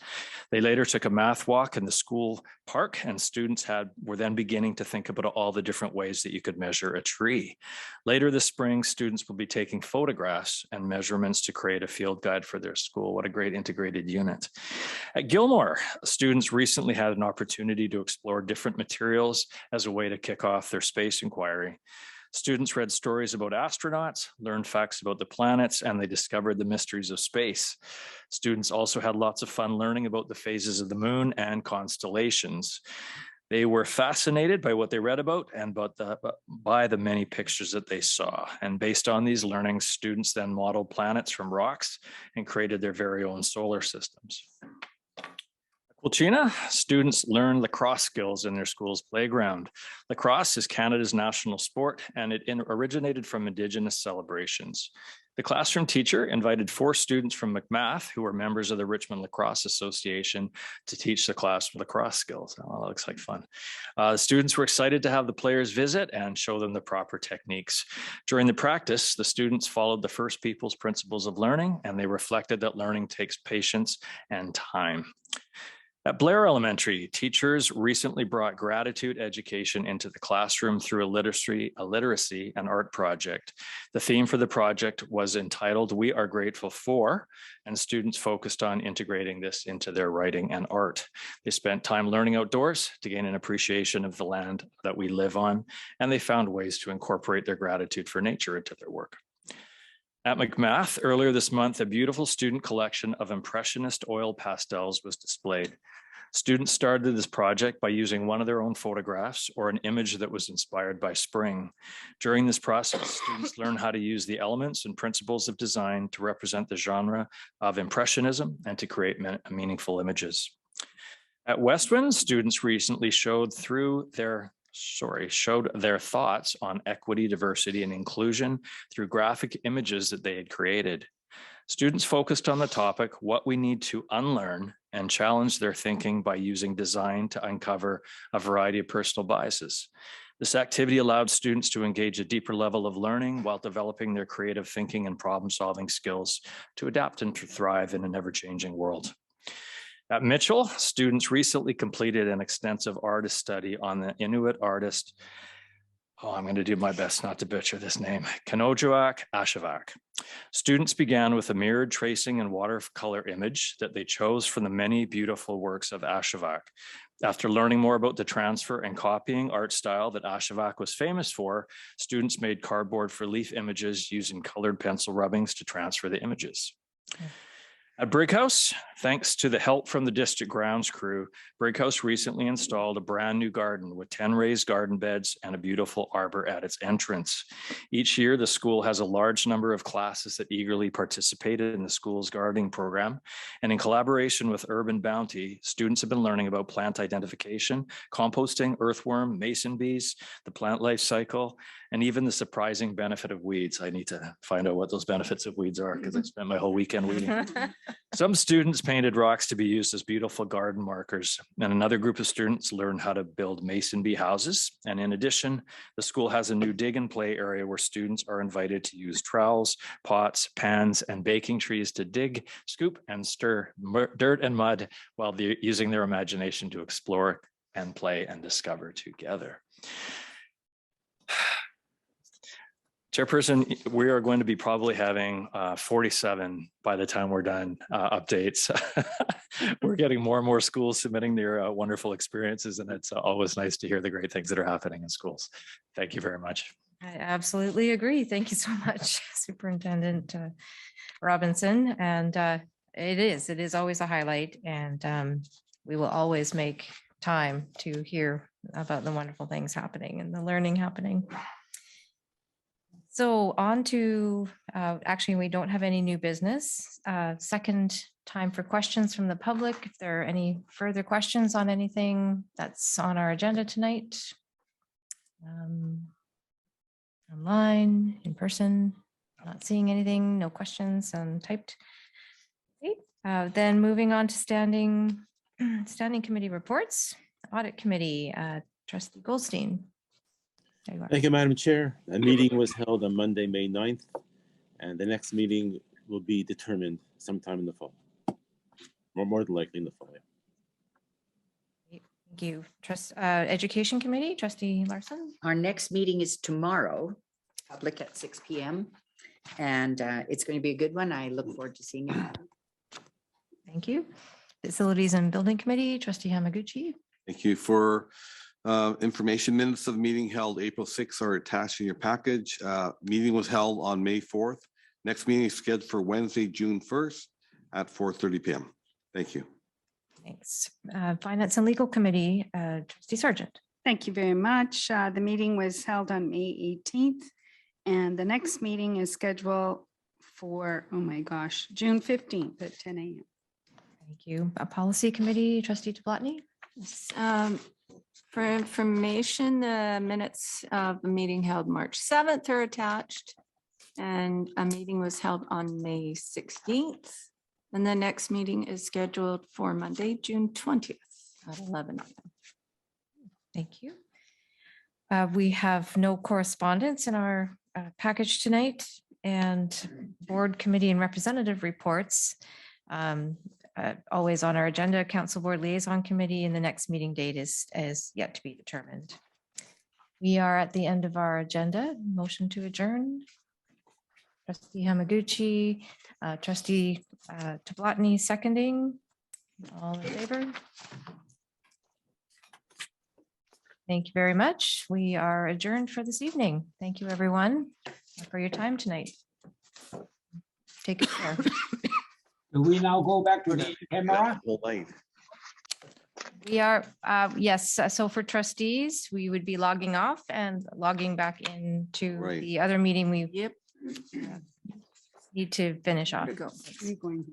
They later took a math walk in the school park, and students were then beginning to think about all the different ways that you could measure a tree. Later this spring, students will be taking photographs and measurements to create a field guide for their school. What a great integrated unit. At Gilmore, students recently had an opportunity to explore different materials as a way to kick off their space inquiry. Students read stories about astronauts, learned facts about the planets, and they discovered the mysteries of space. Students also had lots of fun learning about the phases of the moon and constellations. They were fascinated by what they read about and by the many pictures that they saw. And based on these learnings, students then modeled planets from rocks and created their very own solar systems. Quilchena, students learn lacrosse skills in their school's playground. Lacrosse is Canada's national sport, and it originated from Indigenous celebrations. The classroom teacher invited 4 students from McMath who were members of the Richmond Lacrosse Association to teach the class lacrosse skills. Oh, that looks like fun. The students were excited to have the players visit and show them the proper techniques. During the practice, the students followed the First People's principles of learning, and they reflected that learning takes patience and time. At Blair Elementary, teachers recently brought gratitude education into the classroom through a literacy and art project. The theme for the project was entitled "We Are Grateful For," and students focused on integrating this into their writing and art. They spent time learning outdoors to gain an appreciation of the land that we live on, and they found ways to incorporate their gratitude for nature into their work. At McMath, earlier this month, a beautiful student collection of Impressionist oil pastels was displayed. Students started this project by using one of their own photographs or an image that was inspired by spring. During this process, students learned how to use the elements and principles of design to represent the genre of Impressionism and to create meaningful images. At Westwind, students recently showed their thoughts on equity, diversity, and inclusion through graphic images that they had created. Students focused on the topic, what we need to unlearn, and challenged their thinking by using design to uncover a variety of personal biases. This activity allowed students to engage a deeper level of learning while developing their creative thinking and problem-solving skills to adapt and to thrive in an ever-changing world. At Mitchell, students recently completed an extensive artist study on the Inuit artist, I'm going to do my best not to butcher this name, Kenojuak Ashevak. Students began with a mirrored tracing and watercolor image that they chose from the many beautiful works of Ashevak. After learning more about the transfer and copying art style that Ashevak was famous for, students made cardboard for leaf images using colored pencil rubbings to transfer the images. At Brighouse, thanks to the help from the district grounds crew, Brighouse recently installed a brand new garden with 10 raised garden beds and a beautiful arbor at its entrance. Each year, the school has a large number of classes that eagerly participated in the school's gardening program. And in collaboration with Urban Bounty, students have been learning about plant identification, composting, earthworm, mason bees, the plant life cycle, and even the surprising benefit of weeds. I need to find out what those benefits of weeds are because I spent my whole weekend weeding. Some students painted rocks to be used as beautiful garden markers, and another group of students learned how to build mason bee houses. And in addition, the school has a new dig and play area where students are invited to use trowels, pots, pans, and baking trees to dig, scoop, and stir dirt and mud while they're using their imagination to explore and play and discover together. Chairperson, we are going to be probably having 47 by the time we're done updates. We're getting more and more schools submitting their wonderful experiences, and it's always nice to hear the great things that are happening in schools. Thank you very much. I absolutely agree. Thank you so much, Superintendent Robinson. And it is always a highlight, and we will always make time to hear about the wonderful things happening and the learning happening. So on to, actually, we don't have any new business. Second time for questions from the public. If there are any further questions on anything that's on our agenda tonight. Online, in person, not seeing anything, no questions typed. Okay. Then moving on to standing committee reports, audit committee, Trustee Goldstein. Thank you, Madam Chair. A meeting was held on Monday, May 9th, and the next meeting will be determined sometime in the fall, more than likely in the fall. Yeah. Thank you. Education Committee, Trustee Larson. Our next meeting is tomorrow, public at 6 p.m. And it's going to be a good one. I look forward to seeing you. Thank you. Facilities and Building Committee, Trustee Hamaguchi. Thank you. For information, minutes of the meeting held April 6th are attached in your package. Meeting was held on May 4th. Next meeting is scheduled for Wednesday, June 1st at 4:30 p.m. Thank you. Thanks. Finance and Legal Committee, Trustee Sargent. Thank you very much. The meeting was held on May 18th, and the next meeting is scheduled for, oh my gosh, June 15th at 10 a.m. Thank you. Policy Committee, Trustee Tablatny. For information, the minutes of the meeting held March 7th are attached. And a meeting was held on May 16th. And the next meeting is scheduled for Monday, June 20th at 11 a.m. Thank you. We have no correspondence in our package tonight, and board committee and representative reports. Always on our agenda, council board liaison committee, and the next meeting date is yet to be determined. We are at the end of our agenda. Motion to adjourn. Trustee Hamaguchi, trustee Tablatny seconding. All in favor? Thank you very much. We are adjourned for this evening. Thank you, everyone, for your time tonight. Take good care. Do we now go back to the camera? We are, yes, so for trustees, we would be logging off and logging back into the other meeting we need to finish off. We're going.